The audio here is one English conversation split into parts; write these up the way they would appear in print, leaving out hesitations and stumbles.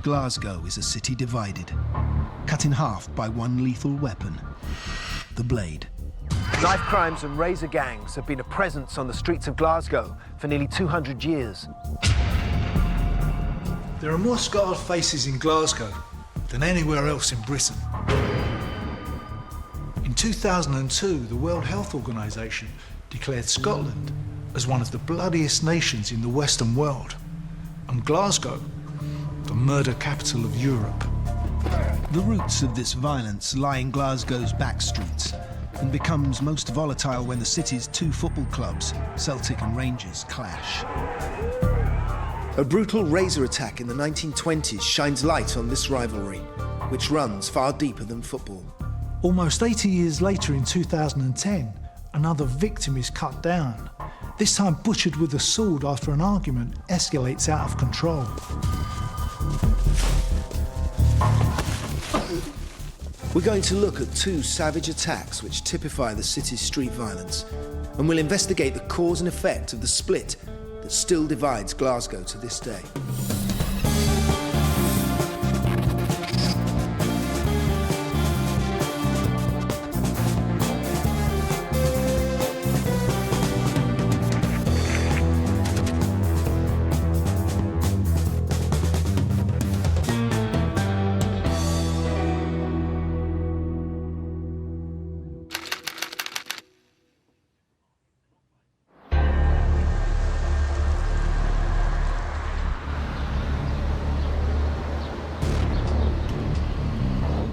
Glasgow is a city divided, cut in half by one lethal weapon, the blade. Knife crimes and razor gangs have been a presence on the streets of Glasgow for nearly 200 years. There are more scarred faces in Glasgow than anywhere else in Britain. In 2002, the World Health Organization declared Scotland as one of the bloodiest nations in the Western world, and Glasgow, the murder capital of Europe. The roots of this violence lie in Glasgow's back streets and becomes most volatile when the city's two football clubs, Celtic and Rangers, clash. A brutal razor attack in the 1920s shines light on this rivalry, which runs far deeper than football. Almost 80 years later, in 2010, another victim is cut down, this time butchered with a sword after an argument escalates out of control. We're going to look at two savage attacks which typify the city's street violence, and we'll investigate the cause and effect of the split that still divides Glasgow to this day.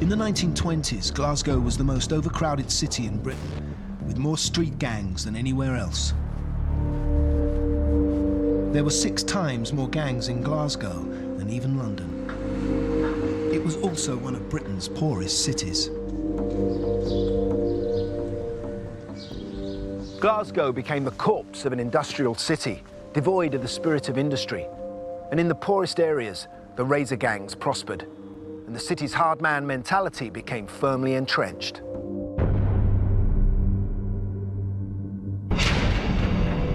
In the 1920s, Glasgow was the most overcrowded city in Britain, with more street gangs than anywhere else. There were 6 times more gangs in Glasgow than even London. It was also one of Britain's poorest cities. Glasgow became the corpse of an industrial city, devoid of the spirit of industry. And in the poorest areas, the razor gangs prospered, and the city's hard man mentality became firmly entrenched.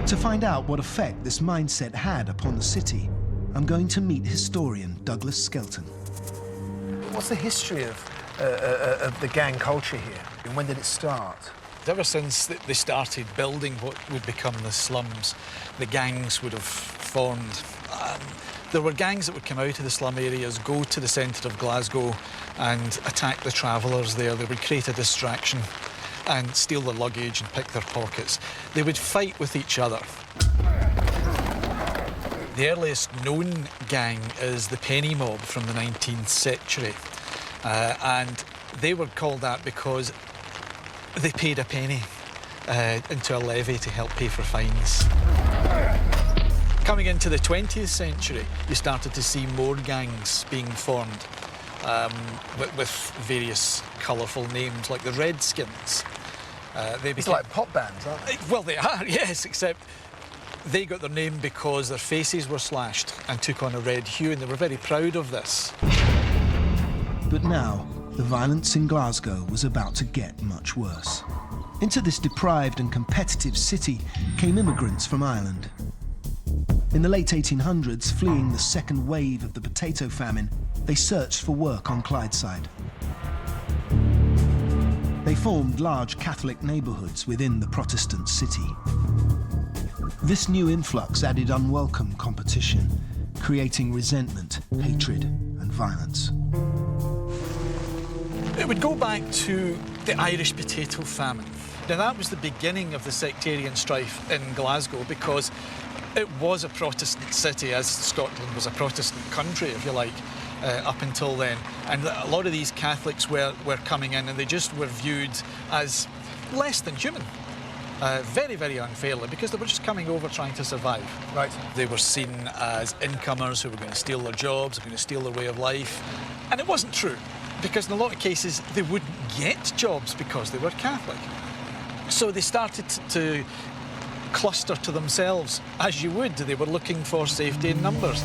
To find out what effect this mindset had upon the city, I'm going to meet historian Douglas Skelton. What's the history of the gang culture here? And when did it start? Ever since they started building what would become the slums, the gangs would have formed. There were gangs that would come out of the slum areas, go to the centre of Glasgow and attack the travellers there. They would create a distraction and steal their luggage and pick their pockets. They would fight with each other. The earliest known gang is the Penny Mob from the 19th century. And they were called that because they paid a penny into a levy to help pay for fines. Coming into the 20th century, you started to see more gangs being formed with various colourful names, like the Redskins. It's like pop bands, aren't they? Well, they are, yes, except they got their name because their faces were slashed and took on a red hue, and they were very proud of this. But now, the violence in Glasgow was about to get much worse. Into this deprived and competitive city came immigrants from Ireland. In the late 1800s, fleeing the second wave of the potato famine, they searched for work on Clydeside. They formed large Catholic neighbourhoods within the Protestant city. This new influx added unwelcome competition, creating resentment, hatred, and violence. It would go back to the Irish potato famine. Now, that was the beginning of the sectarian strife in Glasgow because it was a Protestant city, as Scotland was a Protestant country, if you like, up until then. And a lot of these Catholics were coming in, and they just were viewed as less than human, very, very unfairly, because they were just coming over trying to survive. Right. They were seen as incomers who were going to steal their jobs, going to steal their way of life. And it wasn't true, because in a lot of cases, they wouldn't get jobs because they were Catholic. So they started to cluster to themselves, as you would. They were looking for safety in numbers.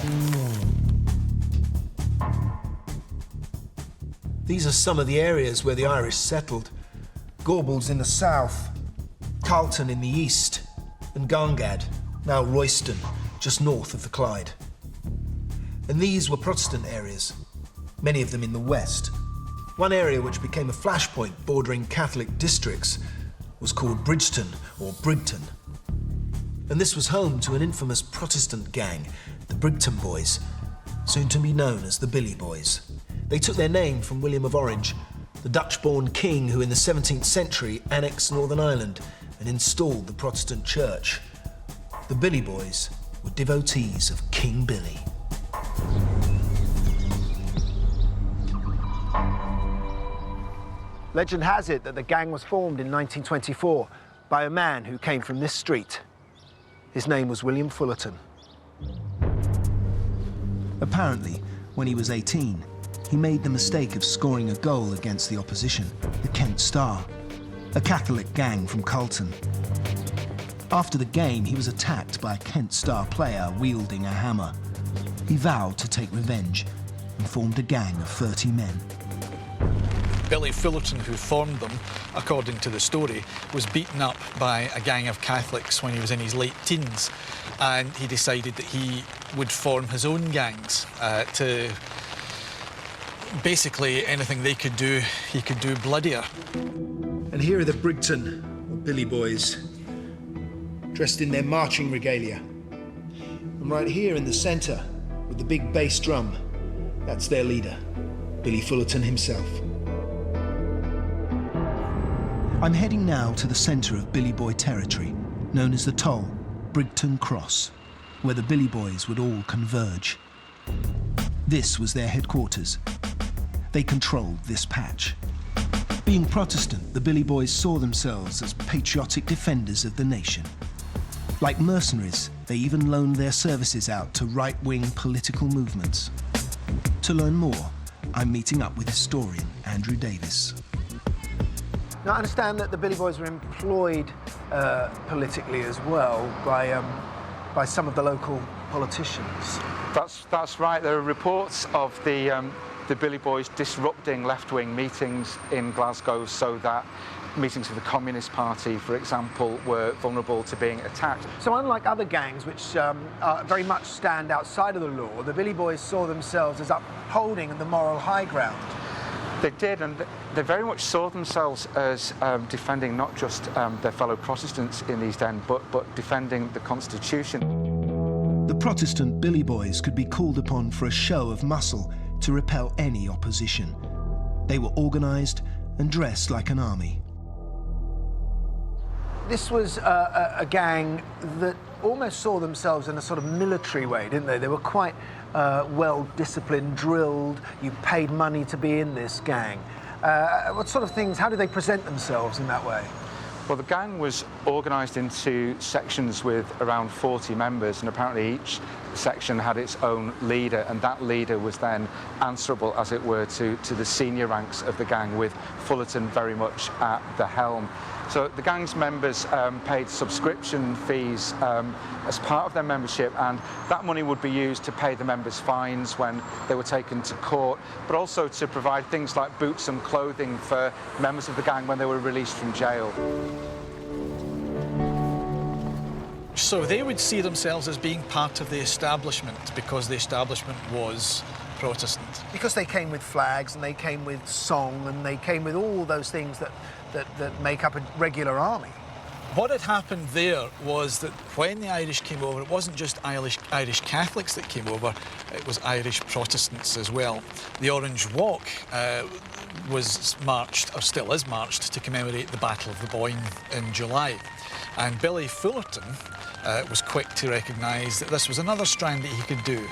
These are some of the areas where the Irish settled. Gorbals in the south, Carlton in the east, and Garngad, now Royston, just north of the Clyde. And these were Protestant areas, many of them in the west. One area which became a flashpoint bordering Catholic districts was called Bridgeton, or Brigton. And this was home to an infamous Protestant gang, the Brigton Boys, soon to be known as the Billy Boys. They took their name from William of Orange, the Dutch-born king who in the 17th century annexed Northern Ireland and installed the Protestant church. The Billy Boys were devotees of King Billy. Legend has it that the gang was formed in 1924 by a man who came from this street. His name was William Fullerton. Apparently, when he was 18, he made the mistake of scoring a goal against the opposition, the Kent Star, a Catholic gang from Carlton. After the game, he was attacked by a Kent Star player wielding a hammer. He vowed to take revenge and formed a gang of 30 men. Billy Fullerton, who formed them, according to the story, was beaten up by a gang of Catholics when he was in his late teens, and he decided that he would form his own gangs to basically anything they could do, he could do bloodier. And here are the Brigton, or Billy Boys, dressed in their marching regalia. And right here in the centre, with the big bass drum, that's their leader, Billy Fullerton himself. I'm heading now to the centre of Billy Boy territory, known as the Toll, Brigton Cross, where the Billy Boys would all converge. This was their headquarters. They controlled this patch. Being Protestant, the Billy Boys saw themselves as patriotic defenders of the nation. Like mercenaries, they even loaned their services out to right-wing political movements. To learn more, I'm meeting up with historian Andrew Davis. Now, I understand that the Billy Boys were employed politically as well by some of the local politicians. That's right. There are reports of the Billy Boys disrupting left-wing meetings in Glasgow so that meetings of the Communist Party, for example, were vulnerable to being attacked. So unlike other gangs which very much stand outside of the law, the Billy Boys saw themselves as upholding the moral high ground. They did, and they very much saw themselves as defending not just their fellow Protestants in East End, but defending the Constitution. The Protestant Billy Boys could be called upon for a show of muscle to repel any opposition. They were organised and dressed like an army. This was a gang that almost saw themselves in a sort of military way, didn't they? They were quite well-disciplined, drilled. You paid money to be in this gang. What sort of things, how did they present themselves in that way? Well, the gang was organised into sections with around 40 members, and apparently each section had its own leader, and that leader was then answerable, as it were, to the senior ranks of the gang, with Fullerton very much at the helm. So the gang's members paid subscription fees as part of their membership, and that money would be used to pay the members' fines when they were taken to court, but also to provide things like boots and clothing for members of the gang when they were released from jail. So they would see themselves as being part of the establishment because the establishment was Protestant. Because they came with flags and they came with song and they came with all those things that make up a regular army. What had happened there was that when the Irish came over, it wasn't just Irish Catholics that came over, it was Irish Protestants as well. The Orange Walk was marched, or still is marched, to commemorate the Battle of the Boyne in July. And Billy Fullerton was quick to recognise that this was another strand that he could do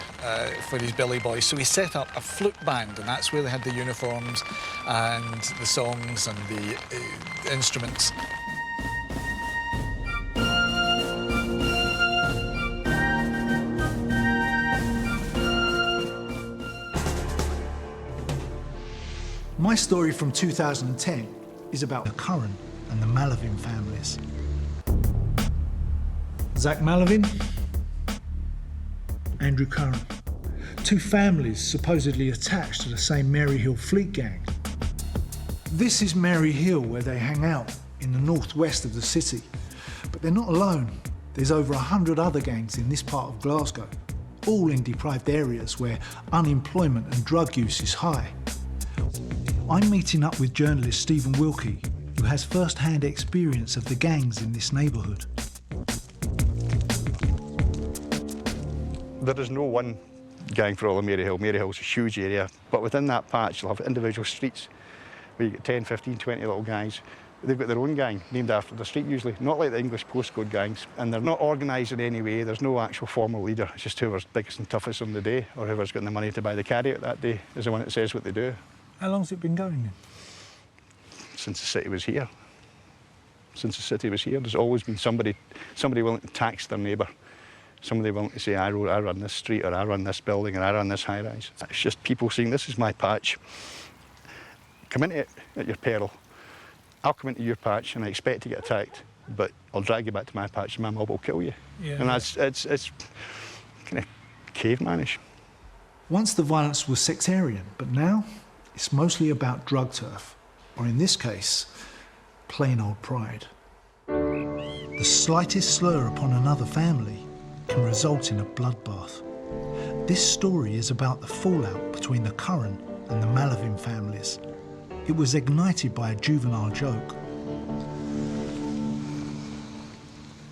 for his Billy Boys. So he set up a flute band, and that's where they had the uniforms and the songs and the instruments. My story from 2010 is about the Curran and the Malavin families. Zach Malavin, Andrew Curran. Two families supposedly attached to the same Mary Hill Fleet gang. This is Mary Hill, where they hang out in the northwest of the city. But they're not alone. There's over 100 other gangs in this part of Glasgow, all in deprived areas where unemployment and drug use is high. I'm meeting up with journalist Stephen Wilkie, who has first-hand experience of the gangs in this neighbourhood. There is no one gang for all of Maryhill. Maryhill's a huge area, but within that patch you'll have individual streets where you get 10, 15, 20 little guys. They've got their own gang, named after the street usually, not like the English postcode gangs, and they're not organised in any way. There's no actual formal leader. It's just whoever's biggest and toughest on the day, or whoever's got the money to buy the carry out that day, is the one that says what they do. How long's it been going then? Since the city was here. Since the city was here, there's always been somebody willing to tax their neighbour. Somebody willing to say, I run this street, or I run this building, or I run this high-rise. It's just people saying, this is my patch. Come into it at your peril. I'll come into your patch and I expect to get attacked, but I'll drag you back to my patch and my mob will kill you. Yeah, and it's kind of cavemanish. Once the violence was sectarian, but now it's mostly about drug turf, or in this case, plain old pride. The slightest slur upon another family can result in a bloodbath. This story is about the fallout between the Curran and the Malavin families. It was ignited by a juvenile joke.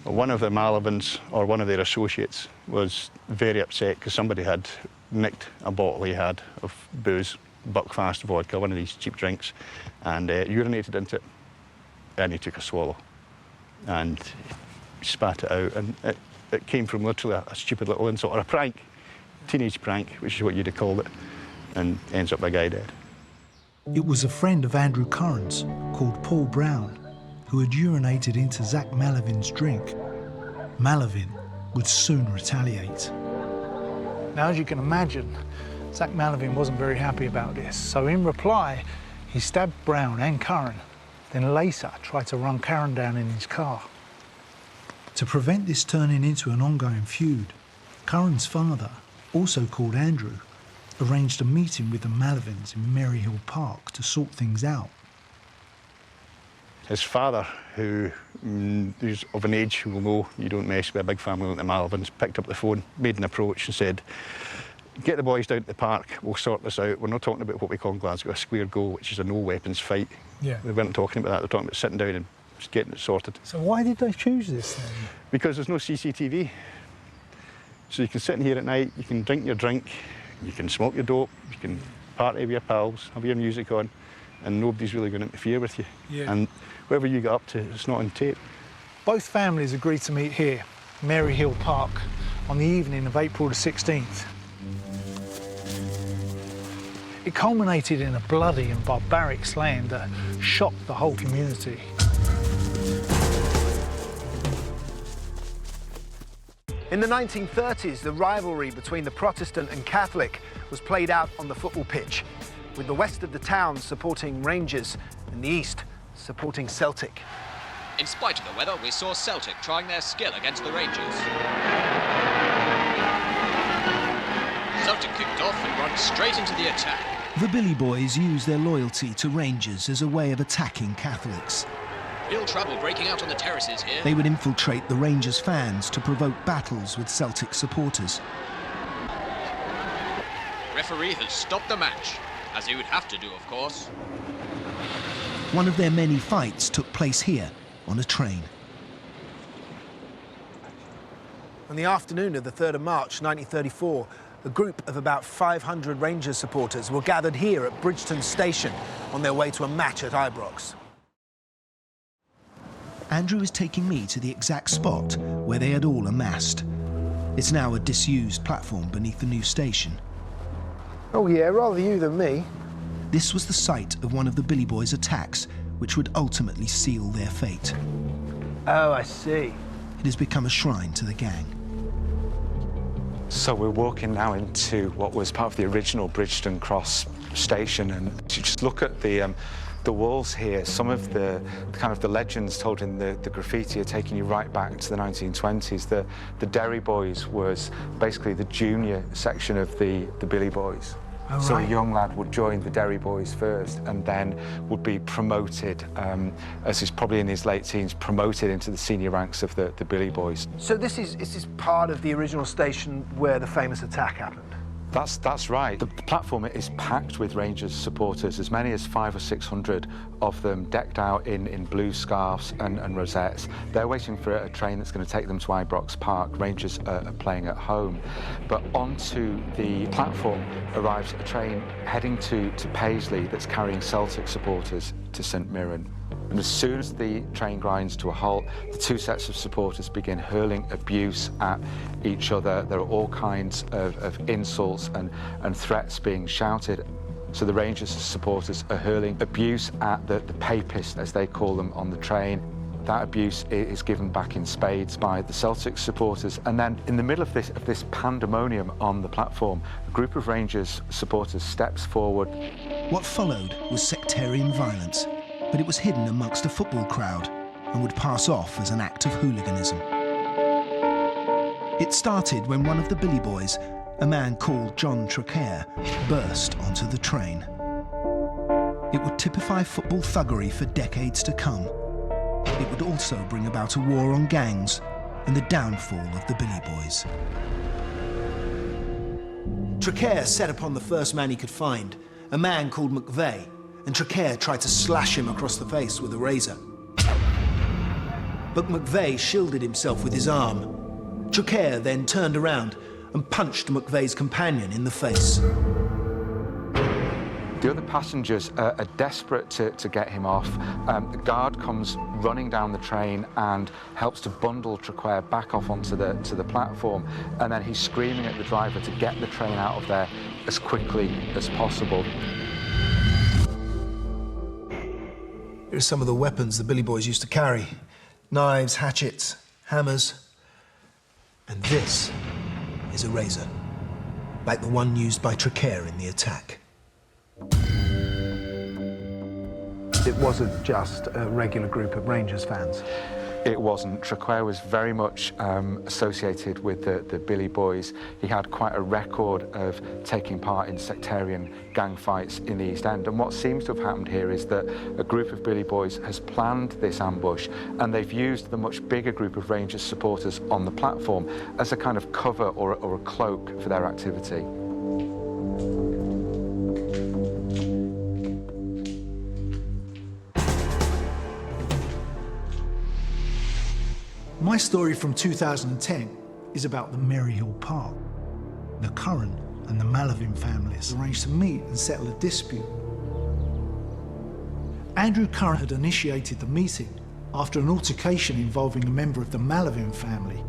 One of the Malavins, or one of their associates, was very upset because somebody had nicked a bottle he had of booze, Buckfast vodka, one of these cheap drinks, and urinated into it. And he took a swallow and spat it out, and it came from literally a stupid little insult, or a prank, teenage prank, which is what you'd have called it, and ends up a guy dead. It was a friend of Andrew Curran's called Paul Brown who had urinated into Zach Malavin's drink. Malavin would soon retaliate. Now, as you can imagine, Zach Malavin wasn't very happy about this, so in reply, he stabbed Brown and Curran. Then later tried to run Curran down in his car. To prevent this turning into an ongoing feud, Curran's father, also called Andrew, arranged a meeting with the Malavins in Maryhill Park to sort things out. His father, who's of an age who will know you don't mess with a big family like the Malavins, picked up the phone, made an approach and said, get the boys down to the park, we'll sort this out. We're not talking about what we call in Glasgow a square go, which is a no-weapons fight. Yeah. They weren't talking about that, they're talking about sitting down and just getting it sorted. So why did they choose this then? Because there's no CCTV. So you can sit in here at night, you can drink your drink, you can smoke your dope, you can party with your pals, have your music on, and nobody's really going to interfere with you. Yeah. And whatever you get up to, it's not on tape. Both families agreed to meet here, Maryhill Park, on the evening of April the 16th. It culminated in a bloody and barbaric slaying that shocked the whole community. In the 1930s, the rivalry between the Protestant and Catholic was played out on the football pitch, with the west of the town supporting Rangers and the east supporting Celtic. In spite of the weather, we saw Celtic trying their skill against the Rangers. Celtic kicked off and run straight into the attack. The Billy Boys use their loyalty to Rangers as a way of attacking Catholics. Real trouble breaking out on the terraces here. They would infiltrate the Rangers fans to provoke battles with Celtic supporters. Referee has stopped the match, as he would have to do, of course. One of their many fights took place here, on a train. On the afternoon of the 3rd of March 1934, a group of about 500 Rangers supporters were gathered here at Bridgeton Station on their way to a match at Ibrox. Andrew is taking me to the exact spot where they had all amassed. It's now a disused platform beneath the new station. Oh yeah, rather you than me. This was the site of one of the Billy Boys' attacks, which would ultimately seal their fate. Oh, I see. It has become a shrine to the gang. So we're walking now into what was part of the original Bridgeton Cross station, and you just look at the walls here. Some of the kind of the legends told in the graffiti are taking you right back to the 1920s. The Derry Boys was basically the junior section of the Billy Boys. Oh, So right. a young lad would join the Derry Boys first and then would be promoted, as he's probably in his late teens, promoted into the senior ranks of the Billy Boys. So this is part of the original station where the famous attack happened? That's right. The platform is packed with Rangers supporters, as many as 500 or 600 of them decked out in blue scarves and rosettes. They're waiting for a train that's going to take them to Ibrox Park. Rangers are playing at home. But onto the platform arrives a train heading to Paisley that's carrying Celtic supporters to St Mirren. And as soon as the train grinds to a halt, the two sets of supporters begin hurling abuse at each other. There are all kinds of insults and threats being shouted. So the Rangers supporters are hurling abuse at the papists, as they call them, on the train. That abuse is given back in spades by the Celtic supporters. And then in the middle of this pandemonium on the platform, a group of Rangers supporters steps forward. What followed was sectarian violence, but it was hidden amongst a football crowd and would pass off as an act of hooliganism. It started when one of the Billy Boys, a man called John Traquair, burst onto the train. It would typify football thuggery for decades to come. It would also bring about a war on gangs and the downfall of the Billy Boys. Traquair set upon the first man he could find, a man called McVeigh, and Traquair tried to slash him across the face with a razor. But McVeigh shielded himself with his arm. Traquair then turned around and punched McVeigh's companion in the face. The other passengers are desperate to get him off. The guard comes running down the train and helps to bundle Traquair back off onto the platform, and then he's screaming at the driver to get the train out of there as quickly as possible. Here are some of the weapons the Billy Boys used to carry. Knives, hatchets, hammers. And this is a razor, like the one used by Traquair in the attack. It wasn't just a regular group of Rangers fans. It wasn't. Traquair was very much associated with the Billy Boys. He had quite a record of taking part in sectarian gang fights in the East End. And what seems to have happened here is that a group of Billy Boys has planned this ambush, and they've used the much bigger group of Rangers supporters on the platform as a kind of cover or a cloak for their activity. My story from 2010 is about the Maryhill Park. The Curran and the Malavin families arranged to meet and settle a dispute. Andrew Curran had initiated the meeting after an altercation involving a member of the Malavin family.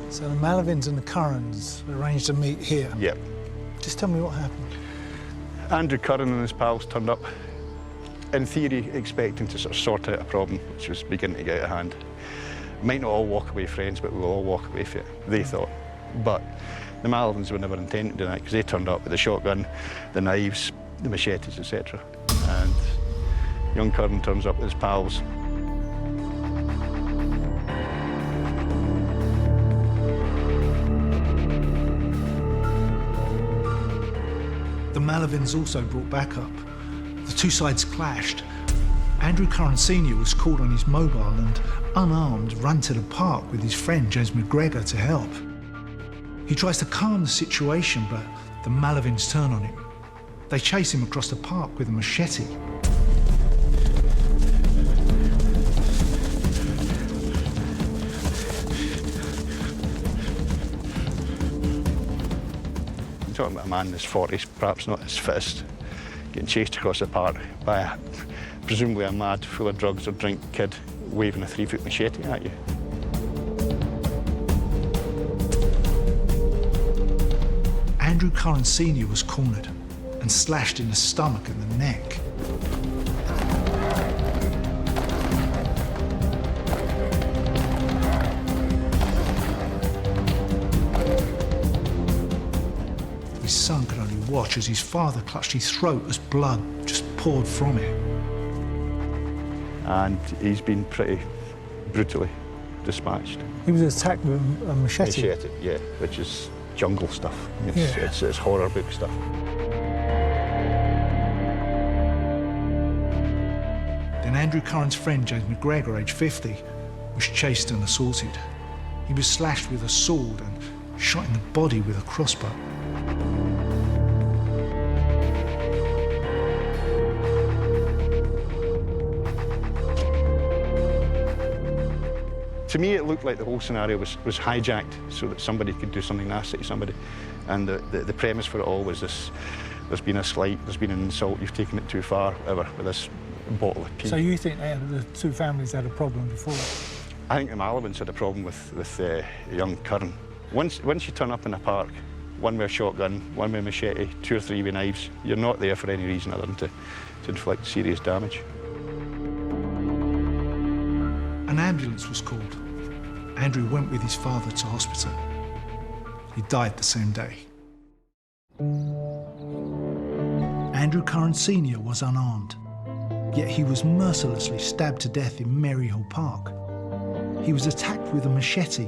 So the Malavins and the Currans arranged to meet here. Yep. Just tell me what happened. Andrew Curran and his pals turned up, in theory, expecting to sort of sort out a problem which was beginning to get out of hand. Might not all walk away friends, but we'll all walk away from it, they thought. But the Malavins were never intending to do that, because they turned up with the shotgun, the knives, the machetes, etc. And young Curran turns up with his pals. The Malavins also brought backup. The two sides clashed. Andrew Curran Sr. was called on his mobile and, unarmed, ran to the park with his friend James McGregor to help. He tries to calm the situation, but the Malavins turn on him. They chase him across the park with a machete. Talking about a man in his 40s, perhaps not his fittest, getting chased across the park by presumably a mad, full of drugs or drink kid waving a 3-foot machete at you. Andrew Curran Sr. was cornered and slashed in the stomach and the neck. His son could only watch as his father clutched his throat as blood just poured from it. And he's been pretty brutally dispatched. He was attacked with a machete. Machete, yeah, which is jungle stuff. It's horror book stuff. Then Andrew Curran's friend, James McGregor, aged 50, was chased and assaulted. He was slashed with a sword and shot in the body with a crossbow. To me, it looked like the whole scenario was hijacked so that somebody could do something nasty to somebody. And the premise for it all was this: there's been a slight, there's been an insult, you've taken it too far, whatever, with this bottle of pee. So you think the two families had a problem before? I think the Malavins had a problem with young Curran. Once you turn up in a park, one with a shotgun, one with a machete, 2 or 3 with knives, you're not there for any reason other than to inflict serious damage. An ambulance was called. Andrew went with his father to hospital. He died the same day. Andrew Curran Sr. was unarmed, yet he was mercilessly stabbed to death in Maryhill Park. He was attacked with a machete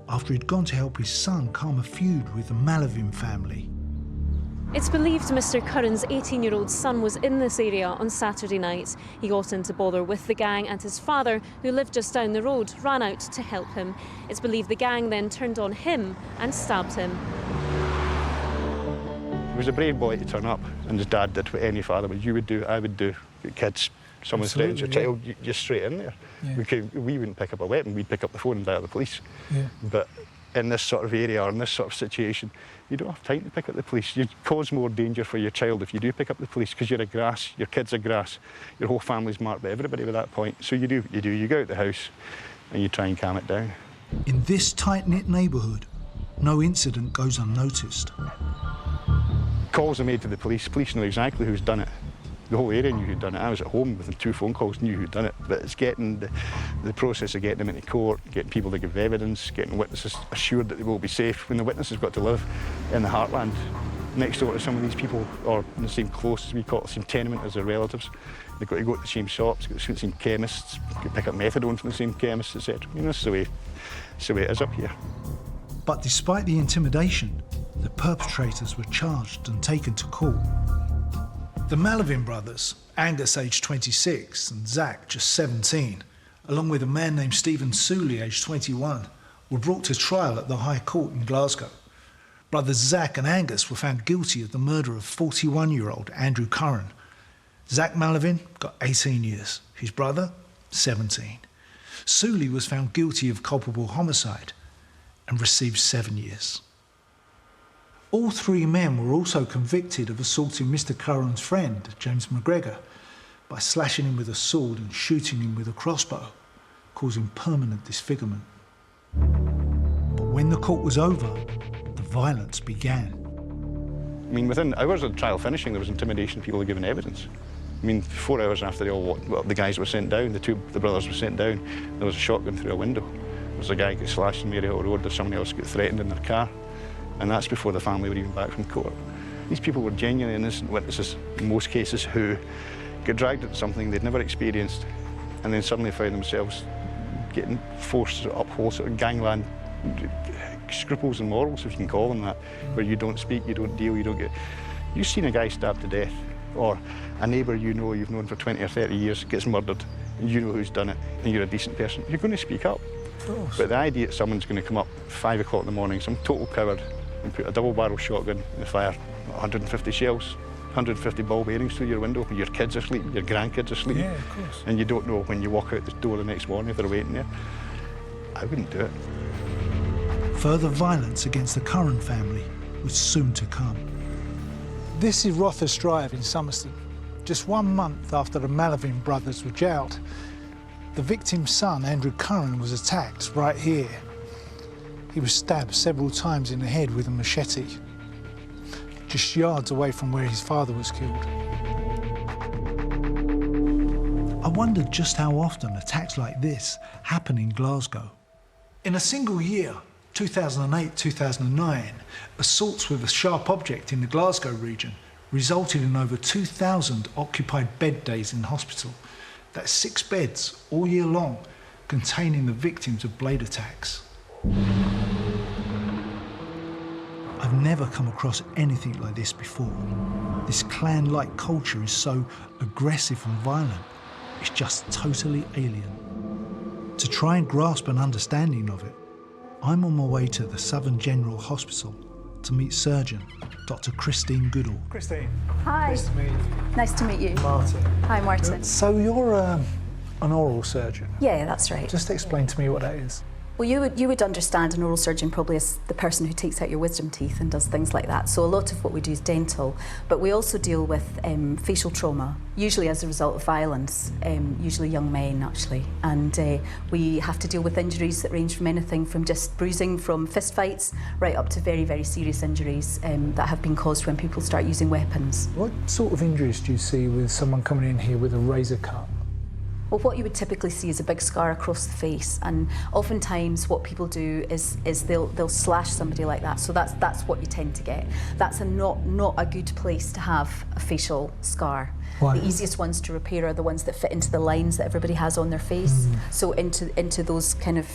after he'd gone to help his son calm a feud with the Malavin family. It's believed Mr. Curran's 18-year-old son was in this area on Saturday night. He got into bother with the gang, and his father, who lived just down the road, ran out to help him. It's believed the gang then turned on him and stabbed him. He was a brave boy to turn up, and his dad did what any father would. You would do, I would do. Kids, someone threatens your child, you're straight in there. Yeah. We wouldn't pick up a weapon, we'd pick up the phone and dial the police. Yeah. But in this sort of area or in this sort of situation, you don't have time to pick up the police. You cause more danger for your child if you do pick up the police, because you're a grass, your kids are grass, your whole family's marked by everybody by that point. So you do what you do, you go out the house and you try and calm it down. In this tight-knit neighbourhood, no incident goes unnoticed. Calls are made to the police. Police know exactly who's done it. The whole area knew who'd done it. I was at home within 2 phone calls, knew who'd done it. But it's getting the process of getting them into court, getting people to give evidence, getting witnesses assured that they will be safe. When the witness has got to live in the heartland, next door to some of these people, or in the same close, as we call it, the same tenement as their relatives. They've got to go to the same shops, go to the same chemists, pick up methadone from the same chemists, etc. I mean, this is the way it is up here. But despite the intimidation, the perpetrators were charged and taken to court. The Malavin brothers, Angus, aged 26, and Zach, just 17, along with a man named Stephen Sooley, aged 21, were brought to trial at the High Court in Glasgow. Brothers Zach and Angus were found guilty of the murder of 41-year-old Andrew Curran. Zach Malavin got 18 years, his brother, 17. Sooley was found guilty of culpable homicide and received 7 years. All 3 men were also convicted of assaulting Mr. Curran's friend, James McGregor, by slashing him with a sword and shooting him with a crossbow, causing permanent disfigurement. But when the court was over, the violence began. I mean, within hours of the trial finishing, there was intimidation of people who were giving evidence. I mean, 4 hours after they all walked, well, the guys were sent down, the brothers were sent down, there was a shotgun through a window. There was a guy got slashed in Maryhill Road, there's somebody else got threatened in their car. And that's before the family were even back from court. These people were genuinely innocent witnesses, in most cases, who got dragged into something they'd never experienced and then suddenly found themselves getting forced to uphold sort of gangland scruples and morals, if you can call them that, where you don't speak, you don't deal, you don't get... You've seen a guy stabbed to death, or a neighbour you've known for 20 or 30 years gets murdered, and you know who's done it, and you're a decent person. You're going to speak up. But the idea that someone's going to come up 5 o'clock in the morning, some total coward, and put a double-barrel shotgun in the fire, 150 shells, 150 ball bearings through your window, your kids are sleeping, your grandkids are sleeping, yeah, of course. And you don't know when you walk out the door the next morning if they're waiting there. I wouldn't do it. Further violence against the Curran family was soon to come. This is Rothurst Drive in Somerston. Just 1 month after the Malavin brothers were jailed, the victim's son, Andrew Curran, was attacked right here. He was stabbed several times in the head with a machete, just yards away from where his father was killed. I wondered just how often attacks like this happen in Glasgow. In a single year, 2008, 2009, assaults with a sharp object in the Glasgow region resulted in over 2,000 occupied bed days in hospital. That's 6 beds all year long, containing the victims of blade attacks. I've never come across anything like this before. This clan-like culture is so aggressive and violent. It's just totally alien. To try and grasp an understanding of it, I'm on my way to the Southern General Hospital to meet surgeon Dr. Christine Goodall. Christine. Hi. Nice to meet you. Nice to meet you. Martin. Hi, Martin. So you're an oral surgeon. Yeah, that's right. Just explain to me what that is. Well, you would understand an oral surgeon probably as the person who takes out your wisdom teeth and does things like that. So a lot of what we do is dental, but we also deal with facial trauma, usually as a result of violence, usually young men actually. And we have to deal with injuries that range from anything from just bruising from fist fights right up to very, very serious injuries that have been caused when people start using weapons. What sort of injuries do you see with someone coming in here with a razor cut? Well, what you would typically see is a big scar across the face, and oftentimes what people do is they'll slash somebody like that. So that's what you tend to get. That's not a good place to have a facial scar. Why? The easiest ones to repair are the ones that fit into the lines that everybody has on their face. So into those kind of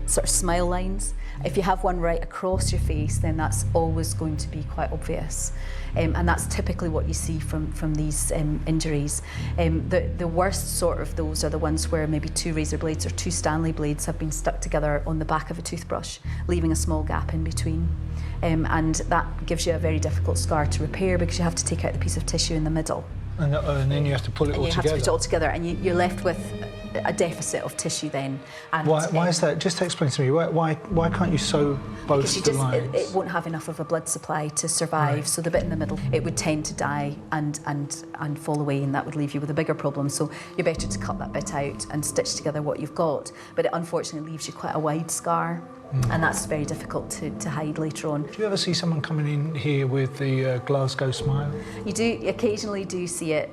sort of smile lines. If you have one right across your face, then that's always going to be quite obvious. And that's typically what you see from these injuries. The worst sort of those are the ones where maybe 2 razor blades or 2 Stanley blades have been stuck together on the back of a toothbrush, leaving a small gap in between. And that gives you a very difficult scar to repair because you have to take out the piece of tissue in the middle. And then you have to pull it all together. You have to put it all together, and you're left with a deficit of tissue then. And why is that? Just explain to me. Why can't you sew both the lines? It won't have enough of a blood supply to survive. Right. So the bit in the middle, it would tend to die and fall away, and that would leave you with a bigger problem. So you're better to cut that bit out and stitch together what you've got. But it unfortunately leaves you quite a wide scar. And that's very difficult to hide later on. Do you ever see someone coming in here with the Glasgow smile? You occasionally do see it.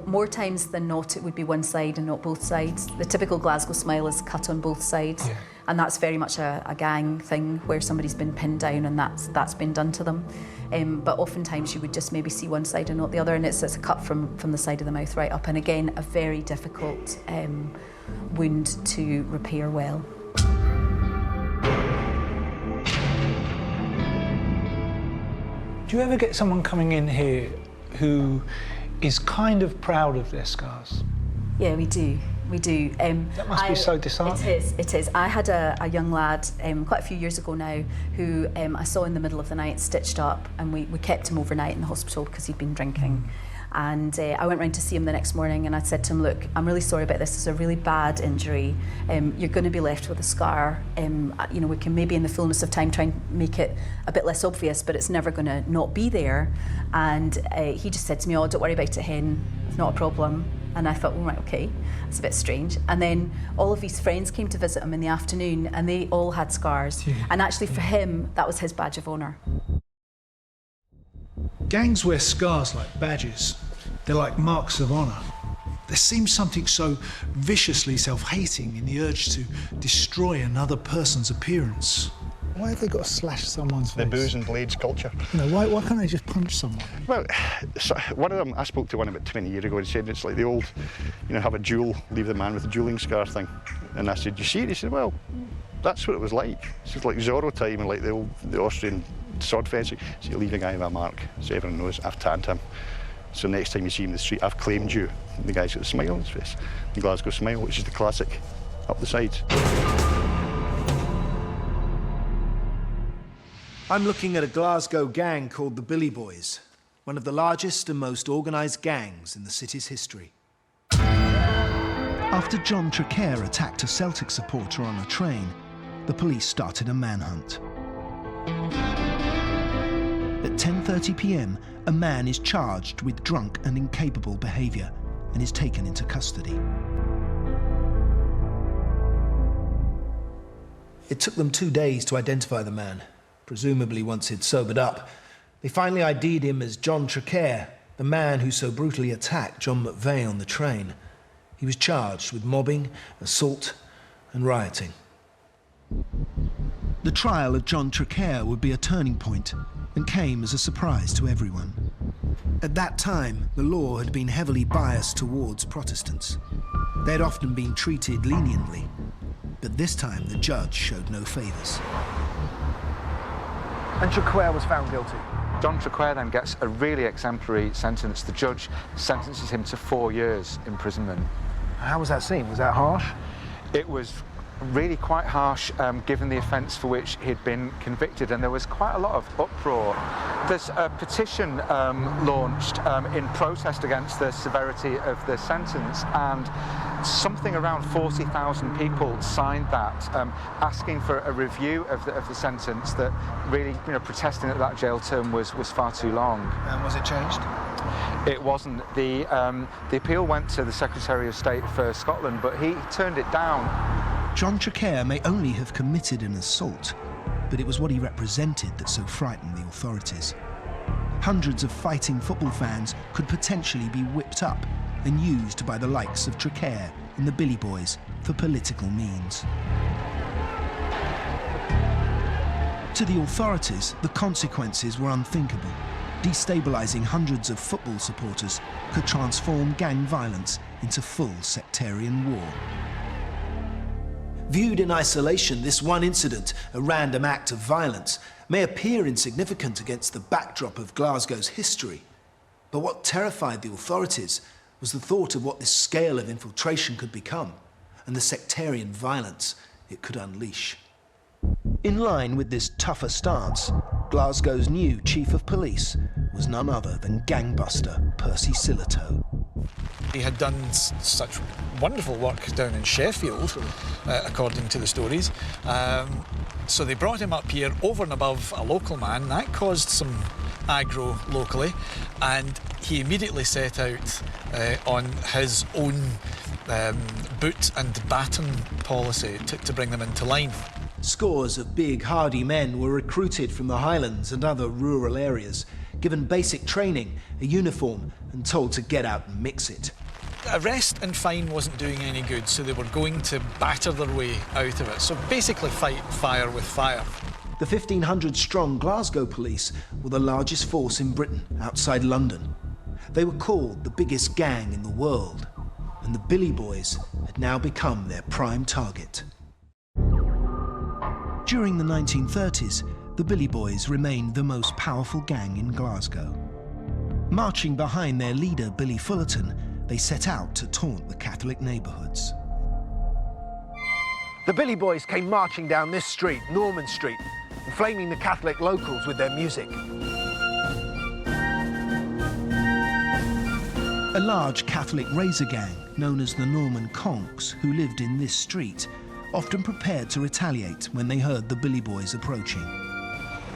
More times than not, it would be one side and not both sides. The typical Glasgow smile is cut on both sides. Yeah. And that's very much a gang thing where somebody's been pinned down and that's been done to them. But oftentimes you would just maybe see one side and not the other, and it's a cut from the side of the mouth right up. And again, a very difficult wound to repair well. Do you ever get someone coming in here who is kind of proud of their scars? Yeah, we do. We do. That must be so disheartening. It is. I had a young lad quite a few years ago now who I saw in the middle of the night stitched up, and we kept him overnight in the hospital because he'd been drinking. And I went round to see him the next morning, and I said to him, look, I'm really sorry about this. It's a really bad injury. You're going to be left with a scar. We can maybe in the fullness of time try and make it a bit less obvious, but it's never going to not be there. And he just said to me, oh, don't worry about it, Hen. It's not a problem. And I thought, well, right, okay, that's a bit strange. And then all of his friends came to visit him in the afternoon, and they all had scars. Yeah. And actually for him, that was his badge of honour. Gangs wear scars like badges. They're like marks of honour. There seems something so viciously self-hating in the urge to destroy another person's appearance. Why have they got to slash someone's face? The booze and blades culture. Why can't they just punch someone? Well, one of them, I spoke to one about 20 years ago, and he said it's like the old, have a duel, leave the man with a dueling scar thing. And I said, you see it? He said, well, that's what it was like. It's like Zorro time and like the Austrian sword fencing. So you leave a guy with a mark, so everyone knows I've tanned him. So next time you see him in the street, I've claimed you. And the guy's got a smile on his face. The Glasgow smile, which is the classic, up the sides. I'm looking at a Glasgow gang called the Billy Boys, one of the largest and most organised gangs in the city's history. After John Traquair attacked a Celtic supporter on a train, the police started a manhunt. At 10:30 p.m, a man is charged with drunk and incapable behaviour and is taken into custody. It took them 2 days to identify the man. Presumably once he'd sobered up. They finally ID'd him as John Traquair, the man who so brutally attacked John McVeigh on the train. He was charged with mobbing, assault and rioting. The trial of John Traquair would be a turning point and came as a surprise to everyone. At that time, the law had been heavily biased towards Protestants. They had often been treated leniently, but this time the judge showed no favours. And Traquair was found guilty. John Traquair then gets a really exemplary sentence. The judge sentences him to 4 years imprisonment. How was that seen? Was that harsh? It was really quite harsh, given the offence for which he'd been convicted, and there was quite a lot of uproar. There's a petition launched in protest against the severity of the sentence, and something around 40,000 people signed that, asking for a review of the sentence, that really, protesting that jail term was far too long. And was it changed? It wasn't. The appeal went to the Secretary of State for Scotland, but he turned it down. John Traquair may only have committed an assault, but it was what he represented that so frightened the authorities. Hundreds of fighting football fans could potentially be whipped up and used by the likes of Traquair and the Billy Boys for political means. To the authorities, the consequences were unthinkable. Destabilising hundreds of football supporters could transform gang violence into full sectarian war. Viewed in isolation, this one incident, a random act of violence, may appear insignificant against the backdrop of Glasgow's history. But what terrified the authorities was the thought of what this scale of infiltration could become, and the sectarian violence it could unleash. In line with this tougher stance, Glasgow's new chief of police was none other than gangbuster Percy Sillitoe. He had done such wonderful work down in Sheffield, according to the stories. So they brought him up here over and above a local man. That caused some aggro locally, and he immediately set out on his own boot and baton policy to bring them into line. Scores of big, hardy men were recruited from the Highlands and other rural areas, given basic training, a uniform, and told to get out and mix it. Arrest and fine wasn't doing any good, so they were going to batter their way out of it. So basically fight fire with fire. The 1,500-strong Glasgow police were the largest force in Britain outside London. They were called the biggest gang in the world, and the Billy Boys had now become their prime target. During the 1930s, the Billy Boys remained the most powerful gang in Glasgow. Marching behind their leader, Billy Fullerton, they set out to taunt the Catholic neighbourhoods. The Billy Boys came marching down this street, Norman Street, inflaming the Catholic locals with their music. A large Catholic razor gang, known as the Norman Conks, who lived in this street, often prepared to retaliate when they heard the Billy Boys approaching.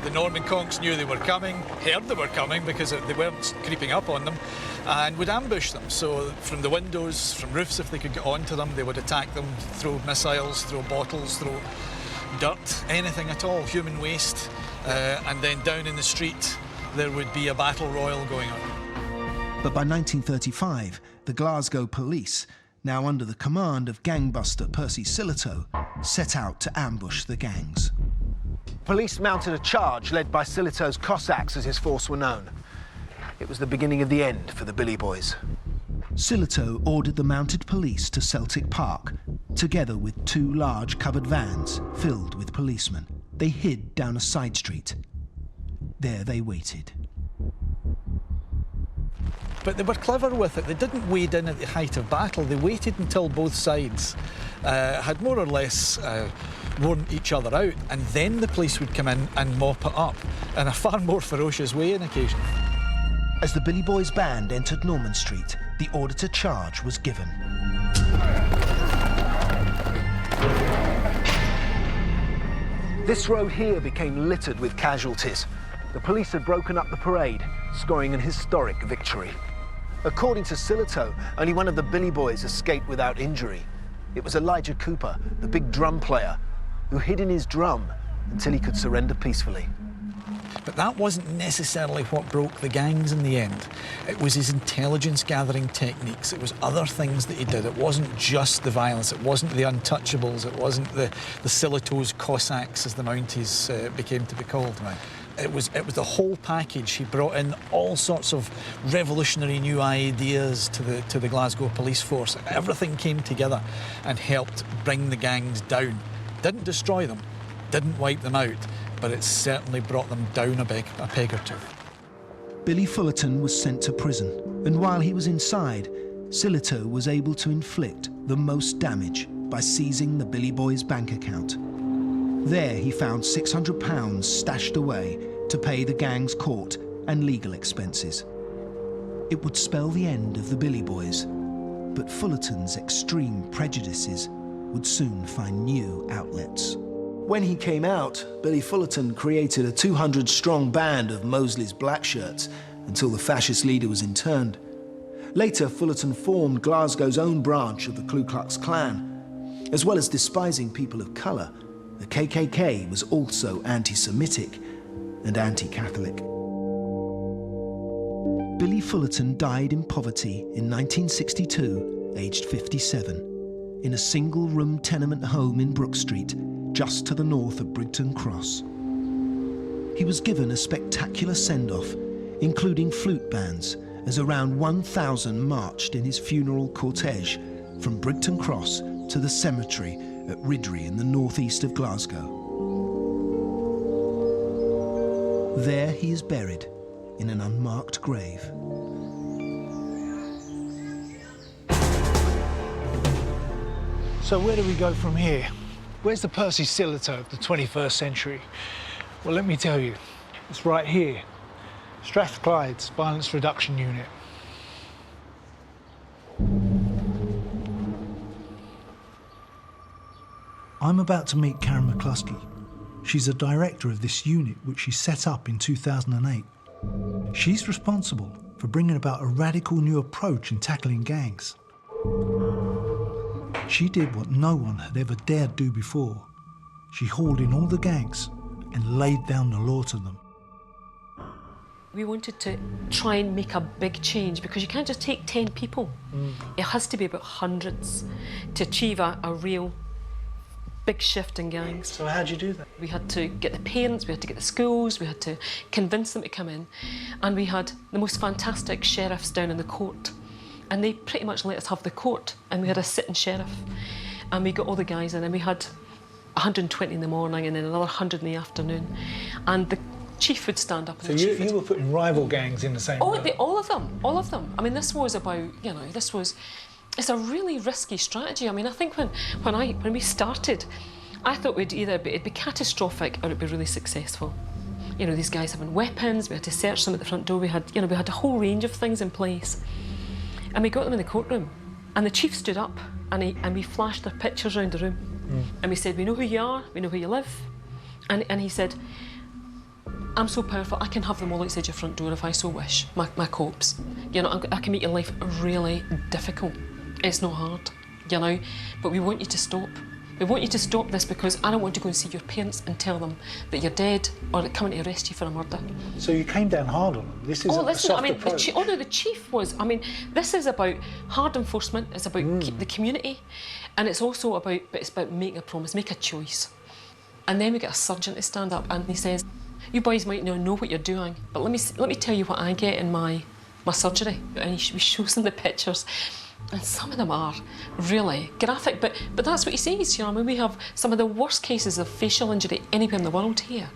The Norman Conks knew they were coming, heard they were coming because they weren't creeping up on them, and would ambush them. So from the windows, from roofs, if they could get onto them, they would attack them, throw missiles, throw bottles, throw dirt, anything at all, human waste. And then down in the street, there would be a battle royal going on. But by 1935, the Glasgow police, now under the command of gangbuster Percy Sillitoe, set out to ambush the gangs. Police mounted a charge led by Sillitoe's Cossacks, as his force were known. It was the beginning of the end for the Billy Boys. Sillitoe ordered the mounted police to Celtic Park, together with 2 large covered vans filled with policemen. They hid down a side street. There they waited. But they were clever with it. They didn't wade in at the height of battle. They waited until both sides had more or less worn each other out, and then the police would come in and mop it up in a far more ferocious way on occasion. As the Billy Boys band entered Norman Street, the order to charge was given. This road here became littered with casualties. The police had broken up the parade, scoring an historic victory. According to Sillitoe, only one of the Billy Boys escaped without injury. It was Elijah Cooper, the big drum player, who hid in his drum until he could surrender peacefully. But that wasn't necessarily what broke the gangs in the end. It was his intelligence gathering techniques, it was other things that he did. It wasn't just the violence, it wasn't the untouchables, it wasn't the Sillitoes Cossacks, as the Mounties became to be called. Right. It was the whole package. He brought in all sorts of revolutionary new ideas to the Glasgow police force. Everything came together and helped bring the gangs down. Didn't destroy them, didn't wipe them out, but it certainly brought them down a peg or two. Billy Fullerton was sent to prison, and while he was inside, Sillitoe was able to inflict the most damage by seizing the Billy Boys' bank account. There he found £600 stashed away to pay the gang's court and legal expenses. It would spell the end of the Billy Boys, but Fullerton's extreme prejudices would soon find new outlets. When he came out, Billy Fullerton created a 200-strong band of Mosley's Black Shirts until the fascist leader was interned. Later, Fullerton formed Glasgow's own branch of the Ku Klux Klan. As well as despising people of colour, the KKK was also anti-Semitic and anti-Catholic. Billy Fullerton died in poverty in 1962, aged 57, in a single-room tenement home in Brook Street, just to the north of Brigton Cross. He was given a spectacular send-off, including flute bands, as around 1,000 marched in his funeral cortege from Brigton Cross to the cemetery at Ridrey in the northeast of Glasgow. There he is buried in an unmarked grave. So where do we go from here? Where's the Percy Sillitoe of the 21st century? Well, let me tell you, it's right here. Strathclyde's Violence Reduction Unit. I'm about to meet Karen McCluskey. She's a director of this unit, which she set up in 2008. She's responsible for bringing about a radical new approach in tackling gangs. She did what no one had ever dared do before. She hauled in all the gangs and laid down the law to them. We wanted to try and make a big change because you can't just take 10 people. It has to be about hundreds to achieve a real big shift in gangs. So how'd you do that? We had to get the parents, we had to get the schools, we had to convince them to come in. And we had the most fantastic sheriffs down in the court. And they pretty much let us have the court. And we had a sitting sheriff. And we got all the guys in, and we had 120 in the morning and then another 100 in the afternoon. And the chief would stand up. And so you were putting rival gangs in the same room? All of them. I mean, this was about, you know, it's a really risky strategy. I mean, I think when we started, I thought it'd be catastrophic or it'd be really successful. You know, these guys having weapons, we had to search them at the front door, we had a whole range of things in place. And we got them in the courtroom, and the chief stood up and we flashed their pictures around the room. And we said, we know who you are, we know where you live. And he said, I'm so powerful, I can have them all outside your front door if I so wish, my corpse. You know, I can make your life really difficult. It's not hard, you know, but we want you to stop. We want you to stop this because I don't want to go and see your parents and tell them that you're dead or they're coming to arrest you for a murder. So you came down hard on them. This is a soft approach. The chief was, I mean, this is about hard enforcement, it's about the community, and it's also about, making a promise, make a choice. And then we get a surgeon to stand up and he says, you boys might not know what you're doing, but let me tell you what I get in my surgery. And he shows them the pictures. And some of them are really graphic, but that's what he says, you know. I mean, we have some of the worst cases of facial injury anywhere in the world here.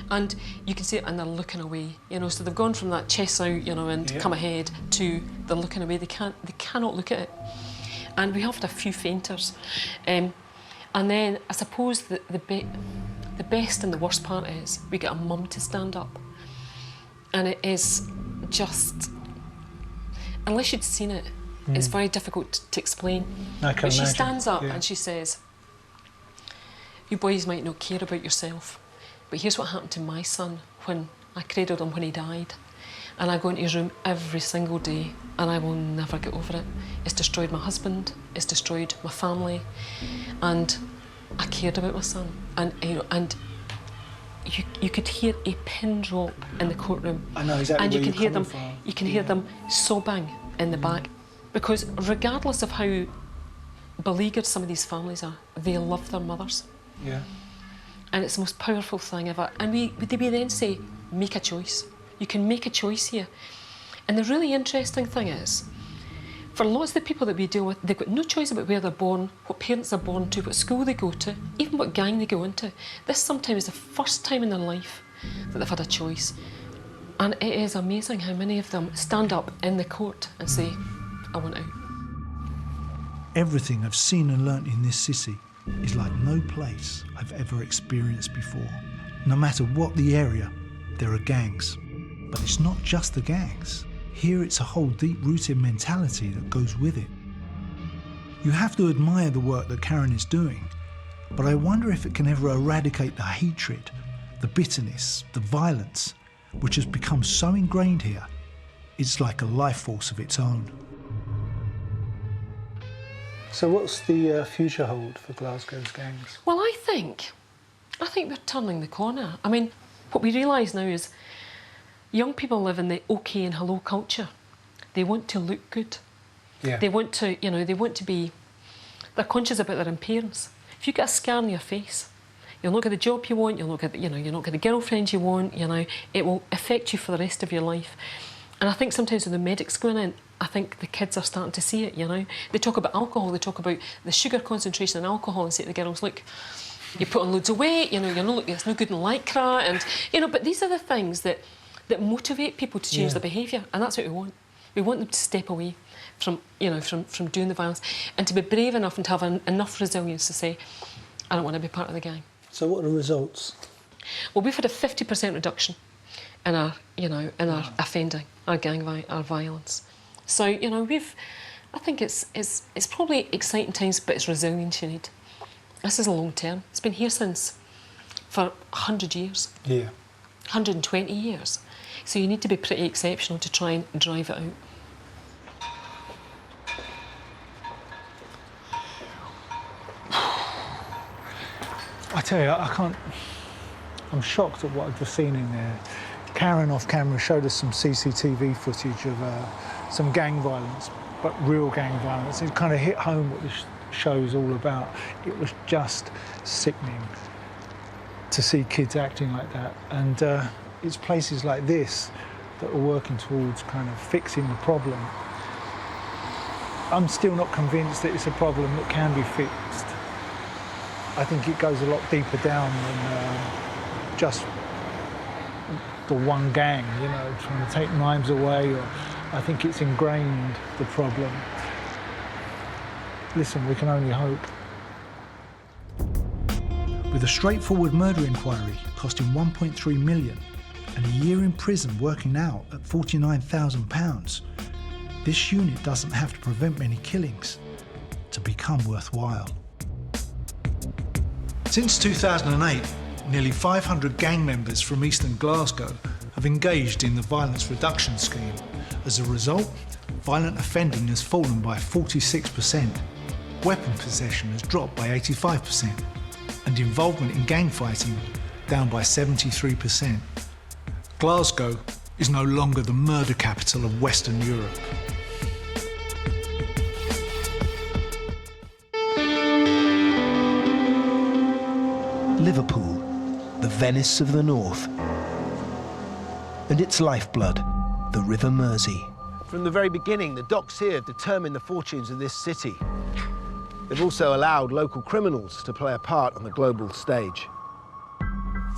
And you can see it, and they're looking away, you know, so they've gone from that chest out, you know, and come ahead to they're looking away, they cannot look at it. And we have a few fainters. And then I suppose the best and the worst part is we get a mum to stand up. And it is just, unless you'd seen it, it's very difficult to explain. But she stands up and she says, you boys might not care about yourself, but here's what happened to my son when I cradled him when he died. And I go into his room every single day and I will never get over it. It's destroyed my husband, it's destroyed my family, and I cared about my son. And you know, and you could hear a pin drop in the courtroom. I know exactly and you where can you're hear them. coming from. You can hear them sobbing in the back, because regardless of how beleaguered some of these families are, they love their mothers. Yeah. And it's the most powerful thing ever. And we then say, make a choice. You can make a choice here. And the really interesting thing is, for lots of the people that we deal with, they've got no choice about where they're born, what parents they're born to, what school they go to, even what gang they go into. This sometimes is the first time in their life that they've had a choice. And it is amazing how many of them stand up in the court and say, I want out. Everything I've seen and learnt in this city is like no place I've ever experienced before. No matter what the area, there are gangs. But it's not just the gangs. Here it's a whole deep-rooted mentality that goes with it. You have to admire the work that Karen is doing, but I wonder if it can ever eradicate the hatred, the bitterness, the violence, which has become so ingrained here. It's like a life force of its own. So what's the future hold for Glasgow's gangs? Well, I think we're turning the corner. I mean, what we realise now is young people live in the OK and hello culture. They want to look good. Yeah. They want to, they're conscious about their appearance. If you get a scar on your face, you'll not get the job you want, you'll not get you'll not get the girlfriend you want, it will affect you for the rest of your life. And I think sometimes when the medics go in, I think the kids are starting to see it, They talk about alcohol, they talk about the sugar concentration in alcohol and say to the girls, look, you put on loads of weight, it's no good in lycra, and, but these are the things that motivate people to change their behaviour, and that's what we want. We want them to step away from doing the violence and to be brave enough and to have enough resilience to say, I don't want to be part of the gang. So what are the results? Well, we've had a 50% reduction in our, offending, our our violence. So, I think it's probably exciting times, but it's resilience you need. This is a long term. It's been here for 100 years. Yeah. 120 years. So you need to be pretty exceptional to try and drive it out. I tell you, I'm shocked at what I've just seen in there. Karen off camera showed us some CCTV footage of some gang violence, but real gang violence. It kind of hit home what this show's all about. It was just sickening to see kids acting like that. And it's places like this that are working towards kind of fixing the problem. I'm still not convinced that it's a problem that can be fixed. I think it goes a lot deeper down than just the one gang, trying to take knives away. Or I think it's ingrained, the problem. Listen, we can only hope. With a straightforward murder inquiry costing 1.3 million and a year in prison working out at £49,000, this unit doesn't have to prevent many killings to become worthwhile. Since 2008, nearly 500 gang members from eastern Glasgow have engaged in the violence reduction scheme. As a result, violent offending has fallen by 46%, weapon possession has dropped by 85%, and involvement in gang fighting down by 73%. Glasgow is no longer the murder capital of Western Europe. Liverpool, the Venice of the North, and its lifeblood, the River Mersey. From the very beginning, the docks here have determined the fortunes of this city. They've also allowed local criminals to play a part on the global stage.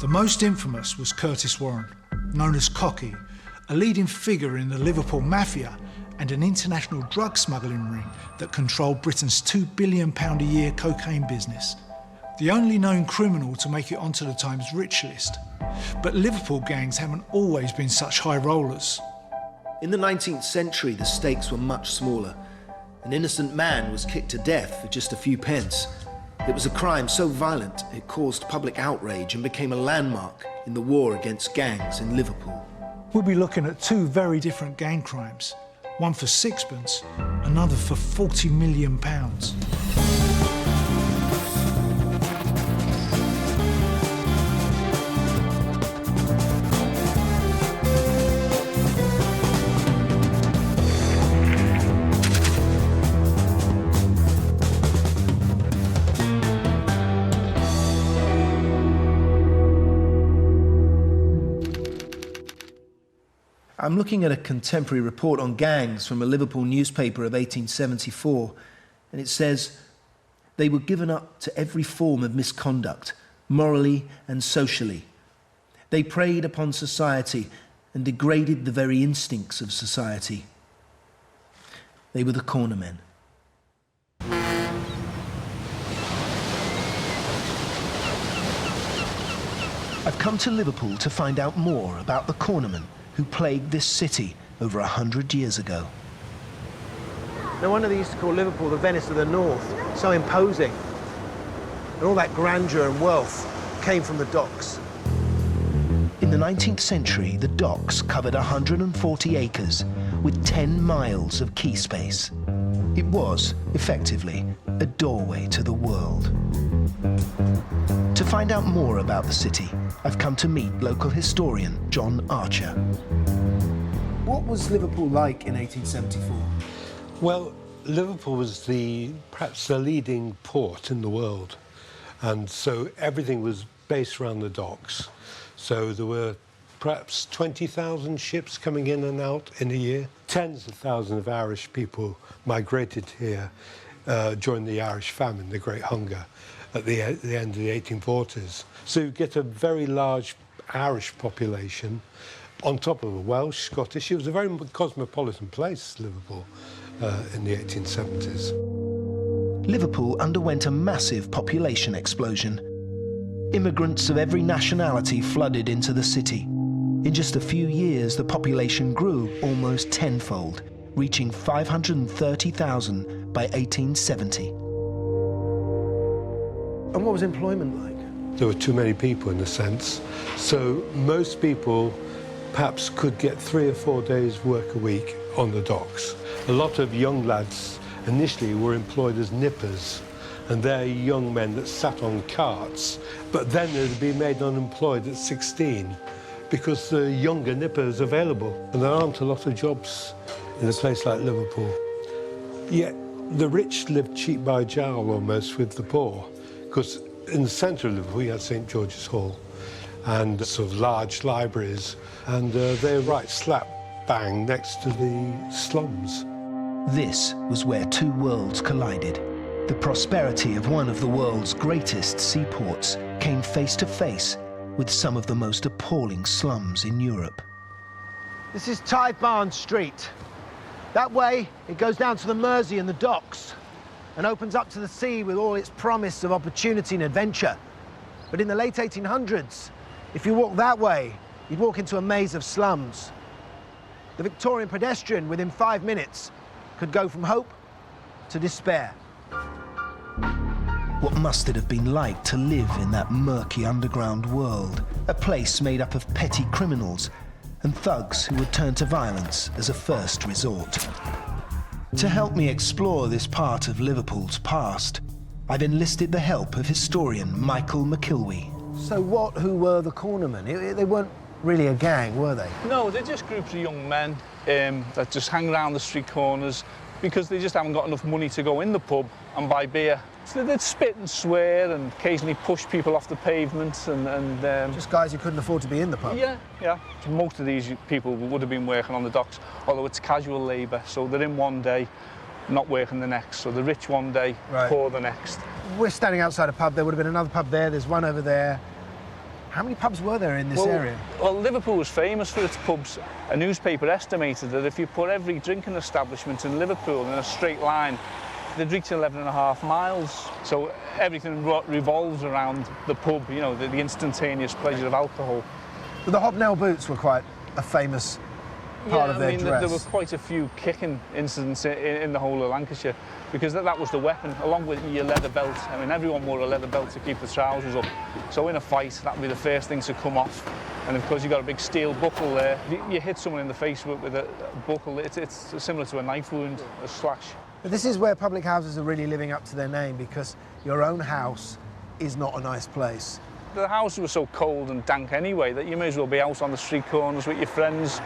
The most infamous was Curtis Warren, known as Cocky, a leading figure in the Liverpool Mafia and an international drug smuggling ring that controlled Britain's £2 billion a year cocaine business. The only known criminal to make it onto the Times Rich list. But Liverpool gangs haven't always been such high rollers. In the 19th century, the stakes were much smaller. An innocent man was kicked to death for just a few pence. It was a crime so violent it caused public outrage and became a landmark in the war against gangs in Liverpool. We'll be looking at two very different gang crimes, one for sixpence, another for £40 million. I'm looking at a contemporary report on gangs from a Liverpool newspaper of 1874, and it says, "They were given up to every form of misconduct, morally and socially. They preyed upon society and degraded the very instincts of society. They were the cornermen." I've come to Liverpool to find out more about the cornermen who plagued this city over 100 years ago. No wonder they used to call Liverpool the Venice of the North, so imposing. And all that grandeur and wealth came from the docks. In the 19th century, the docks covered 140 acres with 10 miles of quay space. It was, effectively, a doorway to the world. To find out more about the city, I've come to meet local historian John Archer. What was Liverpool like in 1874? Well, Liverpool was perhaps the leading port in the world, and so everything was based around the docks. So there were perhaps 20,000 ships coming in and out in a year. Tens of thousands of Irish people migrated here during the Irish famine, the Great Hunger, at the end of the 1840s. So you get a very large Irish population on top of a Welsh, Scottish. It was a very cosmopolitan place, Liverpool, in the 1870s. Liverpool underwent a massive population explosion. Immigrants of every nationality flooded into the city. In just a few years, the population grew almost tenfold, reaching 530,000 by 1870. And what was employment like? There were too many people, in a sense. So most people perhaps could get 3 or 4 days' work a week on the docks. A lot of young lads initially were employed as nippers, and they're young men that sat on carts, but then they'd be made unemployed at 16 because the younger nippers available. And there aren't a lot of jobs in a place like Liverpool. Yet the rich lived cheek by jowl almost with the poor, because in the centre of Liverpool you had St George's Hall and sort of large libraries, and they're right slap bang next to the slums. This was where two worlds collided. The prosperity of one of the world's greatest seaports came face to face with some of the most appalling slums in Europe. This is Tithe Barn Street. That way, it goes down to the Mersey and the docks and opens up to the sea with all its promise of opportunity and adventure. But in the late 1800s, if you walk that way, you'd walk into a maze of slums. The Victorian pedestrian, within 5 minutes, could go from hope to despair. What must it have been like to live in that murky underground world? A place made up of petty criminals and thugs who would turn to violence as a first resort. To help me explore this part of Liverpool's past, I've enlisted the help of historian Michael McIlwee. So who were the cornermen? They weren't really a gang, were they? No, they're just groups of young men that just hang around the street corners because they just haven't got enough money to go in the pub and buy beer. So they'd spit and swear and occasionally push people off the pavement and just guys who couldn't afford to be in the pub? Yeah, yeah. Most of these people would have been working on the docks, although it's casual labour, so they're in one day, not working the next. So the rich one day, right, poor the next. We're standing outside a pub. There would have been another pub there. There's one over there. How many pubs were there in this area? Well, Liverpool was famous for its pubs. A newspaper estimated that if you put every drinking establishment in Liverpool in a straight line, they'd reach 11.5 miles. So everything revolves around the pub, you know, the instantaneous pleasure of alcohol. But the hobnail boots were quite a famous part of their dress. There were quite a few kicking incidents in the whole of Lancashire because that was the weapon, along with your leather belt. I mean, everyone wore a leather belt to keep the trousers up. So in a fight, that'd be the first thing to come off. And of course, you've got a big steel buckle there. You hit someone in the face with a buckle. It's similar to a knife wound, a slash. But this is where public houses are really living up to their name, because your own house is not a nice place. The houses were so cold and dank anyway that you may as well be out on the street corners with your friends,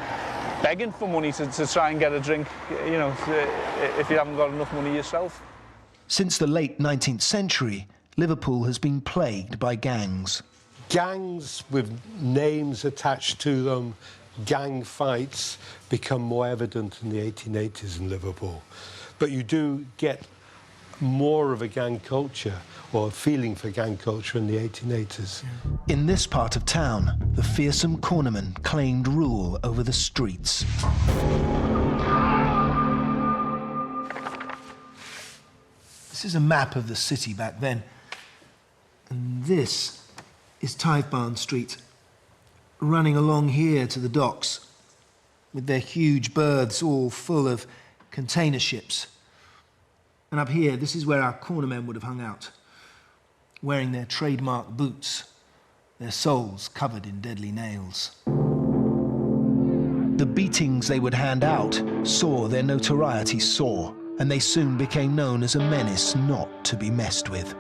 begging for money to try and get a drink, you know, if you haven't got enough money yourself. Since the late 19th century, Liverpool has been plagued by gangs. Gangs with names attached to them, gang fights become more evident in the 1880s in Liverpool. But you do get more of a gang culture, or a feeling for gang culture, in the 1880s. In this part of town, the fearsome cornermen claimed rule over the streets. This is a map of the city back then. And this is Tithe Barn Street, running along here to the docks, with their huge berths all full of container ships. And up here, this is where our cornermen would have hung out, wearing their trademark boots, their soles covered in deadly nails. The beatings they would hand out saw their notoriety soar, and they soon became known as a menace not to be messed with.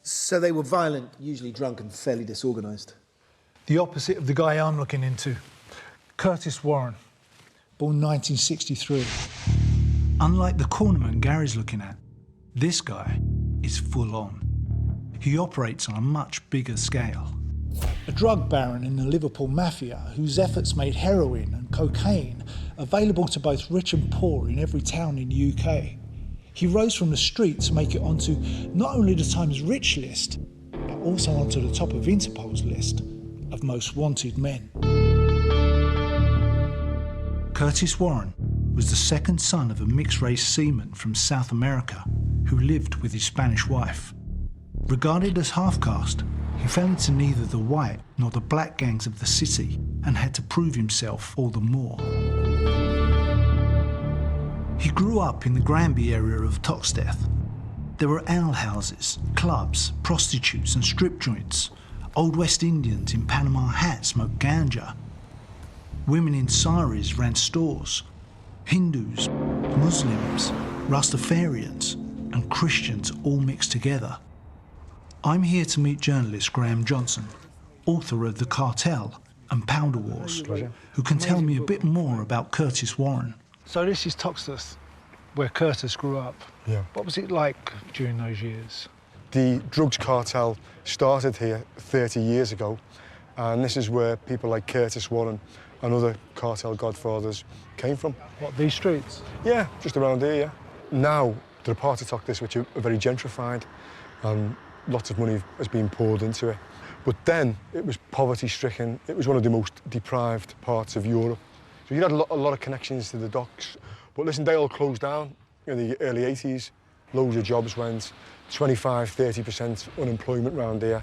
So they were violent, usually drunk and fairly disorganised. The opposite of the guy I'm looking into. Curtis Warren, born 1963. Unlike the cornerman Gary's looking at, this guy is full on. He operates on a much bigger scale. A drug baron in the Liverpool Mafia whose efforts made heroin and cocaine available to both rich and poor in every town in the UK. He rose from the street to make it onto not only the Times Rich list, but also onto the top of Interpol's list of most wanted men. Curtis Warren was the second son of a mixed-race seaman from South America who lived with his Spanish wife. Regarded as half-caste, he fell into neither the white nor the black gangs of the city and had to prove himself all the more. He grew up in the Granby area of Toxteth. There were alehouses, clubs, prostitutes and strip joints. Old West Indians in Panama hats smoked ganja. Women in saris ran stores. Hindus, Muslims, Rastafarians and Christians all mixed together. I'm here to meet journalist Graham Johnson, author of The Cartel and Powder Wars, who can tell me a bit more about Curtis Warren. So this is Toxteth, where Curtis grew up. Yeah. What was it like during those years? The drugs cartel started here 30 years ago, and this is where people like Curtis Warren and other cartel godfathers came from. What, these streets? Yeah, just around here, yeah. Now, there are parts of Toxteth which are very gentrified, and lots of money has been poured into it. But then, it was poverty-stricken. It was one of the most deprived parts of Europe. So you had a lot of connections to the docks. But listen, they all closed down in the early 80s. Loads of jobs went, 25, 30% unemployment around here.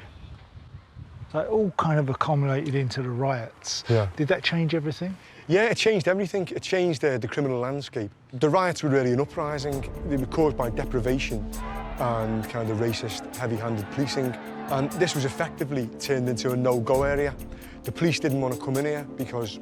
So it all kind of accumulated into the riots. Yeah. Did that change everything? Yeah, it changed everything. It changed the criminal landscape. The riots were really an uprising. They were caused by deprivation and kind of racist, heavy-handed policing. And this was effectively turned into a no-go area. The police didn't want to come in here because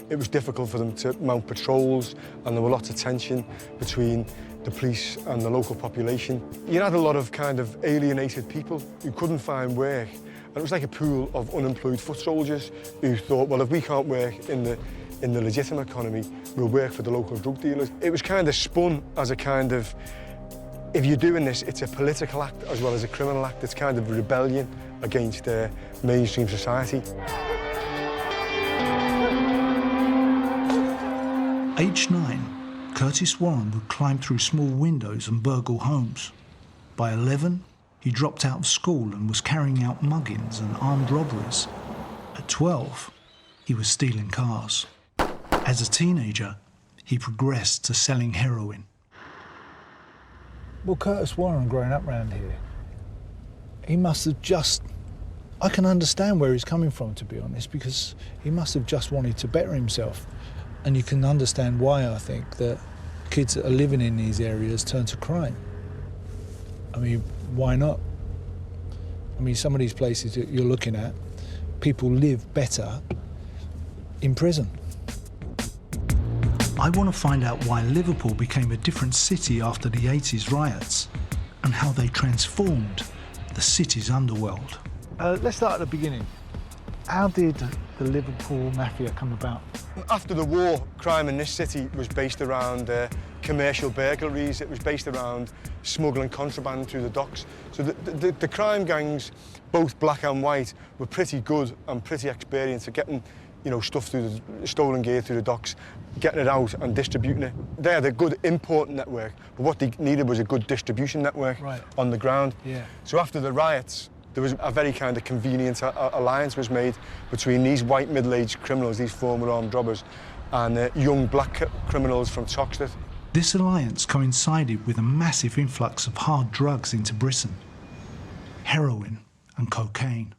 it was difficult for them to mount patrols, and there were lots of tension between the police and the local population. You had a lot of kind of alienated people who couldn't find work, and it was like a pool of unemployed foot soldiers who thought, well, if we can't work in the legitimate economy, we'll work for the local drug dealers. It was kind of spun as a kind of, if you're doing this, it's a political act as well as a criminal act. It's kind of a rebellion against mainstream society. Aged 9, Curtis Warren would climb through small windows and burgle homes. By 11, he dropped out of school and was carrying out muggings and armed robberies. At 12, he was stealing cars. As a teenager, he progressed to selling heroin. Well, Curtis Warren growing up around here, he must have just... I can understand where he's coming from, to be honest, because he must have just wanted to better himself. And you can understand why, I think, that kids that are living in these areas turn to crime. I mean, why not? I mean, some of these places that you're looking at, people live better in prison. I want to find out why Liverpool became a different city after the 80s riots and how they transformed the city's underworld. Let's start at the beginning. How did the Liverpool Mafia come about? After the war, crime in this city was based around commercial burglaries. It was based around smuggling contraband through the docks. So the crime gangs, both black and white, were pretty good and pretty experienced at getting, you know, stuff through the stolen gear through the docks, getting it out and distributing it. They had a good import network, but what they needed was a good distribution network on the ground. Yeah. So after the riots, there was a very kind of convenient alliance was made between these white middle-aged criminals, these former armed robbers, and young black criminals from Toxteth. This alliance coincided with a massive influx of hard drugs into Britain: heroin and cocaine.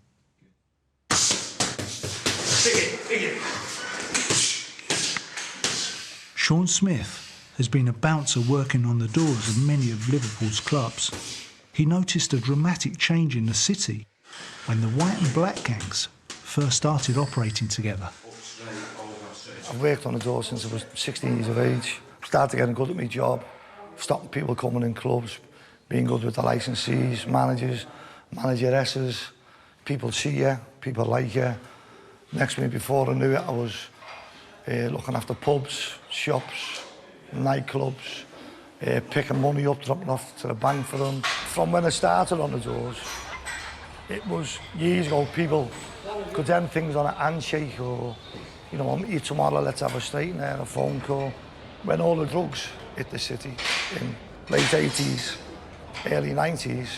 Sean Smith has been a bouncer working on the doors of many of Liverpool's clubs. He noticed a dramatic change in the city when the white and black gangs first started operating together. I've worked on the door since I was 16 years of age. Started getting good at my job, stopping people coming in clubs, being good with the licensees, managers, manageresses. People see you, people like you. Next minute, before I knew it, I was looking after pubs, shops, nightclubs, picking money up, dropping off to the bank for them. From when I started on the doors, it was years ago, people could end things on a handshake or, you know, I'll meet you tomorrow, let's have a straight there, a phone call. When all the drugs hit the city in late 80s, early 90s,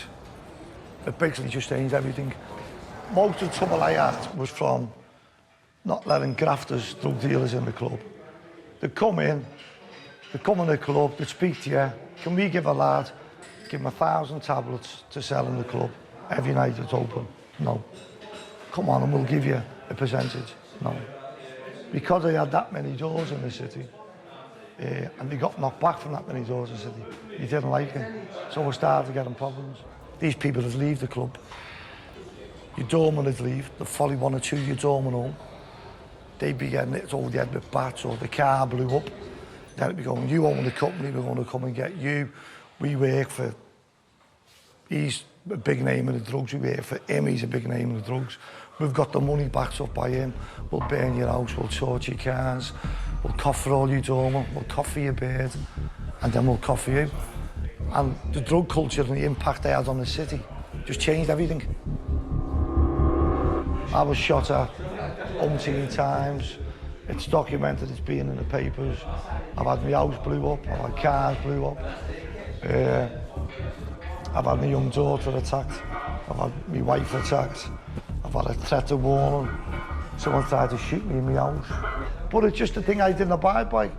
it basically just changed everything. Most of the trouble I had was from not letting grafters, drug dealers in the club. They'd come in the club, they'd speak to you. Can we give a lad, give him 1,000 tablets to sell in the club every night it's open? No. Come on and we'll give you a percentage. No. Because I had that many doors in the city, and they got knocked back from that many doors in the city, you didn't like it. So we started getting problems. These people would leave the club. Your doorman would leave, they'd follow one or two your doorman home. They'd be getting it over the head with bats, or the car blew up. Then it'd be going, you own the company, we're going to come and get you. We work for, he's a big name in the drugs, we work for him, he's a big name in the drugs. We've got the money backed up by him. We'll burn your house, we'll torch your cars, we'll cough all your doorman, we'll cough your bird, and then we'll cough you. And the drug culture and the impact they had on the city just changed everything. I was shot at umpteen times. It's documented, it's been in the papers. I've had my house blew up, I've had cars blew up. I've had my young daughter attacked. I've had my wife attacked. I've had a threat to warning. Someone tried to shoot me in my house. But it's just a thing I didn't abide by.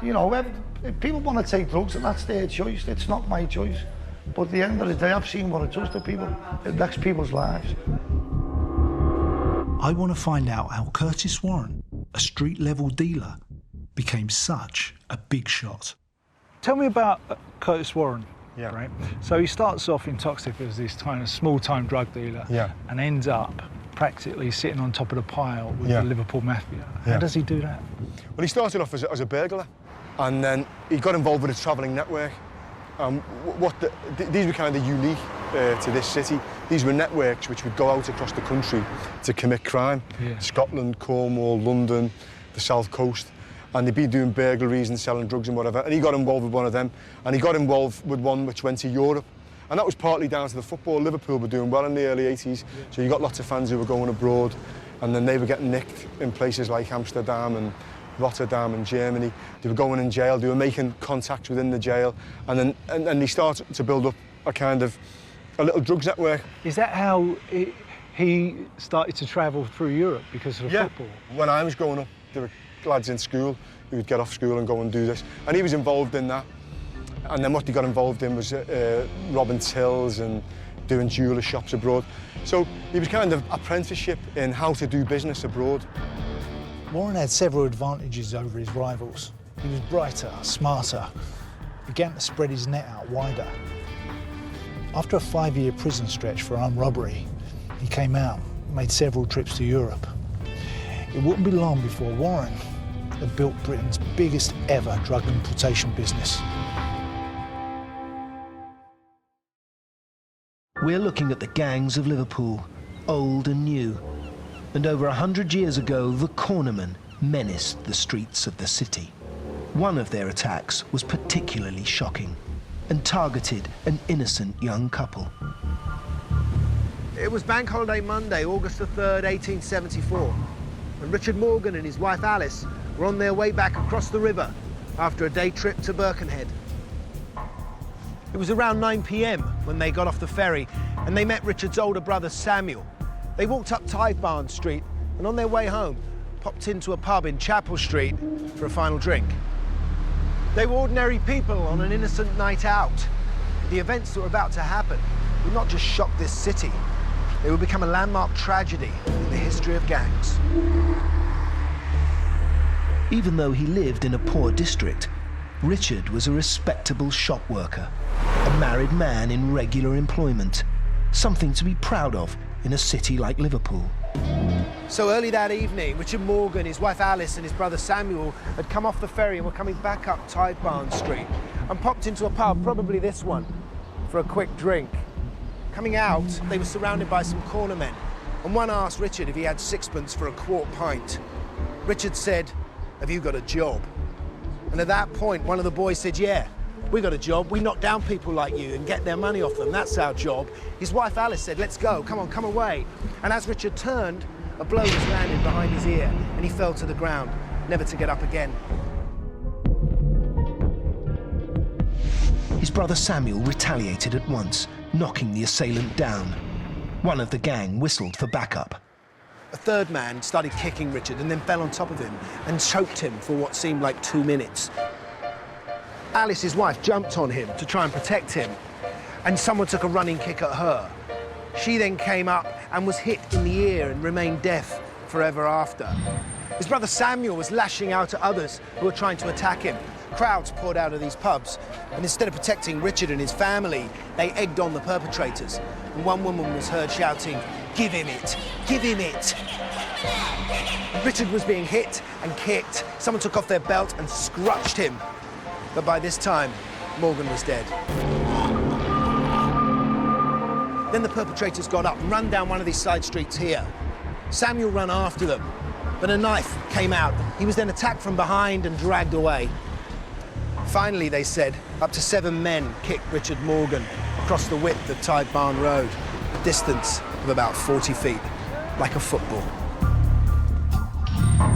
You know, if people want to take drugs, and that's their choice, it's not my choice. But at the end of the day, I've seen what it does to people. It wrecks people's lives. I want to find out how Curtis Warren, a street-level dealer, became such a big shot. Tell me about Curtis Warren. Yeah. Right. So he starts off in Toxteth as this kind of small-time drug dealer, and ends up practically sitting on top of the pile with the Liverpool Mafia. How does he do that? Well, he started off as a burglar, and then he got involved with a travelling network. These were kind of unique to this city. These were networks which would go out across the country to commit crime. Scotland, Cornwall, London, the South Coast. And they'd be doing burglaries and selling drugs and whatever. And he got involved with one of them. And he got involved with one which went to Europe. And that was partly down to the football. Liverpool were doing well in the early 80s. So you got lots of fans who were going abroad. And then they were getting nicked in places like Amsterdam and Rotterdam and Germany. They were going in jail. They were making contacts within the jail. And then they started to build up a little drugs network. Is that how he started to travel through Europe because of the football? When I was growing up, there were lads in school who would get off school and go and do this. And he was involved in that. And then what he got involved in was robbing tills and doing jeweller shops abroad. So he was kind of apprenticeship in how to do business abroad. Warren had several advantages over his rivals. He was brighter, smarter, began to spread his net out wider. After a 5-year prison stretch for armed robbery, he came out, made several trips to Europe. It wouldn't be long before Warren had built Britain's biggest ever drug importation business. We're looking at the gangs of Liverpool, old and new. And over 100 years ago, the cornermen menaced the streets of the city. One of their attacks was particularly shocking and targeted an innocent young couple. It was Bank Holiday Monday, August the 3rd, 1874, when Richard Morgan and his wife Alice were on their way back across the river after a day trip to Birkenhead. It was around 9 p.m. when they got off the ferry and they met Richard's older brother Samuel. They walked up Tithe Barn Street and on their way home popped into a pub in Chapel Street for a final drink. They were ordinary people on an innocent night out. The events that were about to happen would not just shock this city, they would become a landmark tragedy in the history of gangs. Even though he lived in a poor district, Richard was a respectable shop worker, a married man in regular employment, something to be proud of in a city like Liverpool. So early that evening, Richard Morgan, his wife Alice and his brother Samuel had come off the ferry and were coming back up Tithe Barn Street and popped into a pub, probably this one, for a quick drink. Coming out, they were surrounded by some cornermen, and one asked Richard if he had sixpence for a quart pint. Richard said, "Have you got a job?" And at that point, one of the boys said, "Yeah, we got a job. We knock down people like you and get their money off them. That's our job." His wife Alice said, "Let's go, come on, come away." And as Richard turned, a blow was landed behind his ear and he fell to the ground, never to get up again. His brother Samuel retaliated at once, knocking the assailant down. One of the gang whistled for backup. A third man started kicking Richard and then fell on top of him and choked him for what seemed like 2 minutes. Alice, his wife, jumped on him to try and protect him, and someone took a running kick at her. She then came up and was hit in the ear and remained deaf forever after. His brother Samuel was lashing out at others who were trying to attack him. Crowds poured out of these pubs, and instead of protecting Richard and his family, they egged on the perpetrators. And one woman was heard shouting, "Give him it! Give him it!" Richard was being hit and kicked. Someone took off their belt and scrutched him. But by this time, Morgan was dead. Then the perpetrators got up and ran down one of these side streets here. Samuel ran after them, but a knife came out. He was then attacked from behind and dragged away. Finally, they said, up to 7 men kicked Richard Morgan across the width of Tithe Barn Road, a distance of about 40 feet, like a football.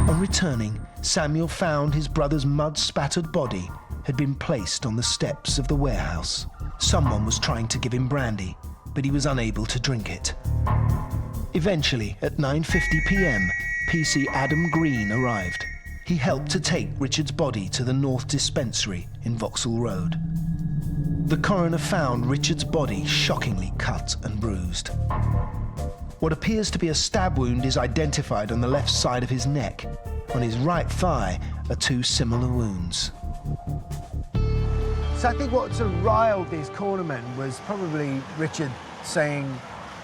On returning, Samuel found his brother's mud-spattered body had been placed on the steps of the warehouse. Someone was trying to give him brandy, but he was unable to drink it. Eventually, at 9:50 p.m, PC Adam Green arrived. He helped to take Richard's body to the North Dispensary in Vauxhall Road. The coroner found Richard's body shockingly cut and bruised. What appears to be a stab wound is identified on the left side of his neck. On his right thigh are 2 similar wounds. So I think what sort of riled these cornermen was probably Richard saying,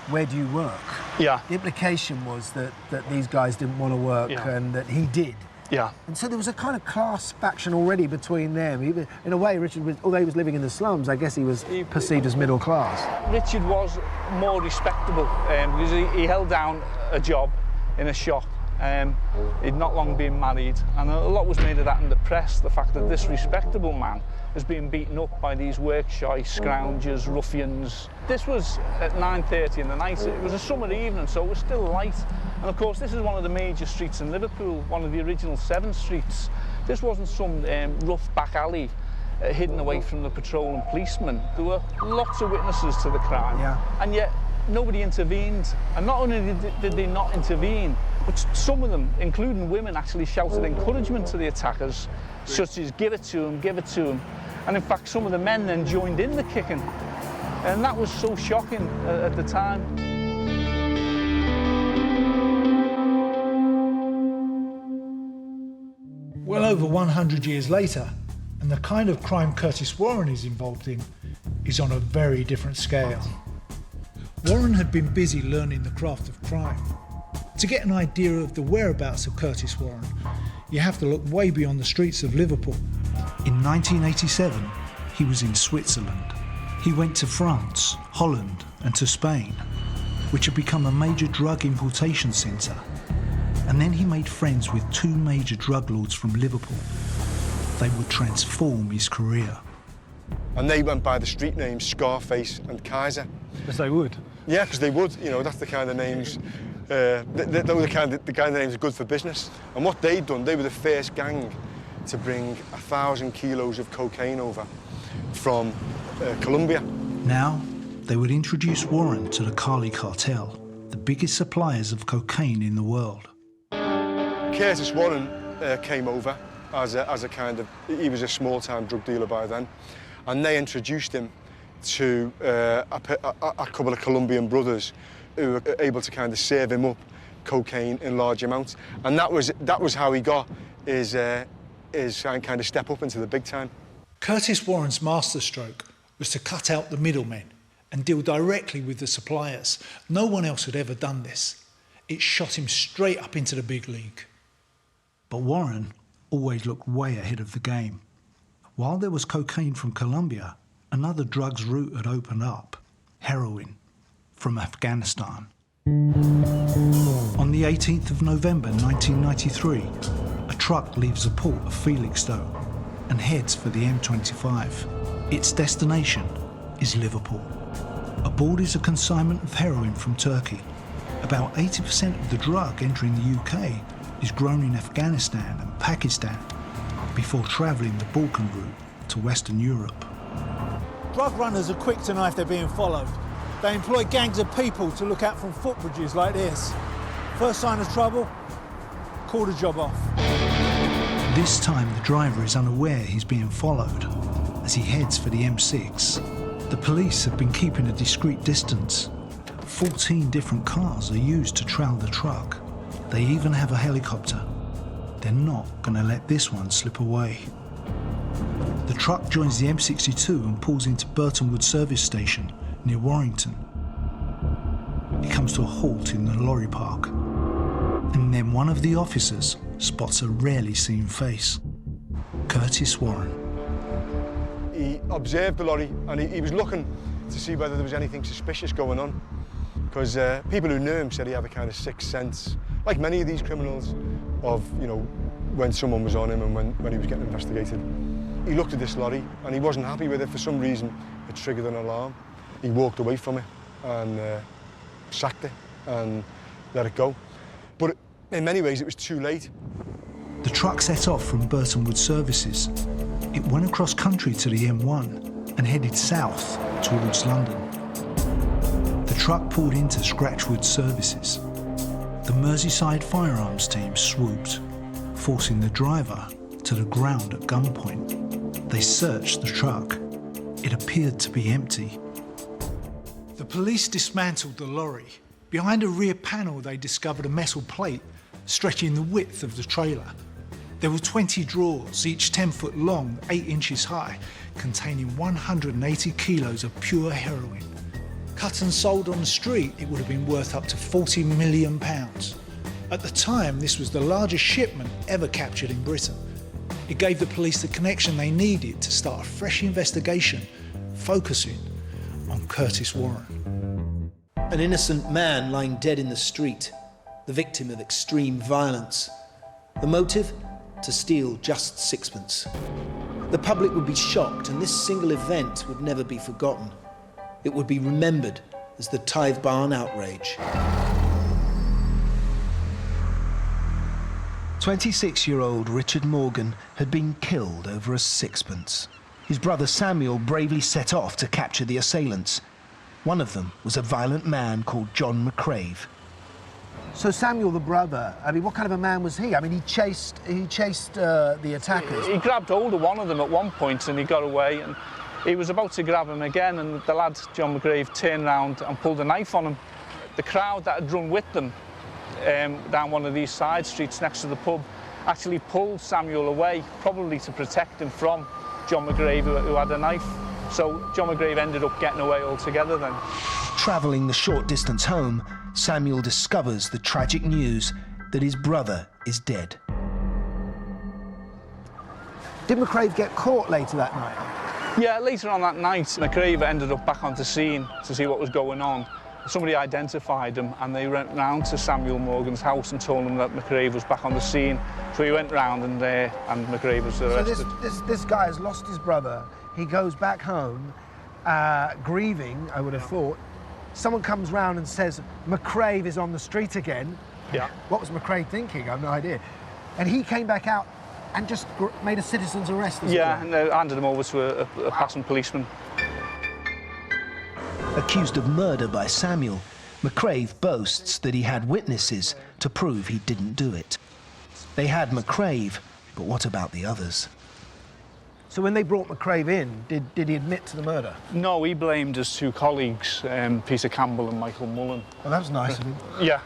"Where do you work?" Yeah. The implication was that these guys didn't want to work and that he did. Yeah. And so there was a kind of class faction already between them. In a way, Richard was, although he was living in the slums, I guess he was perceived as middle class. Richard was more respectable because he held down a job in a shop. He'd not long been married, and a lot was made of that in the press, the fact that this respectable man was being beaten up by these work-shy scroungers, ruffians. This was at 9:30 in the night. It was a summer evening, so it was still light. And of course, this is one of the major streets in Liverpool, one of the original 7 streets. This wasn't some rough back alley hidden away from the patrol and policemen. There were lots of witnesses to the crime, and yet nobody intervened. And not only did they not intervene, but some of them, including women, actually shouted encouragement to the attackers, such as "Give it to him, give it to him." And in fact, some of the men then joined in the kicking. And that was so shocking at the time. Well over 100 years later, and the kind of crime Curtis Warren is involved in is on a very different scale. Warren had been busy learning the craft of crime. To get an idea of the whereabouts of Curtis Warren, you have to look way beyond the streets of Liverpool. In 1987, he was in Switzerland. He went to France, Holland, and to Spain. which had become a major drug importation centre. And then he made friends with two major drug lords from Liverpool. They would transform his career. And they went by the street names Scarface and Kaiser. Yes, they would. Yeah, because they would. You know, that's the kind of names. They were the kind of names are good for business. And what they'd done, they were the first gang to bring 1,000 kilos of cocaine over from Colombia. Now, they would introduce Warren to the Cali cartel, the biggest suppliers of cocaine in the world. Curtis Warren came over as a kind of, he was a small-time drug dealer by then, and they introduced him to a couple of Colombian brothers who were able to kind of serve him up cocaine in large amounts, and that was how he got his kind of step up into the big time. Curtis Warren's masterstroke was to cut out the middlemen and deal directly with the suppliers. No one else had ever done this. It shot him straight up into the big league. But Warren always looked way ahead of the game. While there was cocaine from Colombia, another drugs route had opened up, heroin, from Afghanistan. On the 18th of November 1993, a truck leaves the port of Felixstowe and heads for the M25. Its destination is Liverpool. Aboard is a consignment of heroin from Turkey. About 80% of the drug entering the UK is grown in Afghanistan and Pakistan before travelling the Balkan route to Western Europe. Drug runners are quick to know if they're being followed. They employ gangs of people to look out from footbridges like this. First sign of trouble, call the job off. This time the driver is unaware he's being followed as he heads for the M6. The police have been keeping a discreet distance. 14 different cars are used to trail the truck. They even have a helicopter. They're not going to let this one slip away. The truck joins the M62 and pulls into Burton Wood service station near Warrington. It comes to a halt in the lorry park. And then one of the officers spots a rarely seen face. Curtis Warren. He observed the lorry and he was looking to see whether there was anything suspicious going on. Because people who knew him said he had a kind of sixth sense, like many of these criminals, of, you know, when someone was on him and when he was getting investigated. He looked at this lorry and he wasn't happy with it. For some reason, it triggered an alarm. He walked away from it and sacked it and let it go. But in many ways, it was too late. The truck set off from Burton Wood Services. It went across country to the M1 and headed south towards London. The truck pulled into Scratchwood Services. The Merseyside firearms team swooped, forcing the driver to the ground at gunpoint. They searched the truck. It appeared to be empty. The police dismantled the lorry. Behind a rear panel, they discovered a metal plate stretching the width of the trailer. There were 20 drawers, each 10 foot long, 8 inches high, containing 180 kilos of pure heroin. Cut and sold on the street, it would have been worth up to £40 million. At the time, this was the largest shipment ever captured in Britain. It gave the police the connection they needed to start a fresh investigation, focusing on Curtis Warren. An innocent man lying dead in the street, the victim of extreme violence. The motive? To steal just sixpence. The public would be shocked, and this single event would never be forgotten. It would be remembered as the Tithe Barn outrage. 26-year-old Richard Morgan had been killed over a sixpence. His brother Samuel bravely set off to capture the assailants. One of them was a violent man called John McCrave. So Samuel, the brother, I mean, what kind of a man was he? I mean, he chased the attackers. He grabbed hold of one of them at one point and he got away, and he was about to grab him again, and the lad, John McCrave, turned round and pulled a knife on him. The crowd that had run with them down one of these side streets next to the pub actually pulled Samuel away, probably to protect him from John McCrave, who had a knife. So John McCrave ended up getting away altogether then. Travelling the short distance home, Samuel discovers the tragic news that his brother is dead. Did McCrave get caught later that night? Yeah, later on that night, McCrave ended up back onto scene to see what was going on, Somebody identified him and they went round to Samuel Morgan's house and told him that McRae was back on the scene. So he went round and McRae was arrested. So this guy has lost his brother. He goes back home, grieving, I would have thought. Someone comes round and says, McRae is on the street again. Yeah. What was McRae thinking? I have no idea. And he came back out and just made a citizen's arrest. Yeah, and they handed him over to a passing policeman. Accused of murder by Samuel, McRae boasts that he had witnesses to prove he didn't do it. They had McRae, but what about the others? So when they brought McRae in, did he admit to the murder? No, he blamed his two colleagues, Peter Campbell and Michael Mullen. Well, that was nice of him. Yeah.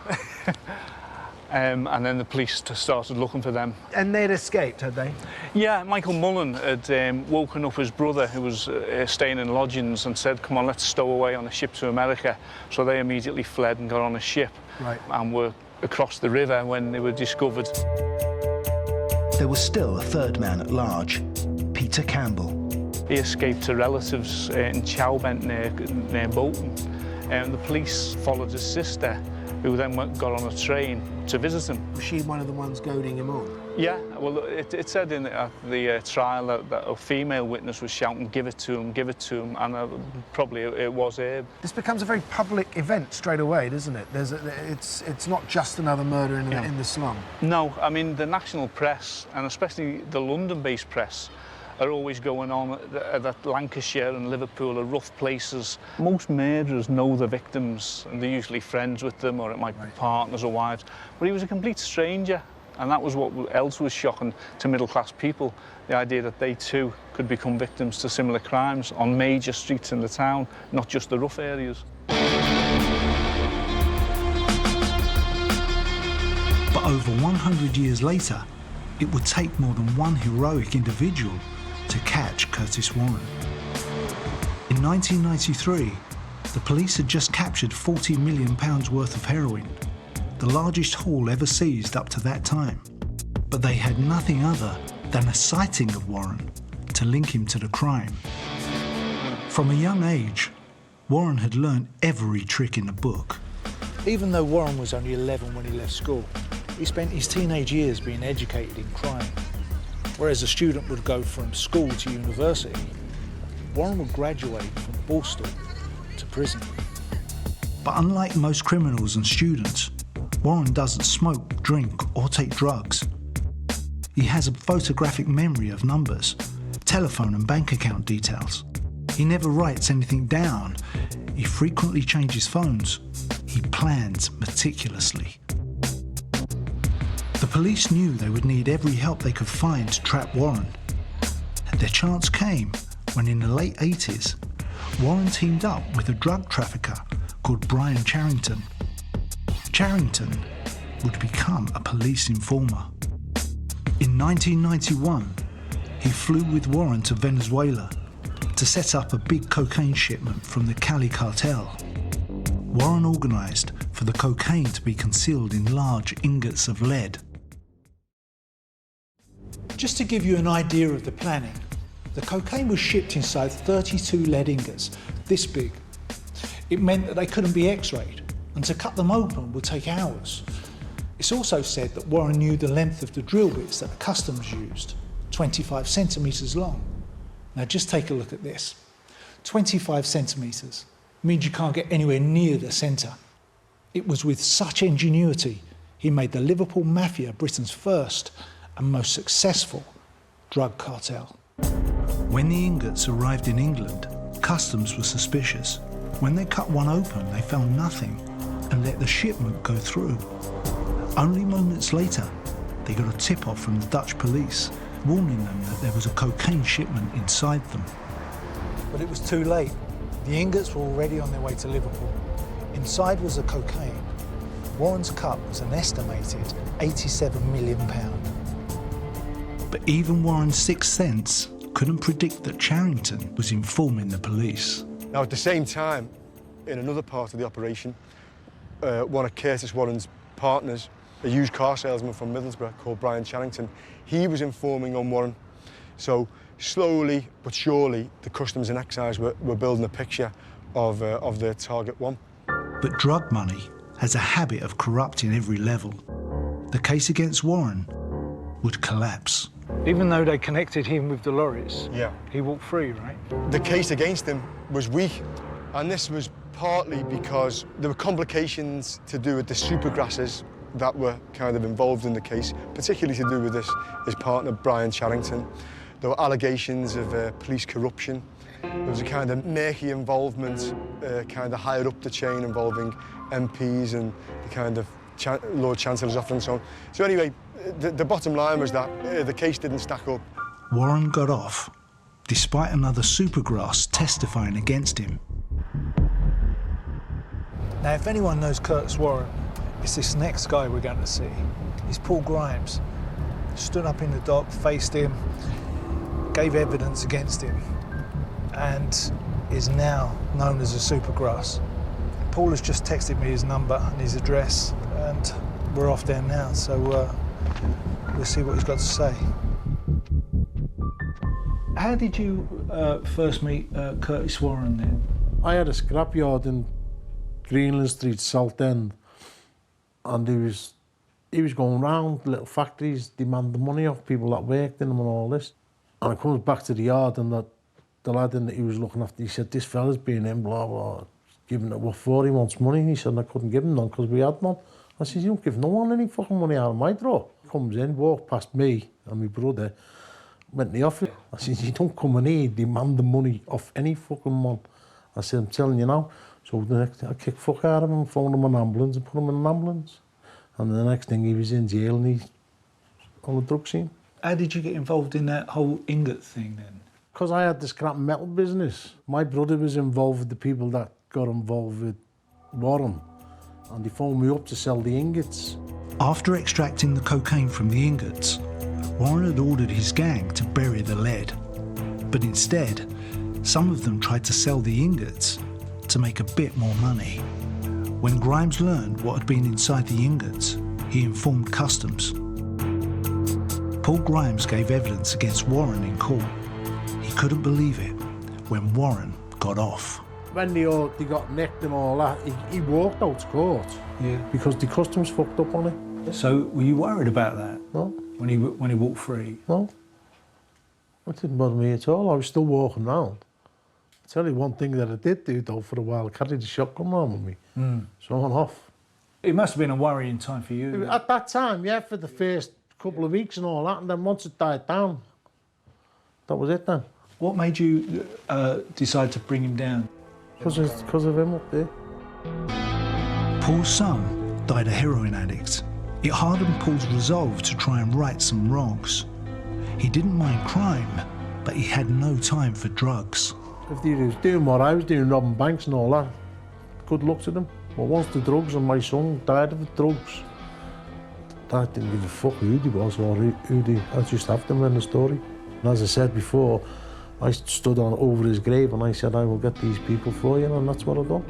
And then the police started looking for them. And they'd escaped, had they? Yeah, Michael Mullen had woken up his brother, who was staying in lodgings, and said, come on, let's stow away on a ship to America. So they immediately fled and got on a ship. Right. And were across the river when they were discovered. There was still a third man at large, Peter Campbell. He escaped to relatives in Chowbent near Bolton. And the police followed his sister, who then got on a train to visit him. Was she one of the ones goading him on? Yeah, well, it said in the trial that a female witness was shouting, give it to him, and probably it was Abe. This becomes a very public event straight away, doesn't it? It's not just another murder in the slum. No, I mean, the national press, and especially the London-based press, are always going on that Lancashire and Liverpool are rough places. Most murderers know the victims, and they're usually friends with them, or it might be partners or wives. But he was a complete stranger, and that was what else was shocking to middle-class people, the idea that they too could become victims to similar crimes on major streets in the town, not just the rough areas. But over 100 years later, it would take more than one heroic individual to catch Curtis Warren. In 1993, the police had just captured £40 million worth of heroin, the largest haul ever seized up to that time. But they had nothing other than a sighting of Warren to link him to the crime. From a young age, Warren had learned every trick in the book. Even though Warren was only 11 when he left school, he spent his teenage years being educated in crime. Whereas a student would go from school to university, Warren would graduate from Borstal to prison. But unlike most criminals and students, Warren doesn't smoke, drink, or take drugs. He has a photographic memory of numbers, telephone and bank account details. He never writes anything down. He frequently changes phones. He plans meticulously. The police knew they would need every help they could find to trap Warren. Their chance came when in the late 80s, Warren teamed up with a drug trafficker called Brian Charrington. Charrington would become a police informer. In 1991, he flew with Warren to Venezuela to set up a big cocaine shipment from the Cali cartel. Warren organised for the cocaine to be concealed in large ingots of lead. Just to give you an idea of the planning, the cocaine was shipped inside 32 lead ingots, this big. It meant that they couldn't be x-rayed, and to cut them open would take hours. It's also said that Warren knew the length of the drill bits that the customs used, 25 centimetres long. Now just take a look at this. 25 centimetres means you can't get anywhere near the centre. It was with such ingenuity he made the Liverpool Mafia Britain's first and most successful drug cartel. When the ingots arrived in England, customs were suspicious. When they cut one open, they found nothing and let the shipment go through. Only moments later, they got a tip-off from the Dutch police, warning them that there was a cocaine shipment inside them. But it was too late. The ingots were already on their way to Liverpool. Inside was the cocaine. Warren's cut was an estimated £87 million. But even Warren's sixth sense couldn't predict that Charrington was informing the police. Now, at the same time, in another part of the operation, one of Curtis Warren's partners, a used car salesman from Middlesbrough called Brian Charrington, he was informing on Warren. So slowly but surely, the Customs and Excise were building a picture of their target one. But But drug money has a habit of corrupting every level. The case against Warren would collapse. Even though they connected him with Dolores, yeah, he walked free, right? The case against him was weak, and this was partly because there were complications to do with the supergrasses that were kind of involved in the case, particularly to do with his partner, Brian Charrington. There were allegations of police corruption. There was a kind of murky involvement, kind of higher up the chain involving MPs and the kind of Lord Chancellor's office and so on. So anyway, the bottom line was that the case didn't stack up. Warren got off, despite another supergrass testifying against him. Now, if anyone knows Curtis Warren, it's this next guy we're going to see. It's Paul Grimes. Stood up in the dock, faced him, gave evidence against him, and is now known as a supergrass. Paul has just texted me his number and his address, and we're off there now, so we'll see what he's got to say. How did you first meet Curtis Warren then? I had a scrapyard in Greenland Street, Southend, and he was going round little factories, demanding money off people that worked in them and all this. And I comes back to the yard, and the lad that he was looking after, he said, "This fella's been in, blah, blah, giving it what for, he wants money." He said, "I couldn't give him none because we had none." I said, "You don't give no one any fucking money out of my drawer." He comes in, walked past me and my brother, went in the office. I said, "You don't come in here demanding money off any fucking man." I said, "I'm telling you now." So the next thing, I kicked fuck out of him, phoned him an ambulance and put him in an ambulance. And the next thing, he was in jail and he's on the drug scene. How did you get involved in that whole ingot thing then? Because I had the scrap metal business. My brother was involved with the people that got involved with Warren, and they phoned me up to sell the ingots. After extracting the cocaine from the ingots, Warren had ordered his gang to bury the lead. But instead, some of them tried to sell the ingots to make a bit more money. When Grimes learned what had been inside the ingots, he informed Customs. Paul Grimes gave evidence against Warren in court. He couldn't believe it when Warren got off. When they got nicked and all that, he walked out to court. Yeah. Because the Customs fucked up on it. So were you worried about that? No. When he walked free? No. That didn't bother me at all. I was still walking round. I'll tell you one thing that I did do though for a while, I carried the shotgun around with me. So on off. It must have been a worrying time for you. At that time, yeah, for the first couple of weeks and all that, and then once it died down, that was it then. What made you decide to bring him down? Because of him up there. Paul's son died a heroin addict. It hardened Paul's resolve to try and right some wrongs. He didn't mind crime, but he had no time for drugs. If he was doing what I was doing, robbing banks and all that, good luck to them. But once the drugs, and my son died of the drugs, Dad didn't give a fuck who he was or who they... I just have them in the story. And as I said before, I stood over his grave and I said, "I will get these people for you," and that's what I've done.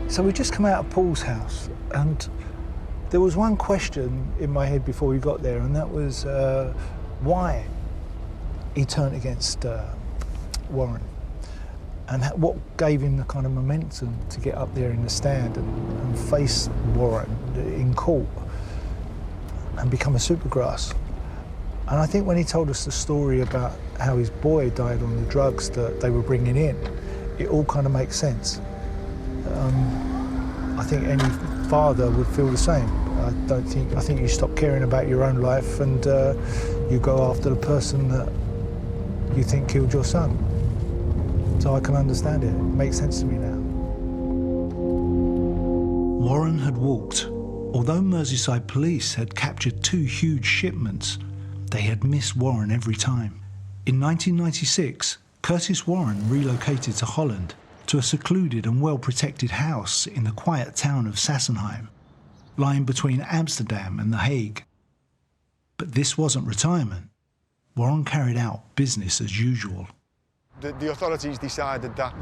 So we just come out of Paul's house, and there was one question in my head before we got there, and that was why he turned against Warren, and what gave him the kind of momentum to get up there in the stand and face Warren in court and become a supergrass. And I think when he told us the story about how his boy died on the drugs that they were bringing in, it all kind of makes sense. I think any father would feel the same. I think you stop caring about your own life and you go after the person that you think killed your son. So I can understand it. It makes sense to me now. Warren had walked. Although Merseyside police had captured 2 huge shipments, they had missed Warren every time. In 1996, Curtis Warren relocated to Holland, to a secluded and well-protected house in the quiet town of Sassenheim, lying between Amsterdam and The Hague. But this wasn't retirement. Warren carried out business as usual. The authorities decided that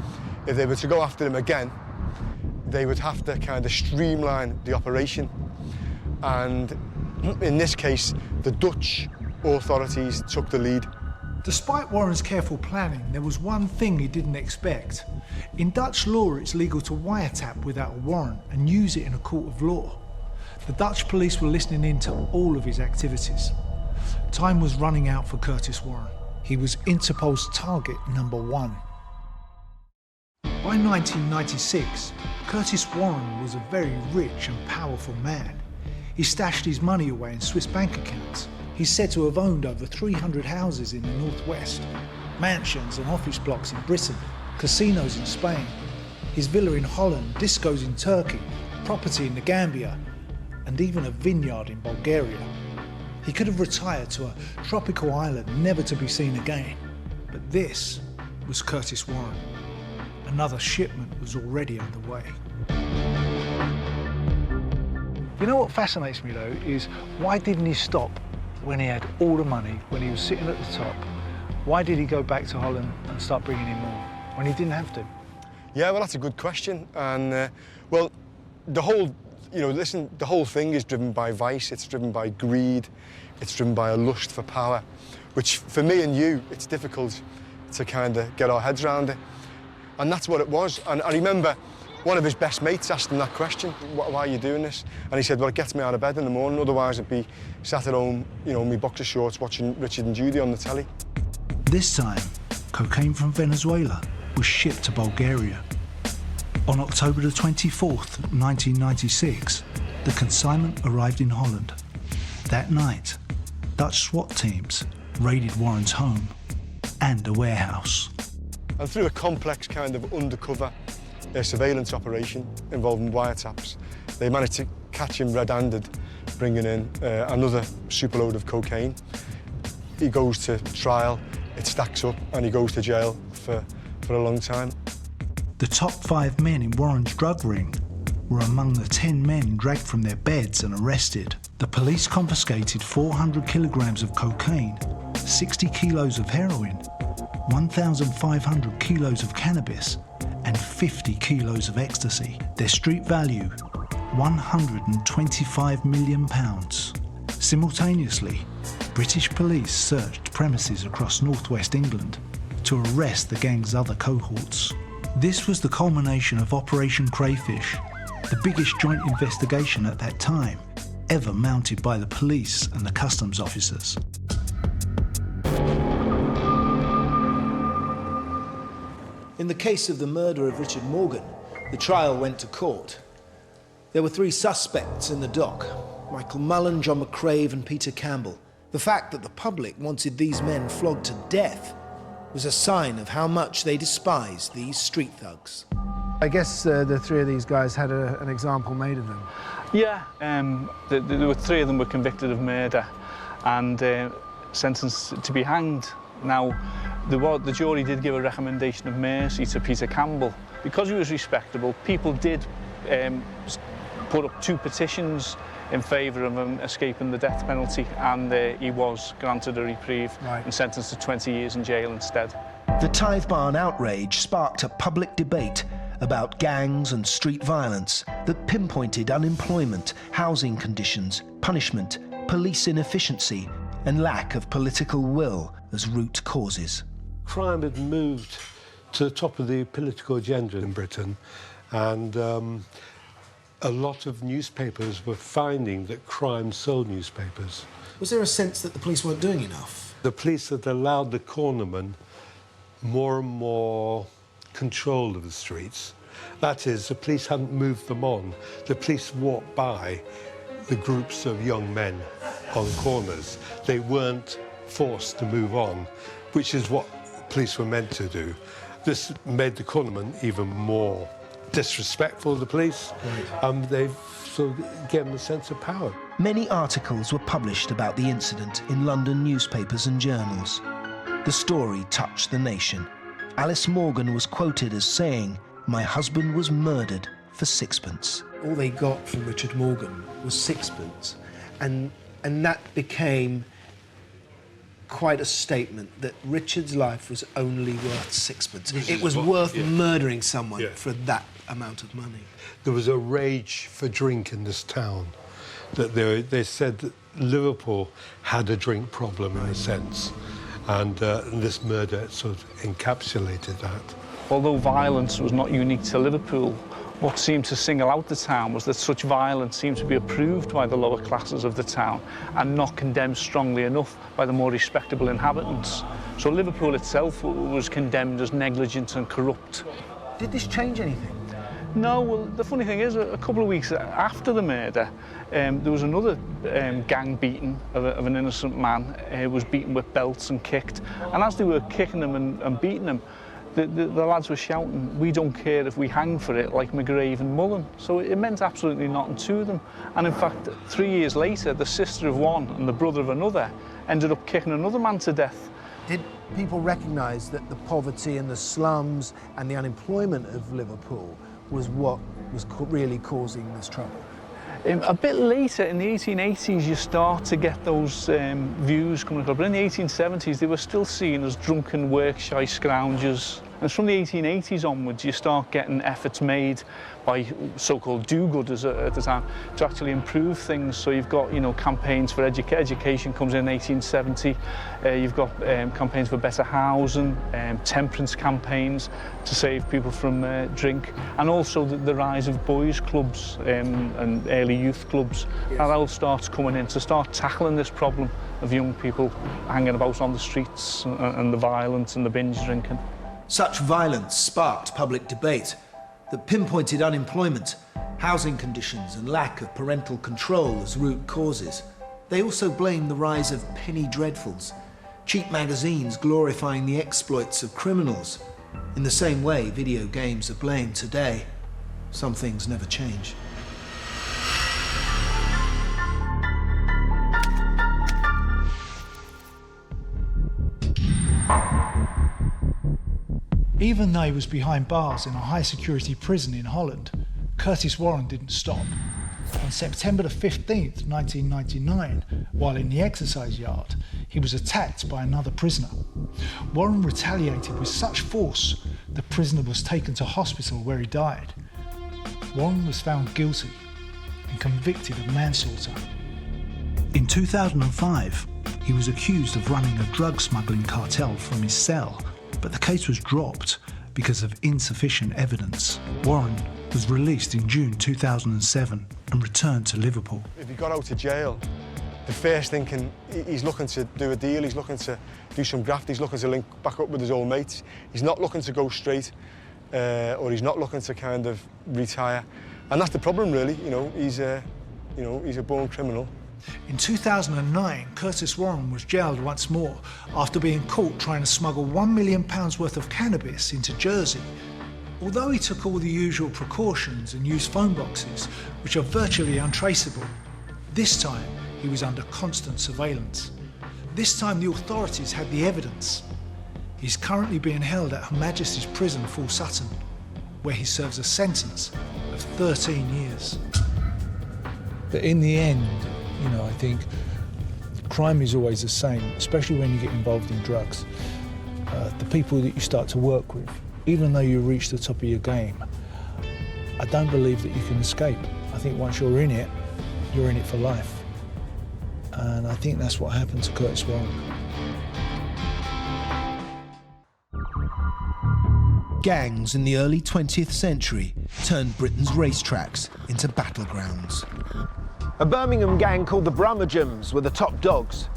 if they were to go after him again, they would have to kind of streamline the operation. And in this case, the Dutch authorities took the lead. Despite Warren's careful planning, there was one thing he didn't expect. In Dutch law, it's legal to wiretap without a warrant and use it in a court of law. The Dutch police were listening in to all of his activities. Time was running out for Curtis Warren. He was Interpol's target #1. By 1996, Curtis Warren was a very rich and powerful man. He stashed his money away in Swiss bank accounts. He's said to have owned over 300 houses in the northwest, mansions and office blocks in Britain, casinos in Spain, his villa in Holland, discos in Turkey, property in the Gambia, and even a vineyard in Bulgaria. He could have retired to a tropical island never to be seen again. But this was Curtis Warren. Another shipment was already underway. You know what fascinates me though is why didn't he stop when he had all the money, when he was sitting at the top? Why did he go back to Holland and start bringing in more when he didn't have to? Yeah, well, that's a good question. And well, the whole, the whole thing is driven by vice. It's driven by greed. It's driven by a lust for power, which for me and you, it's difficult to kind of get our heads around it. And that's what it was. And I remember one of his best mates asked him that question, why are you doing this? And he said, well, it gets me out of bed in the morning, otherwise I'd be sat at home, in my boxer shorts watching Richard and Judy on the telly. This time, cocaine from Venezuela was shipped to Bulgaria. On October the 24th, 1996, the consignment arrived in Holland. That night, Dutch SWAT teams raided Warren's home and a warehouse. And through a complex kind of undercover surveillance operation involving wiretaps, they managed to catch him red-handed, bringing in another superload of cocaine. He goes to trial, it stacks up, and he goes to jail for a long time. The top 5 men in Warren's drug ring were among the 10 men dragged from their beds and arrested. The police confiscated 400 kilograms of cocaine, 60 kilos of heroin, 1,500 kilos of cannabis, and 50 kilos of ecstasy. Their street value, £125 million. Simultaneously, British police searched premises across northwest England to arrest the gang's other cohorts. This was the culmination of Operation Crayfish, the biggest joint investigation at that time ever mounted by the police and the customs officers. In the case of the murder of Richard Morgan, the trial went to court. There were 3 suspects in the dock: Michael Mullen, John McCrave and Peter Campbell. The fact that the public wanted these men flogged to death was a sign of how much they despised these street thugs. I guess the 3 of these guys had an example made of them. Yeah, there were 3 of them were convicted of murder and sentenced to be hanged. Now, the jury did give a recommendation of mercy to Peter Campbell. Because he was respectable, people did put up 2 petitions in favour of him escaping the death penalty, and he was granted a reprieve and sentenced to 20 years in jail instead. The Tithe Barn outrage sparked a public debate about gangs and street violence that pinpointed unemployment, housing conditions, punishment, police inefficiency, and lack of political will as root causes. Crime had moved to the top of the political agenda in Britain, and a lot of newspapers were finding that crime sold newspapers. Was there a sense that the police weren't doing enough? The police had allowed the cornermen more and more control of the streets. That is, the police hadn't moved them on. The police walked by the groups of young men on corners. They weren't forced to move on, which is what police were meant to do. This made the cornermen even more disrespectful of the police. They've sort of given a sense of power. Many articles were published about the incident in London newspapers and journals. The story touched the nation. Alice Morgan was quoted as saying, "My husband was murdered for sixpence." All they got from Richard Morgan was sixpence, and that became quite a statement that Richard's life was only worth sixpence. It was worth murdering someone for that amount of money. There was a rage for drink in this town. That they said that Liverpool had a drink problem in a sense, and this murder sort of encapsulated that. Although violence was not unique to Liverpool, what seemed to single out the town was that such violence seemed to be approved by the lower classes of the town and not condemned strongly enough by the more respectable inhabitants. So Liverpool itself was condemned as negligent and corrupt. Did this change anything? No, well, the funny thing is, a couple of weeks after the murder, there was another gang beating of an innocent man who was beaten with belts and kicked. And as they were kicking him and beating him, the lads were shouting, "We don't care if we hang for it," like McGrave and Mullen. So it meant absolutely nothing to them. And in fact, 3 years later, the sister of one and the brother of another ended up kicking another man to death. Did people recognise that the poverty and the slums and the unemployment of Liverpool was what was really causing this trouble? A bit later, in the 1880s, you start to get those views coming across. But in the 1870s, they were still seen as drunken, work-shy scroungers. And it's from the 1880s onwards, you start getting efforts made by so-called do-gooders at the time to actually improve things. So you've got, you know, campaigns for education comes in 1870. You've got campaigns for better housing, temperance campaigns to save people from drink, and also the rise of boys' clubs and early youth clubs. Yes. That all starts coming in to start tackling this problem of young people hanging about on the streets and the violence and the binge drinking. Such violence sparked public debate that pinpointed unemployment, housing conditions and lack of parental control as root causes. They also blamed the rise of penny dreadfuls, cheap magazines glorifying the exploits of criminals. In the same way video games are blamed today. Some things never change. Even though he was behind bars in a high-security prison in Holland, Curtis Warren didn't stop. On September the 15th, 1999, while in the exercise yard, he was attacked by another prisoner. Warren retaliated with such force, the prisoner was taken to hospital where he died. Warren was found guilty and convicted of manslaughter. In 2005, he was accused of running a drug smuggling cartel from his cell, but the case was dropped because of insufficient evidence. Warren was released in June 2007 and returned to Liverpool. If he got out of jail, the first thinking, he's looking to do a deal, he's looking to do some graft, he's looking to link back up with his old mates. He's not looking to go straight, or he's not looking to kind of retire. And that's the problem, really. He's a born criminal. In 2009, Curtis Warren was jailed once more after being caught trying to smuggle £1 million worth of cannabis into Jersey. Although he took all the usual precautions and used phone boxes, which are virtually untraceable, this time he was under constant surveillance. This time the authorities had the evidence. He's currently being held at Her Majesty's Prison, Full Sutton, where he serves a sentence of 13 years. But in the end, I think crime is always the same, especially when you get involved in drugs. The people that you start to work with, even though you reach the top of your game, I don't believe that you can escape. I think once you're in it for life. And I think that's what happened to Curtis Warren. Gangs in the early 20th century turned Britain's racetracks into battlegrounds. A Birmingham gang called the Brummagem were the top dogs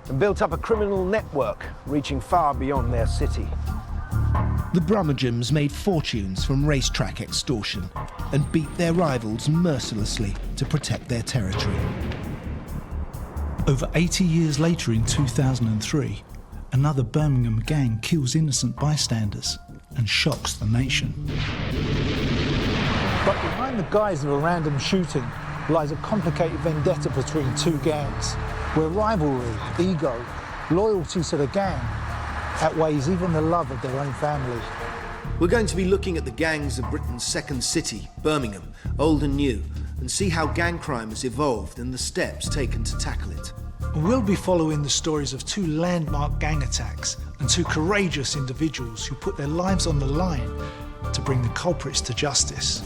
and built up a criminal network reaching far beyond their city. The Brummagem made fortunes from racetrack extortion and beat their rivals mercilessly to protect their territory. Over 80 years later, in 2003, another Birmingham gang kills innocent bystanders and shocks the nation. But behind the guise of a random shooting lies a complicated vendetta between two gangs, where rivalry, ego, loyalty to the gang outweighs even the love of their own family. We're going to be looking at the gangs of Britain's second city, Birmingham, old and new, and see how gang crime has evolved and the steps taken to tackle it. We'll be following the stories of two landmark gang attacks and two courageous individuals who put their lives on the line to bring the culprits to justice.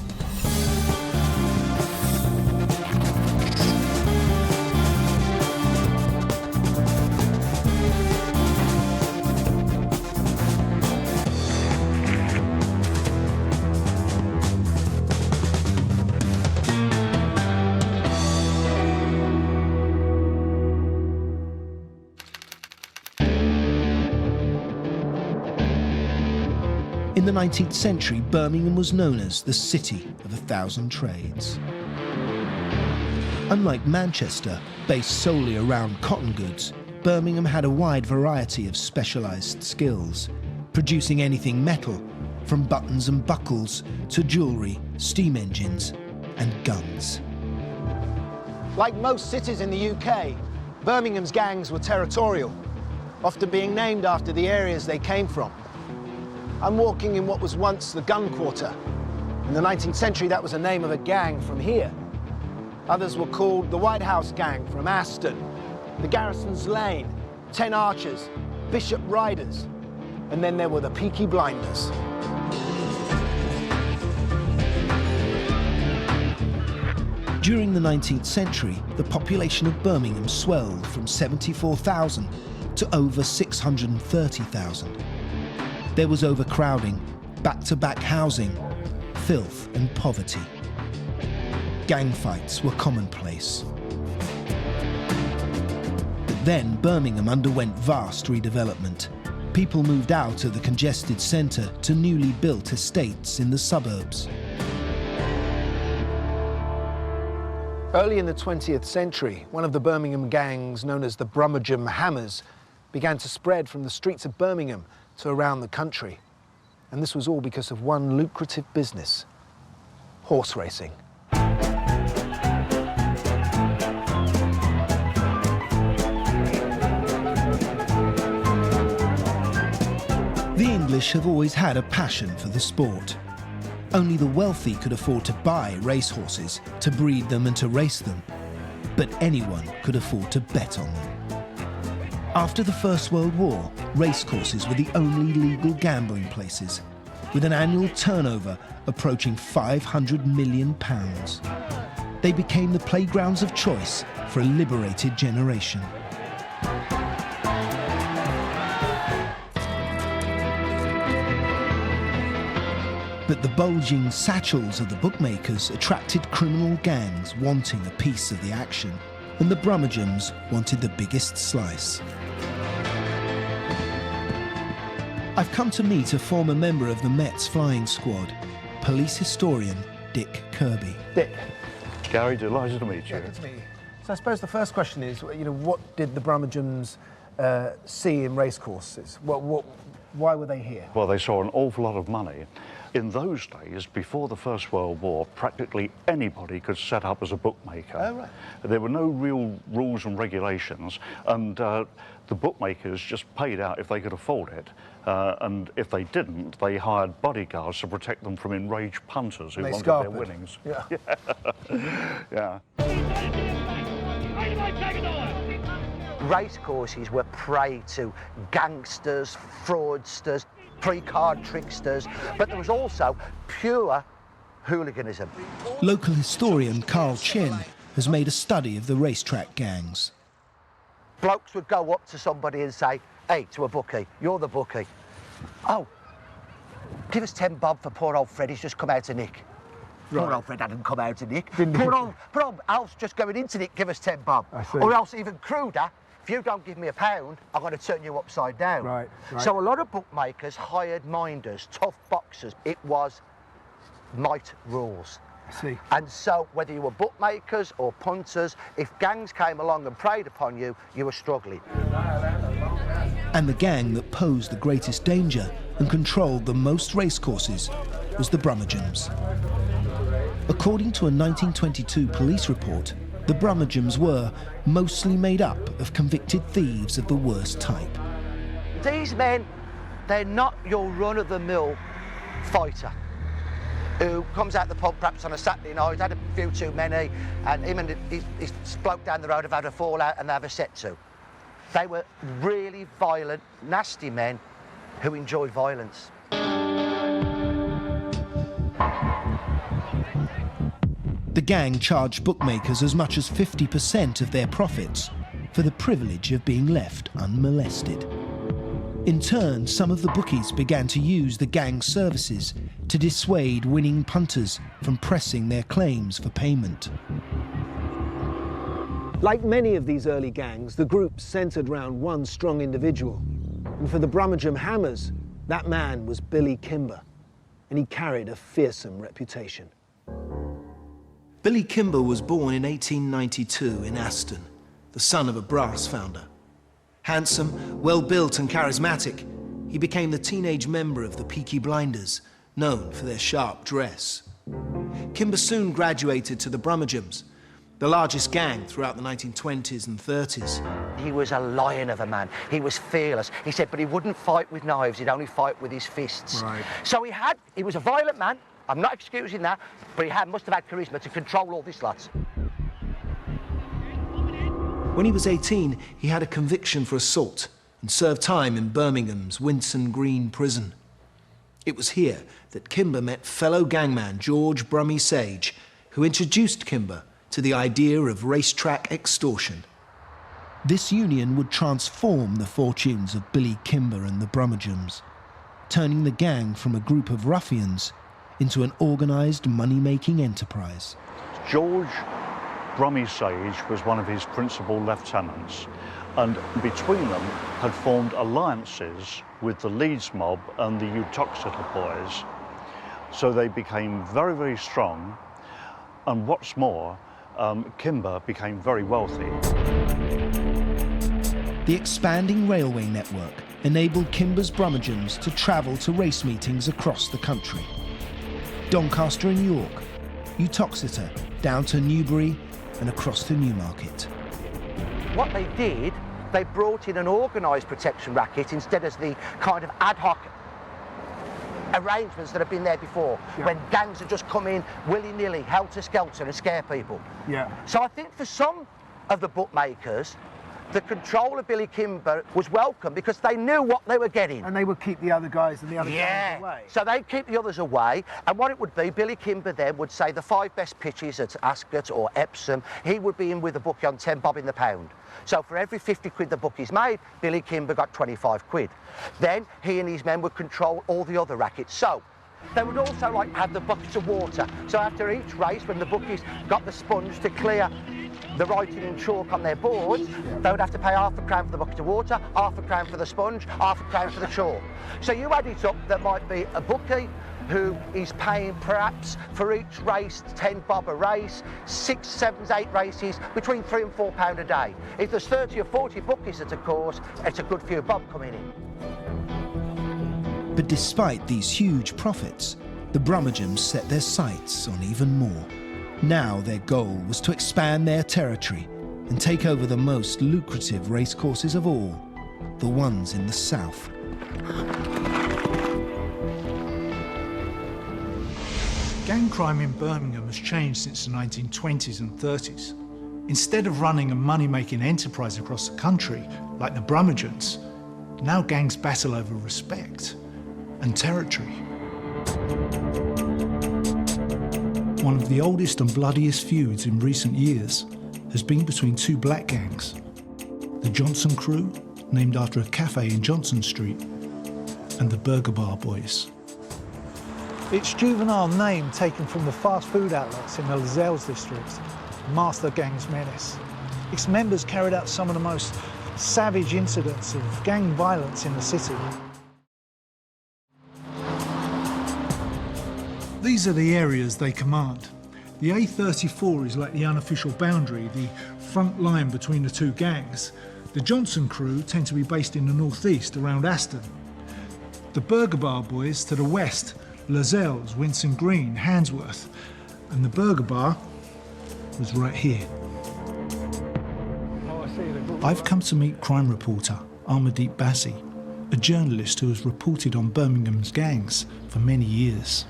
In the 19th century, Birmingham was known as the city of 1,000 trades. Unlike Manchester, based solely around cotton goods, Birmingham had a wide variety of specialised skills, producing anything metal, from buttons and buckles to jewellery, steam engines and guns. Like most cities in the UK, Birmingham's gangs were territorial, often being named after the areas they came from. I'm walking in what was once the Gun Quarter. In the 19th century, that was the name of a gang from here. Others were called the White House Gang from Aston, the Garrison's Lane, 10 Archers, Bishop Riders, and then there were the Peaky Blinders. During the 19th century, the population of Birmingham swelled from 74,000 to over 630,000. There was overcrowding, back-to-back housing, filth and poverty. Gang fights were commonplace. But then Birmingham underwent vast redevelopment. People moved out of the congested centre to newly built estates in the suburbs. Early in the 20th century, one of the Birmingham gangs, known as the Brummagem Hammers, began to spread from the streets of Birmingham to around the country. And this was all because of one lucrative business: horse racing. The English have always had a passion for the sport. Only the wealthy could afford to buy racehorses, to breed them and to race them. But anyone could afford to bet on them. After the First World War, racecourses were the only legal gambling places, with an annual turnover approaching £500 million. They became the playgrounds of choice for a liberated generation. But the bulging satchels of the bookmakers attracted criminal gangs wanting a piece of the action, and the Brummagems wanted the biggest slice. I've come to meet a former member of the Met's flying squad, police historian Dick Kirby. Dick. Gary, delighted to meet you. Yeah, good to meet you. So I suppose the first question is, what did the Brummagems see in racecourses? Why were they here? Well, they saw an awful lot of money. In those days, before the First World War, practically anybody could set up as a bookmaker. Oh, right. There were no real rules and regulations, and the bookmakers just paid out if they could afford it. And if they didn't, they hired bodyguards to protect them from enraged punters who wanted their winnings. Yeah. Yeah. Racecourses were prey to gangsters, fraudsters, pre-card tricksters, but there was also pure hooliganism. Local historian Carl Chin has made a study of the racetrack gangs. Blokes would go up to somebody and say, hey, to a bookie, you're the bookie. Oh, give us 10 bob for poor old Fred, he's just come out of nick. Right. Poor old Fred hadn't come out of nick. Poor old Alf's just going into nick, give us 10 bob. Or else even cruder, if you don't give me £1, I'm going to turn you upside down. Right. So a lot of bookmakers hired minders, tough boxers. It was might rules. I see. And so whether you were bookmakers or punters, if gangs came along and preyed upon you, you were struggling. And the gang that posed the greatest danger and controlled the most racecourses was the Brummagems. According to a 1922 police report, the Brummagems were mostly made up of convicted thieves of the worst type. These men, they're not your run-of-the-mill fighter who comes out the pub perhaps on a Saturday night, had a few too many, and him and his bloke down the road have had a fallout and they have a set to. They were really violent, nasty men who enjoyed violence. The gang charged bookmakers as much as 50% of their profits for the privilege of being left unmolested. In turn, some of the bookies began to use the gang's services to dissuade winning punters from pressing their claims for payment. Like many of these early gangs, the group centred around one strong individual. And for the Brummagem Hammers, that man was Billy Kimber. and he carried a fearsome reputation. Billy Kimber was born in 1892 in Aston, the son of a brass founder. Handsome, well-built and charismatic, he became the teenage member of the Peaky Blinders, known for their sharp dress. Kimber soon graduated to the Brummagem, the largest gang throughout the 1920s and 30s. He was a lion of a man. He was fearless. He said, but he wouldn't fight with knives, he'd only fight with his fists. Right. So he was a violent man. I'm not excusing that, but he must have had charisma to control all this lot. When he was 18, he had a conviction for assault and served time in Birmingham's Winson Green prison. It was here that Kimber met fellow gangman George Brummie Sage, who introduced Kimber to the idea of racetrack extortion. This union would transform the fortunes of Billy Kimber and the Brummagems, turning the gang from a group of ruffians into an organised money-making enterprise. George Brummie Sage was one of his principal lieutenants, and between them had formed alliances with the Leeds mob and the Uttoxeter boys. So they became very, very strong, and what's more, Kimber became very wealthy. The expanding railway network enabled Kimber's Brummagems to travel to race meetings across the country. Doncaster and York, Uttoxeter, down to Newbury and across to Newmarket. What they did, they brought in an organised protection racket instead of the kind of ad hoc arrangements that have been there before, when gangs had just come in willy-nilly, helter-skelter, and scare people. Yeah. So I think for some of the bookmakers, the control of Billy Kimber was welcome because they knew what they were getting. And they would keep the other guys and the other guys away. So they'd keep the others away, and what it would be, Billy Kimber then would say the 5 best pitches at Ascot or Epsom, he would be in with a bookie on 10 bob in the pound. So for every 50 quid the bookies made, Billy Kimber got 25 quid. Then he and his men would control all the other rackets. So they would also have the buckets of water. So after each race, when the bookies got the sponge to clear the writing in chalk on their boards, they would have to pay £0.50 for the bucket of water, £0.50 for the sponge, £0.50 for the chalk. So you add it up, there might be a bookie who is paying perhaps for each race 10 bob a race, 6, 7, 8 races, between £3 and £4 a day. If there's 30 or 40 bookies at a course, it's a good few bob coming in. But despite these huge profits, the Brummagems set their sights on even more. Now their goal was to expand their territory and take over the most lucrative racecourses of all, the ones in the south. Gang crime in Birmingham has changed since the 1920s and 30s. Instead of running a money-making enterprise across the country, like the Brummagems, now gangs battle over respect and territory. One of the oldest and bloodiest feuds in recent years has been between 2 black gangs. The Johnson Crew, named after a cafe in Johnson Street, and the Burger Bar Boys. Its juvenile name taken from the fast food outlets in the Lascelles district, Master Gang's Menace. Its members carried out some of the most savage incidents of gang violence in the city. These are the areas they command. The A34 is like the unofficial boundary, the front line between the 2 gangs. The Johnson Crew tend to be based in the northeast, around Aston. The Burger Bar Boys to the west, Lascelles, Winson Green, Handsworth. And the Burger Bar was right here. I've come to meet crime reporter Amardeep Bassi, a journalist who has reported on Birmingham's gangs for many years.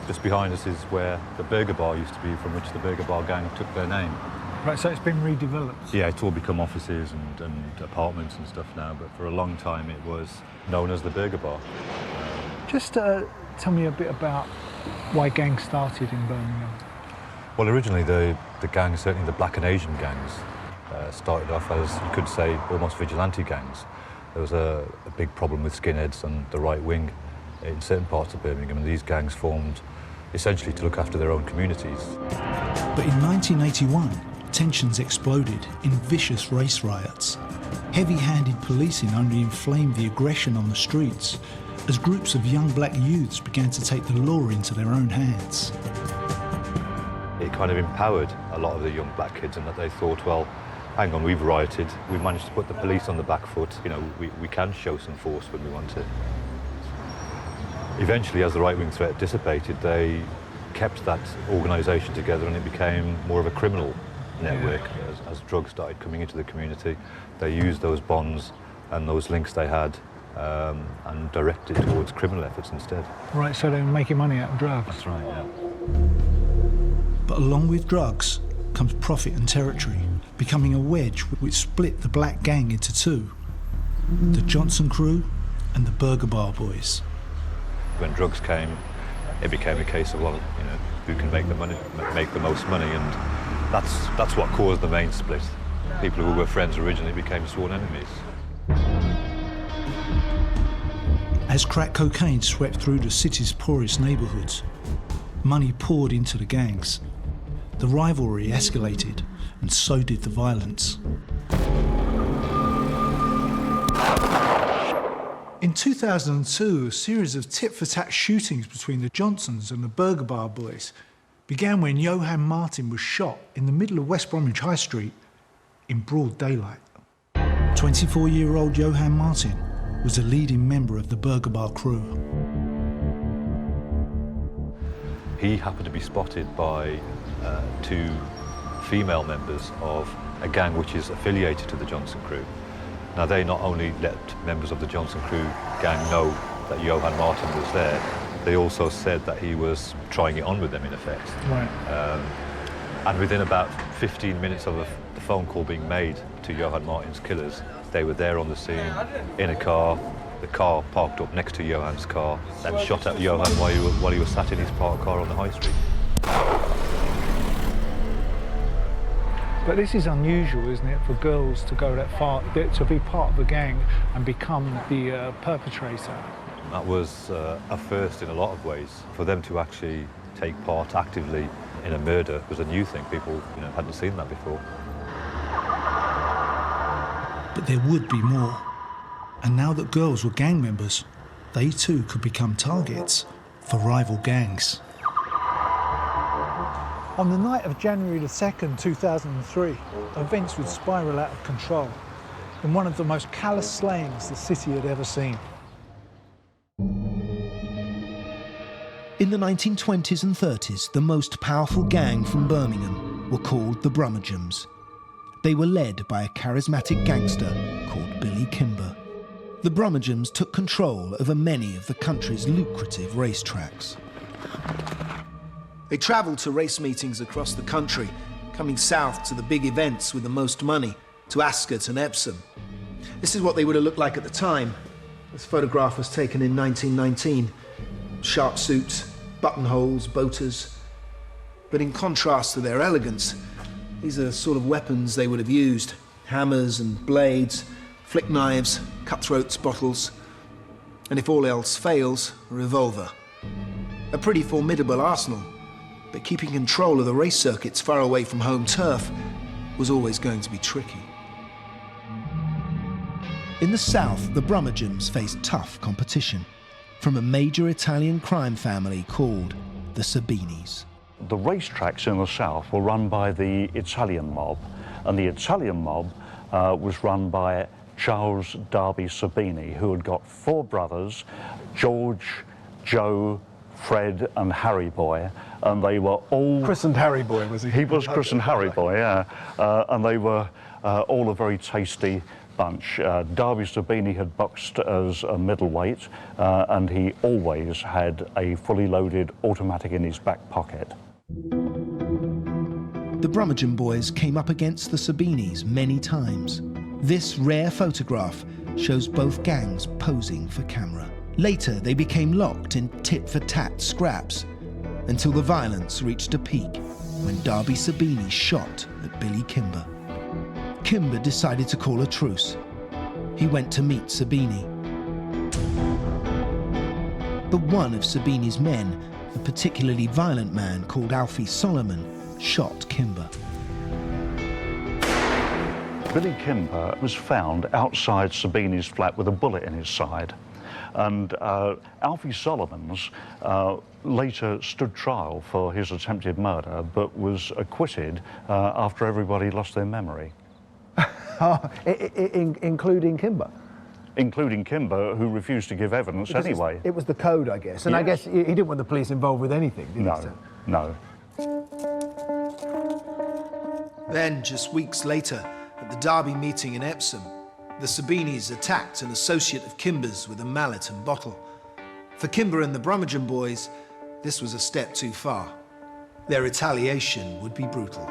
Just behind us is where the Burger Bar used to be, from which the Burger Bar gang took their name. Right, so it's been redeveloped? Yeah, it's all become offices and apartments and stuff now, but for a long time it was known as the Burger Bar. Just tell me a bit about why gangs started in Birmingham. Well, originally the gangs, certainly the black and Asian gangs, started off as, you could say, almost vigilante gangs. There was a big problem with skinheads and the right wing in certain parts of Birmingham, and these gangs formed essentially to look after their own communities. But in 1981, tensions exploded in vicious race riots. Heavy-handed policing only inflamed the aggression on the streets, as groups of young black youths began to take the law into their own hands. It kind of empowered a lot of the young black kids in that they thought, well, hang on, we've rioted, we've managed to put the police on the back foot, you know, we can show some force when we want to. Eventually, as the right-wing threat dissipated, they kept that organisation together and it became more of a criminal network. As drugs started coming into the community, they used those bonds and those links they had and directed towards criminal efforts instead. Right, so they were making money out of drugs. That's right, yeah. But along with drugs comes profit and territory, becoming a wedge which split the black gang into two: the Johnson crew and the Burger Bar boys. When drugs came, it became a case of, well, you know, who can make the most money, and that's what caused the main split. People who were friends originally became sworn enemies. As crack cocaine swept through the city's poorest neighbourhoods, money poured into the gangs. The rivalry escalated, and so did the violence. In 2002, a series of tit-for-tat shootings between the Johnsons and the Burger Bar boys began when Johan Martin was shot in the middle of West Bromwich High Street in broad daylight. 24-year-old Johan Martin was a leading member of the Burger Bar crew. He happened to be spotted by two female members of a gang which is affiliated to the Johnson crew. Now, they not only let members of the Johnson crew gang know that Johan Martin was there, they also said that he was trying it on with them, in effect. Right. And within about 15 minutes of the phone call being made to Johan Martin's killers, they were there on the scene, in a car, the car parked up next to Johan's car, and shot at Johan while he was sat in his parked car on the high street. But this is unusual, isn't it, for girls to go that far, to be part of a gang and become the perpetrator? That was a first in a lot of ways. For them to actually take part actively in a murder was a new thing. People, you know, hadn't seen that before. But there would be more. And now that girls were gang members, they too could become targets for rival gangs. On the night of January the 2nd, 2003, events would spiral out of control in one of the most callous slayings the city had ever seen. In the 1920s and 30s, the most powerful gang from Birmingham were called the Brummagem. They were led by a charismatic gangster called Billy Kimber. The Brummagem took control over many of the country's lucrative racetracks. They travelled to race meetings across the country, coming south to the big events with the most money, to Ascot and Epsom. This is what they would have looked like at the time. This photograph was taken in 1919. Sharp suits, buttonholes, boaters. But in contrast to their elegance, these are the sort of weapons they would have used. Hammers and blades, flick knives, cutthroats, bottles. And if all else fails, a revolver. A pretty formidable arsenal. But keeping control of the race circuits far away from home turf was always going to be tricky. In the south, the Brummagems faced tough competition from a major Italian crime family called the Sabinis. The racetracks in the south were run by the Italian mob, and the Italian mob was run by Charles Darby Sabini, who had got four brothers, George, Joe, Fred and Harry Boy, and they were all... Christened Harry Boy, was he? He was christened Harry Boy, yeah. And they were all a very tasty bunch. Darby Sabini had boxed as a middleweight, and he always had a fully loaded automatic in his back pocket. The Brummagem boys came up against the Sabinis many times. This rare photograph shows both gangs posing for camera. Later, they became locked in tit-for-tat scraps until the violence reached a peak when Darby Sabini shot at Billy Kimber. Kimber decided to call a truce. He went to meet Sabini. But one of Sabini's men, a particularly violent man called Alfie Solomon, shot Kimber. Billy Kimber was found outside Sabini's flat with a bullet in his side. And Alfie Solomons later stood trial for his attempted murder, but was acquitted after everybody lost their memory. Including Kimber? Including Kimber, who refused to give evidence Because anyway. it was the code, I guess. And I guess he didn't want the police involved with anything, did he? No, no. Then, just weeks later, at the Derby meeting in Epsom, the Sabinis attacked an associate of Kimber's with a mallet and bottle. For Kimber and the Brummagem boys, this was a step too far. Their retaliation would be brutal.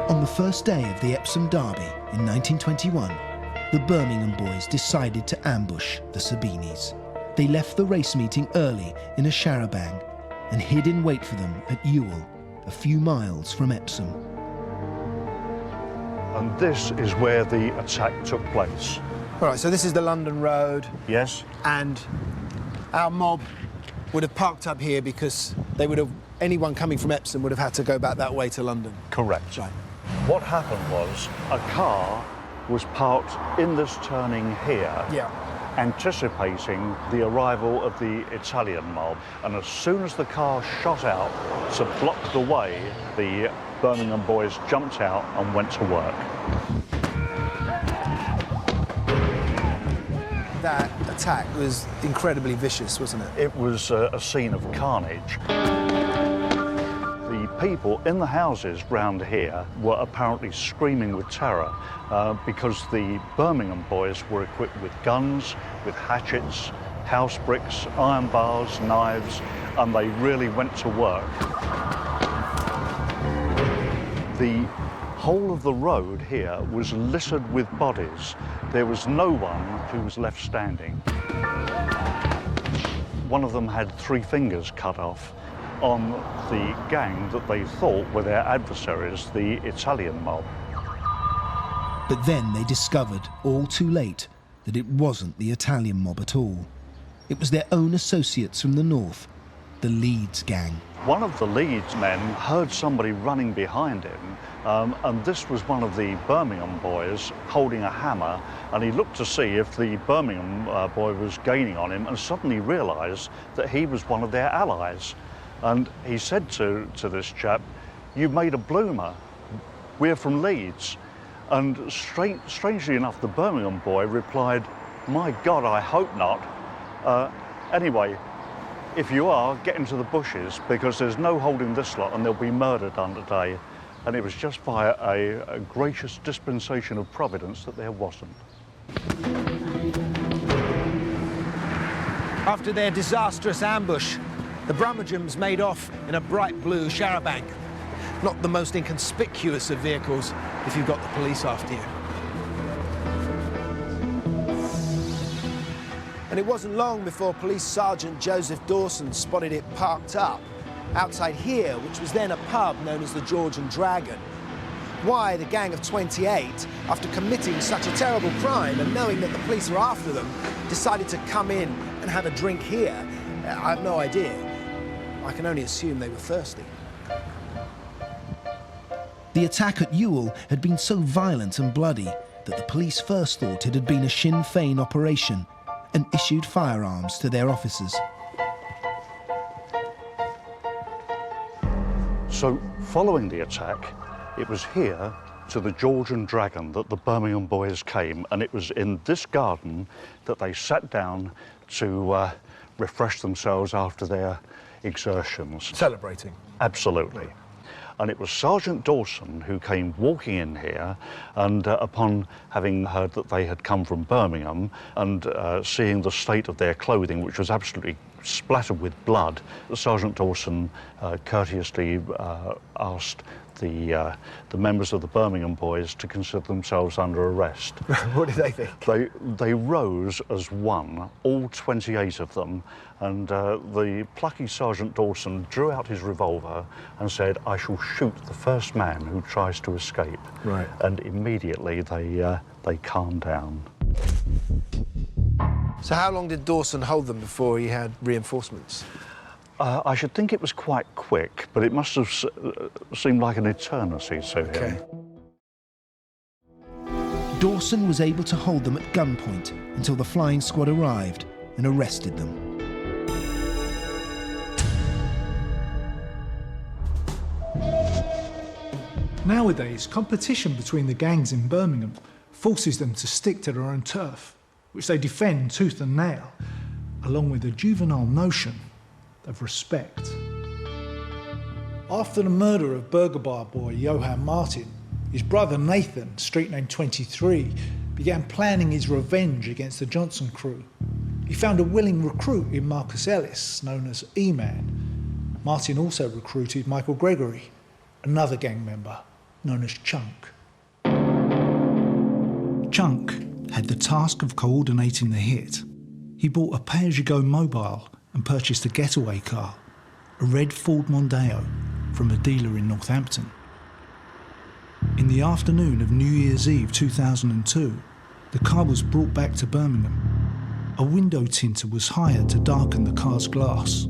On the first day of the Epsom Derby in 1921, the Birmingham boys decided to ambush the Sabinis. They left the race meeting early in a charabanc and hid in wait for them at Ewell, a few miles from Epsom. And this is where the attack took place. All right, so this is the London Road. Yes. And our mob would have parked up here because they would have, anyone coming from Epsom would have had to go back that way to London. Correct. Right. What happened was a car was parked in this turning here, anticipating the arrival of the Italian mob. And as soon as the car shot out to block the way, the Birmingham boys jumped out and went to work. That attack was incredibly vicious, wasn't it? It was a scene of carnage. The people in the houses round here were apparently screaming with terror because the Birmingham boys were equipped with guns, with hatchets, house bricks, iron bars, knives, and they really went to work. The whole of the road here was littered with bodies. There was no one who was left standing. One of them had 3 fingers cut off on the gang that they thought were their adversaries, the Italian mob. But then they discovered, all too late, that it wasn't the Italian mob at all. It was their own associates from the north, the Leeds gang. One of the Leeds men heard somebody running behind him, and this was one of the Birmingham boys holding a hammer, and he looked to see if the Birmingham boy was gaining on him, and suddenly realised that he was one of their allies. And he said to this chap, "You made a bloomer. We're from Leeds." And strangely enough, the Birmingham boy replied, "My God, I hope not. Anyway, if you are, get into the bushes, because there's no holding this lot and they'll be murdered on today." And it was just by a gracious dispensation of Providence that there wasn't. After their disastrous ambush, the Brummagems made off in a bright blue charabanc. Not the most inconspicuous of vehicles if you've got the police after you. And it wasn't long before Police Sergeant Joseph Dawson spotted it parked up outside here, which was then a pub known as the George and Dragon. Why the gang of 28, after committing such a terrible crime and knowing that the police were after them, decided to come in and have a drink here, I have no idea. I can only assume they were thirsty. The attack at Ewell had been so violent and bloody that the police first thought it had been a Sinn Féin operation and issued firearms to their officers. So, following the attack, it was here to the George and Dragon that the Birmingham boys came, and it was in this garden that they sat down to refresh themselves after their exertions. Celebrating. Absolutely. And it was Sergeant Dawson who came walking in here, and upon having heard that they had come from Birmingham and seeing the state of their clothing, which was absolutely splattered with blood, Sergeant Dawson courteously asked the members of the Birmingham boys to consider themselves under arrest. What did they think? They rose as one, all 28 of them, and the plucky Sergeant Dawson drew out his revolver and said, "I shall shoot the first man who tries to escape." Right. And immediately they calmed down. So how long did Dawson hold them before he had reinforcements? I should think it was quite quick, but it must have seemed like an eternity to him. Dawson was able to hold them at gunpoint until the flying squad arrived and arrested them. Nowadays, competition between the gangs in Birmingham forces them to stick to their own turf, which they defend tooth and nail, along with a juvenile notion of respect. After the murder of burger bar boy Johan Martin, his brother Nathan, street name 23, began planning his revenge against the Johnson crew. He found a willing recruit in Marcus Ellis, known as E-Man. Martin also recruited Michael Gregory, another gang member, known as Chunk. Chunk had the task of coordinating the hit. He bought a pay-as-you-go mobile and purchased a getaway car, a red Ford Mondeo, from a dealer in Northampton. In the afternoon of New Year's Eve 2002, the car was brought back to Birmingham. A window tinter was hired to darken the car's glass.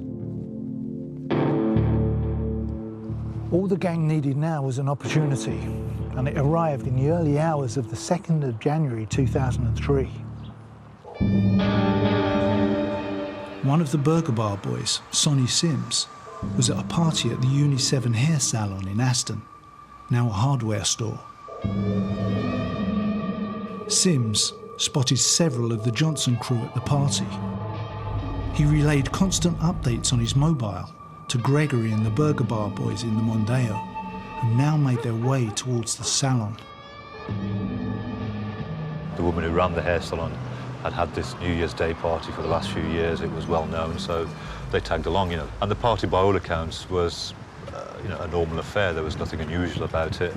All the gang needed now was an opportunity, and it arrived in the early hours of the 2nd of January 2003. One of the burger bar boys, Sonny Sims, was at a party at the Uni 7 hair salon in Aston, now a hardware store. Sims spotted several of the Johnson crew at the party. He relayed constant updates on his mobile to Gregory and the burger bar boys in the Mondeo, who now made their way towards the salon. The woman who ran the hair salon had had this New Year's Day party for the last few years. It was well known, so they tagged along, you know. And the party, by all accounts, was, a normal affair. There was nothing unusual about it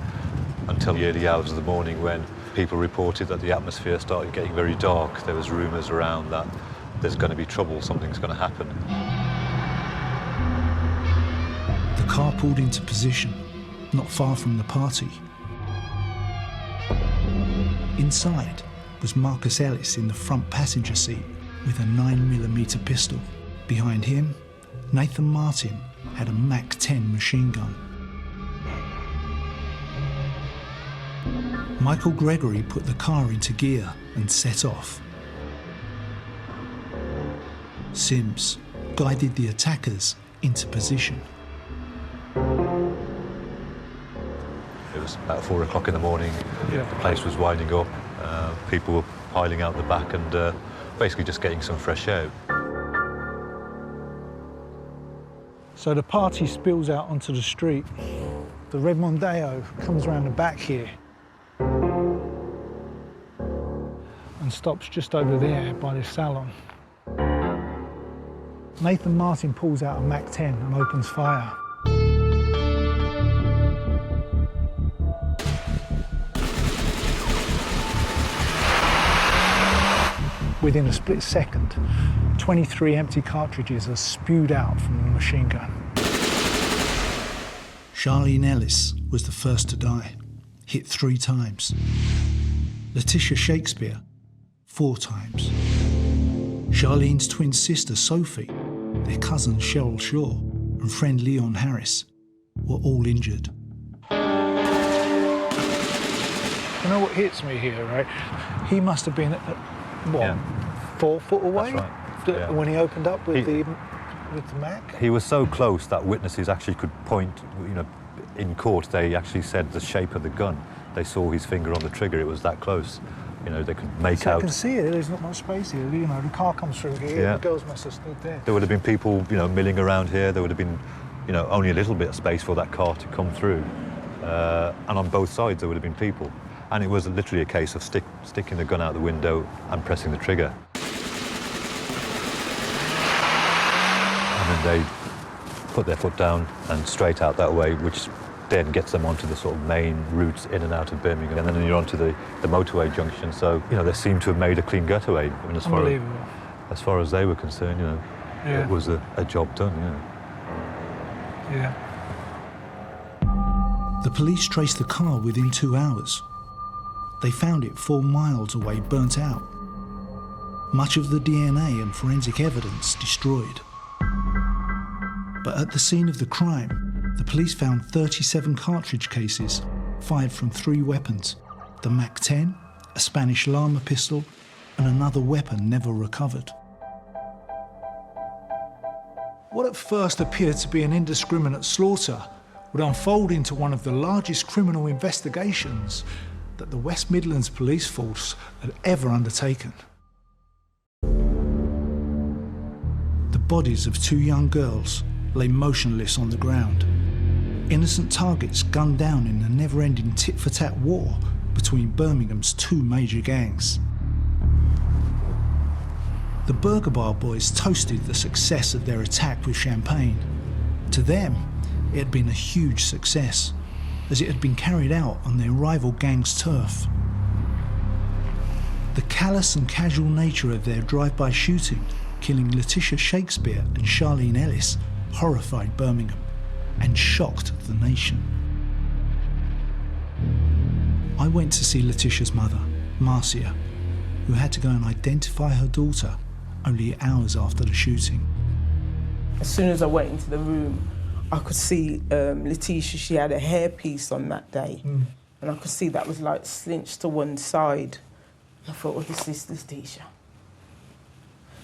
until the early hours of the morning when people reported that the atmosphere started getting very dark. There was rumours around that there's going to be trouble, something's going to happen. The car pulled into position, not far from the party. Inside was Marcus Ellis in the front passenger seat with a 9mm pistol. Behind him, Nathan Martin had a Mac-10 machine gun. Michael Gregory put the car into gear and set off. Sims guided the attackers into position. It was about 4 o'clock in the morning. The place was winding up. People were piling out the back and basically just getting some fresh air. So the party spills out onto the street. The red Mondeo comes around the back here and stops just over there by the salon. Nathan Martin pulls out a Mac-10 and opens fire. Within a split second, 23 empty cartridges are spewed out from the machine gun. Charlene Ellis was the first to die, hit 3 times. Letitia Shakespeare, 4 times. Charlene's twin sister, Sophie, their cousin, Cheryl Shaw, and friend Leon Harris were all injured. You know what hits me here, right? He must have been, 4 foot away? That's right. When he opened up with the Mac? He was so close that witnesses actually could point, in court, they actually said the shape of the gun. They saw his finger on the trigger, it was that close. They could make out. I can see it, there's not much space here. The car comes through here, the girls must have stood there. There would have been people, milling around here. There would have been, only a little bit of space for that car to come through. And on both sides, there would have been people. And it was literally a case of sticking the gun out the window and pressing the trigger. And then they put their foot down and straight out that way, which then gets them onto the sort of main routes in and out of Birmingham. And then you're onto the motorway junction. So, they seem to have made a clean getaway. I mean, as far as they were concerned, it was a job done, Yeah. The police traced the car within 2 hours. They found it 4 miles away, burnt out. Much of the DNA and forensic evidence destroyed. But at the scene of the crime, the police found 37 cartridge cases fired from 3 weapons, the Mac-10, a Spanish llama pistol, and another weapon never recovered. What at first appeared to be an indiscriminate slaughter would unfold into one of the largest criminal investigations that the West Midlands Police Force had ever undertaken. The bodies of two young girls lay motionless on the ground. Innocent targets gunned down in a never-ending tit-for-tat war between Birmingham's two major gangs. The Burger Bar boys toasted the success of their attack with champagne. To them, it had been a huge success, as it had been carried out on their rival gang's turf. The callous and casual nature of their drive-by shooting, killing Letitia Shakespeare and Charlene Ellis, horrified Birmingham and shocked the nation. I went to see Letitia's mother, Marcia, who had to go and identify her daughter only hours after the shooting. As soon as I went into the room, I could see Letitia, she had a hairpiece on that day. And I could see that was like slinched to one side. I thought, well, this is Letitia.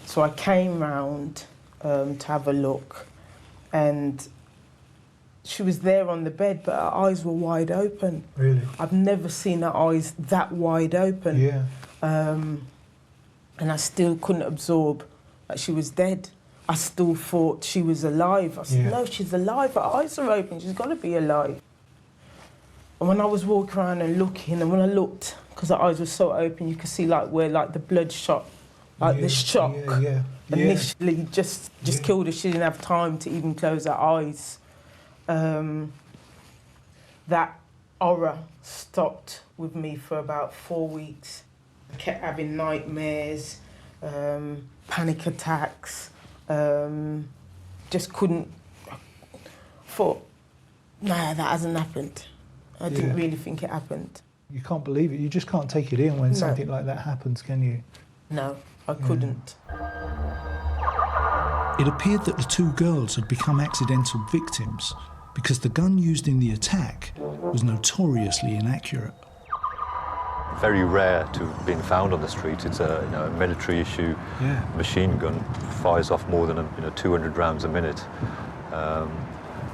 So I came round to have a look, and she was there on the bed, but her eyes were wide open. Really? I've never seen her eyes that wide open. Yeah. And I still couldn't absorb that she was dead. I still thought she was alive. I said, no, she's alive. Her eyes are open. She's got to be alive. And when I was walking around and looking, and when I looked, because her eyes were so open, you could see like where like the blood shot, like the shock initially just killed her. She didn't have time to even close her eyes. That horror stopped with me for about 4 weeks. I kept having nightmares, panic attacks, just couldn't. Thought, nah, that hasn't happened. I didn't really think it happened. You can't believe it. You just can't take it in when something like that happens, can you? No, I couldn't. It appeared that the two girls had become accidental victims because the gun used in the attack was notoriously inaccurate. Very rare to have been found on the street. It's a military issue machine gun, fires off more than 200 rounds a minute.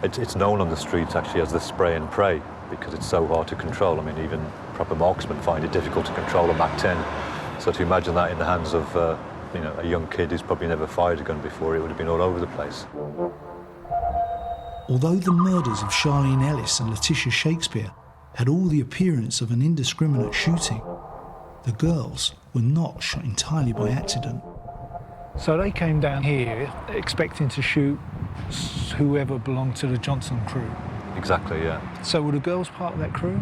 It's known on the streets actually as the spray and pray because it's so hard to control. I mean, even proper marksmen find it difficult to control a MAC-10. So to imagine that in the hands of a young kid who's probably never fired a gun before, it would have been all over the place. Although the murders of Charlene Ellis and Letitia Shakespeare had all the appearance of an indiscriminate shooting, the girls were not shot entirely by accident. So they came down here expecting to shoot whoever belonged to the Johnson crew? Exactly, yeah. So were the girls part of that crew?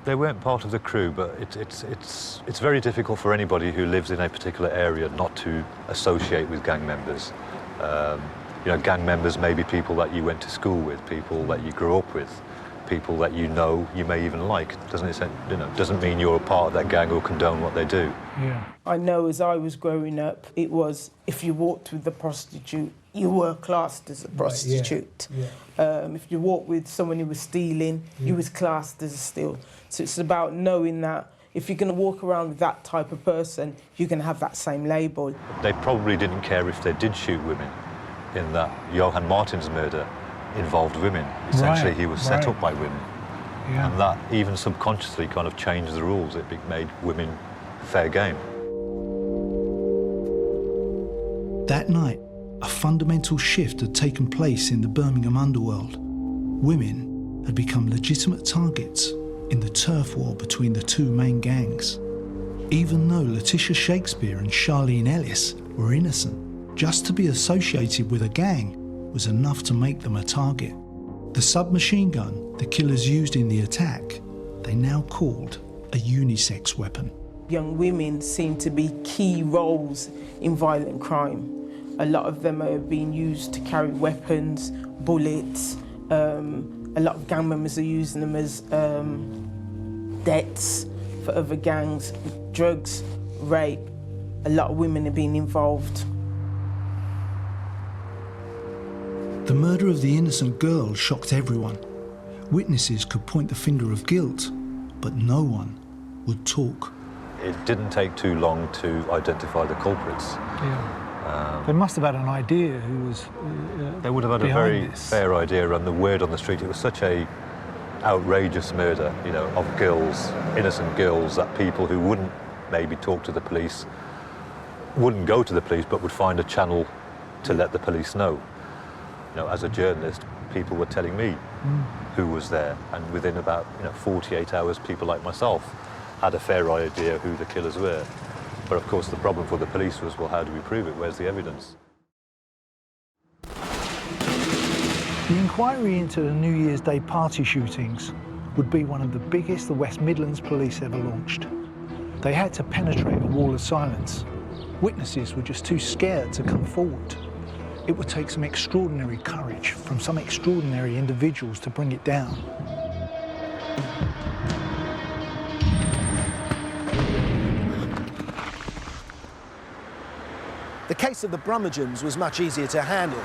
They weren't part of the crew, but it's very difficult for anybody who lives in a particular area not to associate with gang members. Gang members may be people that you went to school with, people that you grew up with, people that you may even like. Doesn't mean you're a part of that gang or condone what they do. Yeah. I know as I was growing up, it was if you walked with a prostitute, you were classed as a prostitute. Right, yeah. If you walked with someone who was stealing, you was classed as a steal. So it's about knowing that if you're going to walk around with that type of person, you're going to have that same label. They probably didn't care if they did shoot women, in that Johan Martin's murder involved women. Essentially, he was set up by women. Yeah. And that even subconsciously kind of changed the rules. It made women fair game. That night, a fundamental shift had taken place in the Birmingham underworld. Women had become legitimate targets in the turf war between the two main gangs. Even though Letitia Shakespeare and Charlene Ellis were innocent, just to be associated with a gang was enough to make them a target. The submachine gun the killers used in the attack, they now called a unisex weapon. Young women seem to be key roles in violent crime. A lot of them are being used to carry weapons, bullets. A lot of gang members are using them as debts for other gangs, drugs, rape. A lot of women are being involved. The murder of the innocent girl shocked everyone. Witnesses could point the finger of guilt, but no one would talk. It didn't take too long to identify the culprits. Yeah. They must have had an idea who was They would have had a very fair idea, and the word on the street, it was such a outrageous murder, you know, of girls, innocent girls, that people who wouldn't maybe talk to the police, wouldn't go to the police, but would find a channel to let the police know. You know, as a journalist, people were telling me who was there, and within about 48 hours, people like myself had a fair idea who the killers were. But of course, the problem for the police was, well, how do we prove it? Where's the evidence? The inquiry into the New Year's Day party shootings would be one of the biggest the West Midlands Police ever launched. They had to penetrate a wall of silence. Witnesses were just too scared to come forward. It would take some extraordinary courage from some extraordinary individuals to bring it down. The case of the Brummagem was much easier to handle.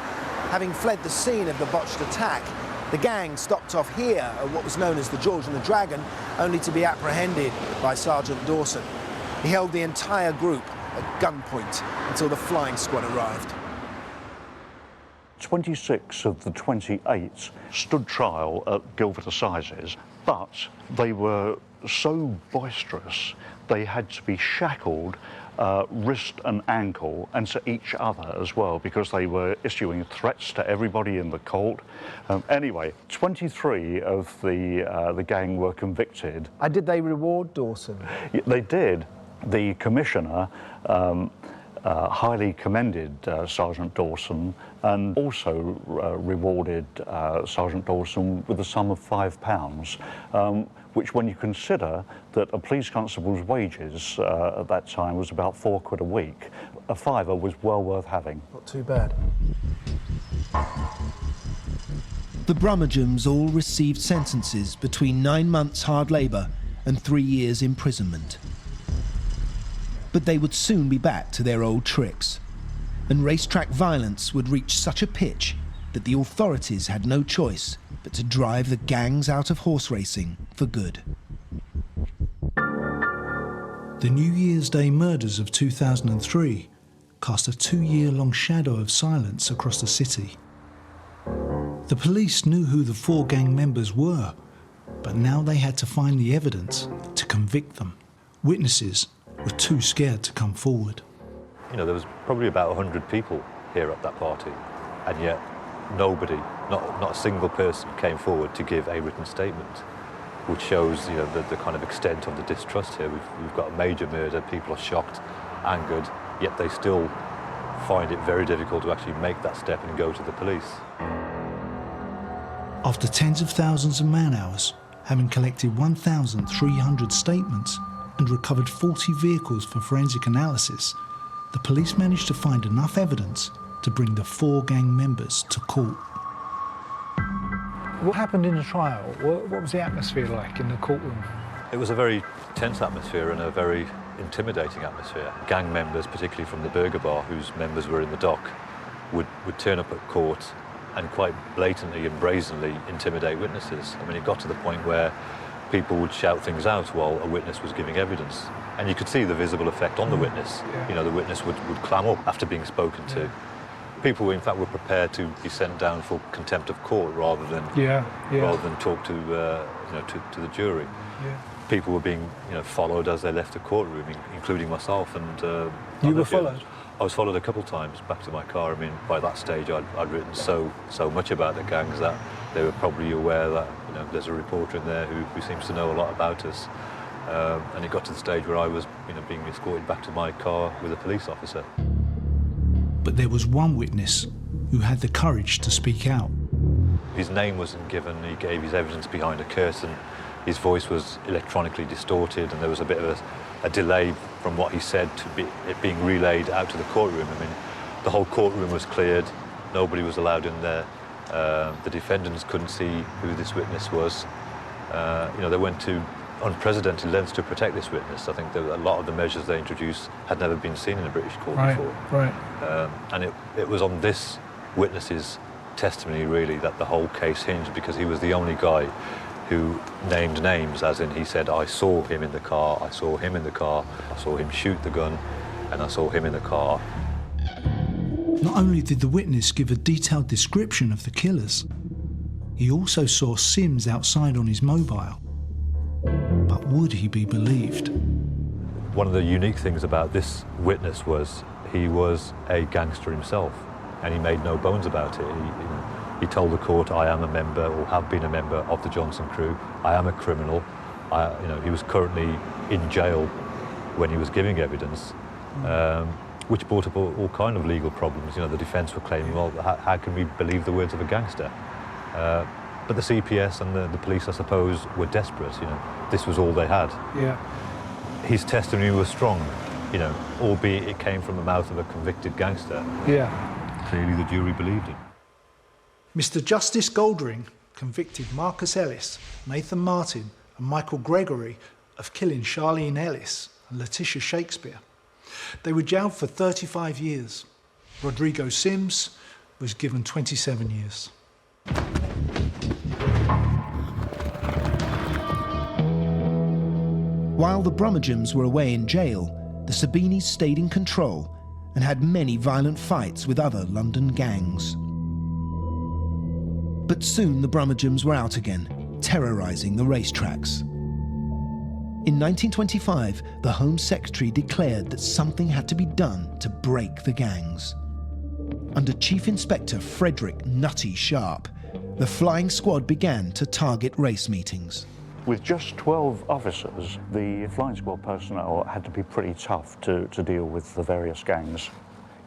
Having fled the scene of the botched attack, the gang stopped off here at what was known as the George and the Dragon, only to be apprehended by Sergeant Dawson. He held the entire group at gunpoint until the flying squad arrived. 26 of the 28 stood trial at Guildford Assizes, but they were so boisterous they had to be shackled wrist and ankle, and to each other as well, because they were issuing threats to everybody in the court. Anyway, 23 of the gang were convicted. Did they reward Dawson? They did. The commissioner highly commended Sergeant Dawson, and also rewarded Sergeant Dawson with a sum of £5, which, when you consider that a police constable's wages at that time was about £4 a week, a fiver was well worth having. Not too bad. The Brummagems all received sentences between 9 months hard labour and 3 years imprisonment. But they would soon be back to their old tricks, and racetrack violence would reach such a pitch that the authorities had no choice but to drive the gangs out of horse racing for good. The New Year's Day murders of 2003 cast a 2-year-long shadow of silence across the city. The police knew who the 4 gang members were, but now they had to find the evidence to convict them. Witnesses were too scared to come forward. You know, there was probably about 100 people here at that party, and yet nobody, not a single person came forward to give a written statement, which shows, you know, the kind of extent of the distrust here. We've got a major murder, people are shocked, angered, yet they still find it very difficult to actually make that step and go to the police. After tens of thousands of man-hours, having collected 1,300 statements and recovered 40 vehicles for forensic analysis, the police managed to find enough evidence to bring the 4 gang members to court. What happened in the trial? What was the atmosphere like in the courtroom? It was a very tense atmosphere and a very intimidating atmosphere. Gang members, particularly from the Burger Bar, whose members were in the dock, would turn up at court and quite blatantly and brazenly intimidate witnesses. I mean, it got to the point where people would shout things out while a witness was giving evidence. And you could see the visible effect on the witness. You know, the witness would clam up after being spoken to. People, in fact, were prepared to be sent down for contempt of court rather than talk to to the jury. People were being followed as they left the courtroom, including myself. And you were followed? I was followed a couple of times back to my car. I mean, by that stage, I'd written so much about the gangs that they were probably aware that there's a reporter in there who seems to know a lot about us. And it got to the stage where I was being escorted back to my car with a police officer. But there was one witness who had the courage to speak out. His name wasn't given, he gave his evidence behind a curtain. His voice was electronically distorted, and there was a bit of a delay from what he said to it being relayed out to the courtroom. I mean, the whole courtroom was cleared, nobody was allowed in there. The defendants couldn't see who this witness was. They went to unprecedented lengths to protect this witness. I think that a lot of the measures they introduced had never been seen in a British court before. Right. And it was on this witness's testimony, really, that the whole case hinged, because he was the only guy who named names, as in he said, I saw him in the car, I saw him in the car, I saw him shoot the gun, and I saw him in the car. Not only did the witness give a detailed description of the killers, he also saw Sims outside on his mobile. But would he be believed? One of the unique things about this witness was he was a gangster himself, and he made no bones about it. He told the court, I am a member, or have been a member of the Johnson crew. I am a criminal. He was currently in jail when he was giving evidence, which brought up all kind of legal problems. The defence were claiming, well, how can we believe the words of a gangster? But the CPS and the police, I suppose, were desperate. This was all they had. Yeah. His testimony was strong, albeit it came from the mouth of a convicted gangster. Yeah. Clearly the jury believed him. Mr. Justice Goldring convicted Marcus Ellis, Nathan Martin and Michael Gregory of killing Charlene Ellis and Letitia Shakespeare. They were jailed for 35 years. Rodrigo Sims was given 27 years. While the Brummagem were away in jail, the Sabinis stayed in control and had many violent fights with other London gangs. But soon the Brummagem were out again, terrorising the racetracks. In 1925, the Home Secretary declared that something had to be done to break the gangs. Under Chief Inspector Frederick Nutty Sharp, the flying squad began to target race meetings. With just 12 officers, the flying squad personnel had to be pretty tough to deal with the various gangs.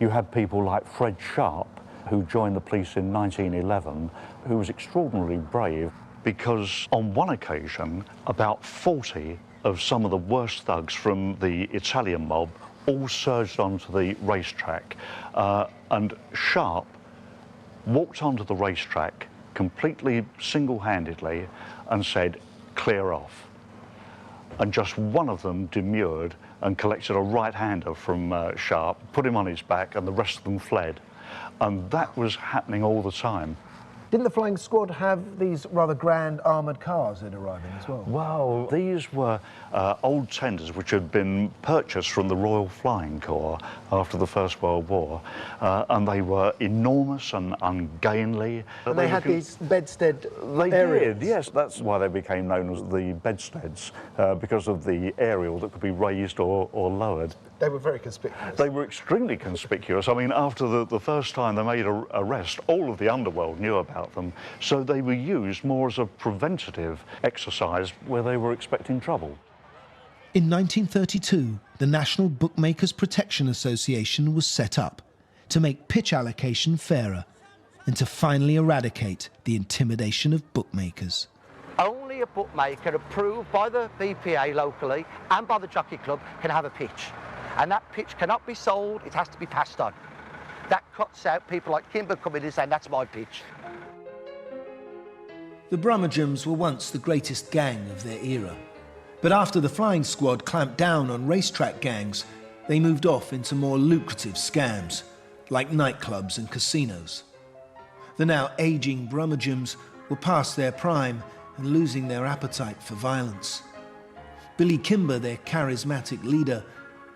You had people like Fred Sharp, who joined the police in 1911, who was extraordinarily brave because on one occasion, about 40 of some of the worst thugs from the Italian mob all surged onto the racetrack. And Sharp walked onto the racetrack completely single-handedly and said, clear off. And just one of them demurred and collected a right-hander from Sharp, put him on his back, and the rest of them fled. And that was happening all the time. Didn't the flying squad have these rather grand armoured cars they'd arrived in as well? Well, these were old tenders which had been purchased from the Royal Flying Corps after the First World War, and they were enormous and ungainly. And they had these bedstead They aerials. did, yes. That's why they became known as the bedsteads, because of the aerial that could be raised or lowered. They were very conspicuous. They were extremely conspicuous. I mean, after the first time they made an arrest, all of the underworld knew about them, so they were used more as a preventative exercise where they were expecting trouble. In 1932, the National Bookmakers Protection Association was set up to make pitch allocation fairer and to finally eradicate the intimidation of bookmakers. Only a bookmaker approved by the BPA locally and by the Jockey Club can have a pitch. And that pitch cannot be sold, it has to be passed on. That cuts out people like Kimber coming in and saying, that's my pitch. The Brummagem were once the greatest gang of their era. But after the flying squad clamped down on racetrack gangs, they moved off into more lucrative scams, like nightclubs and casinos. The now aging Brummagem were past their prime and losing their appetite for violence. Billy Kimber, their charismatic leader,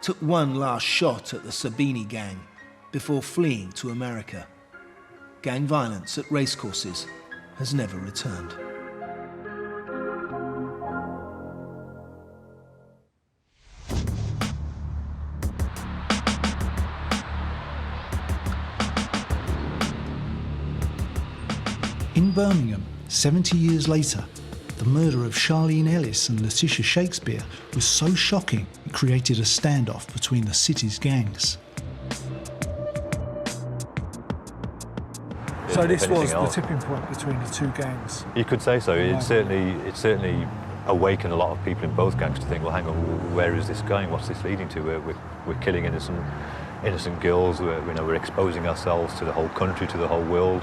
took one last shot at the Sabini gang before fleeing to America. Gang violence at racecourses has never returned. In Birmingham, 70 years later, the murder of Charlene Ellis and Letitia Shakespeare was so shocking it created a standoff between the city's gangs. So this was the tipping point between the two gangs? You could say so. It certainly awakened a lot of people in both gangs to think, well, hang on, where is this going? What's this leading to? We're killing innocent girls. We're exposing ourselves to the whole country, to the whole world.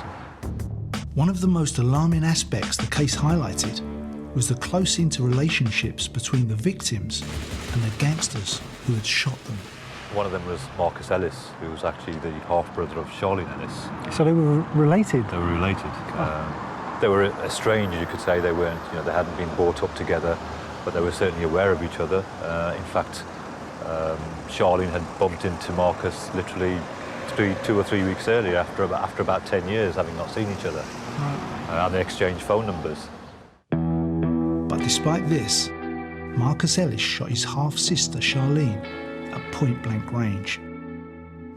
One of the most alarming aspects the case highlighted was the close interrelationships between the victims and the gangsters who had shot them. One of them was Marcus Ellis, who was actually the half-brother of Charlene Ellis. So they were related? They were related. They were estranged, you could say. They weren't, they hadn't been brought up together, but they were certainly aware of each other. In fact, Charlene had bumped into Marcus literally 2 or 3 weeks earlier after about 10 years having not seen each other. And they exchanged phone numbers. But despite this, Marcus Ellis shot his half-sister Charlene at point-blank range.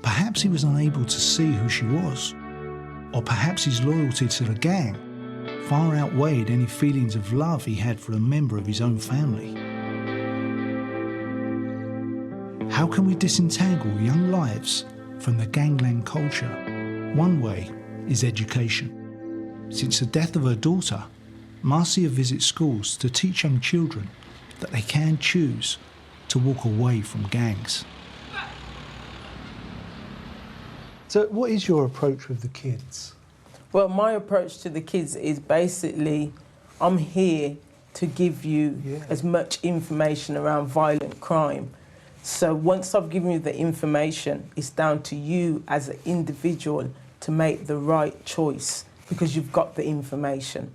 Perhaps he was unable to see who she was, or perhaps his loyalty to the gang far outweighed any feelings of love he had for a member of his own family. How can we disentangle young lives from the gangland culture? One way is education. Since the death of her daughter, Marcia visits schools to teach young children that they can choose to walk away from gangs. So what is your approach with the kids? Well, my approach to the kids is basically, I'm here to give you as much information around violent crime. So once I've given you the information, it's down to you as an individual to make the right choice because you've got the information.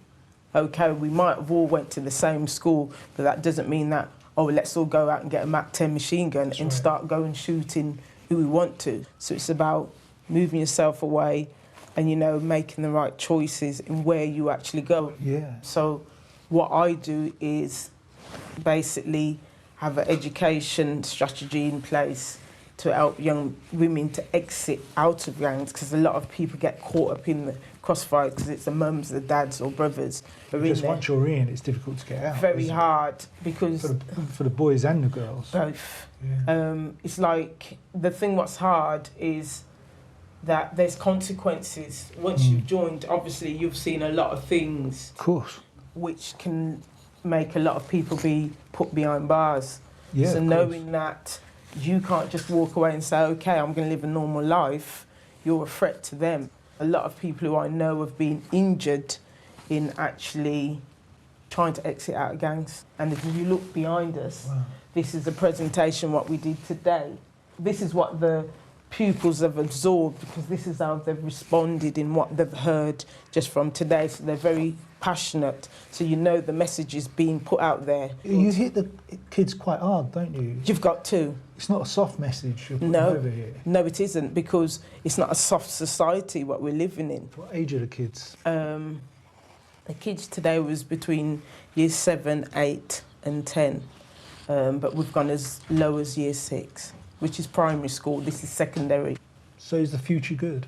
Okay, we might have all went to the same school, but that doesn't mean that, oh, let's all go out and get a MAC-10 machine gun and start going shooting who we want to. So it's about moving yourself away and, making the right choices in where you actually go. Yeah. So what I do is basically have an education strategy in place to help young women to exit out of gangs, because a lot of people get caught up in the crossfire because it's the mums, the dads or brothers who are in there. Once you're in, it's difficult to get out. Very hard, because... For the boys and the girls. Both. Yeah. It's like, the thing what's hard is that there's consequences. Once you've joined, obviously you've seen a lot of things. Of course. Which can make a lot of people be put behind bars. Yeah, so of knowing that you can't just walk away and say, okay, I'm going to live a normal life, you're a threat to them. A lot of people who I know have been injured in actually trying to exit out of gangs. And if you look behind us, this is the presentation what we did today. This is what the pupils have absorbed, because this is how they've responded in what they've heard just from today. So they're very passionate. So the message is being put out there. You hit the kids quite hard, don't you? You've got to. It's not a soft message you're putting over here. No, it isn't, because it's not a soft society what we're living in. What age are the kids? The kids today was between years 7, 8 and 10, but we've gone as low as year 6, which is primary school. This is secondary. So is the future good?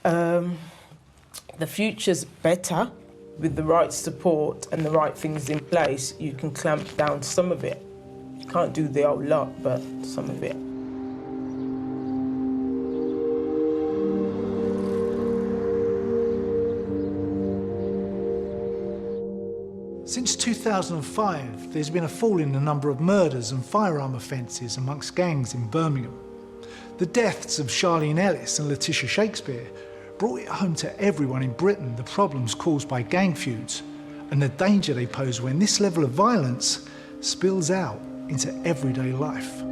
The future's better. With the right support and the right things in place, you can clamp down some of it. You can't do the whole lot, but some of it. Since 2005, there's been a fall in the number of murders and firearm offences amongst gangs in Birmingham. The deaths of Charlene Ellis and Letitia Shakespeare brought it home to everyone in Britain the problems caused by gang feuds and the danger they pose when this level of violence spills out into everyday life.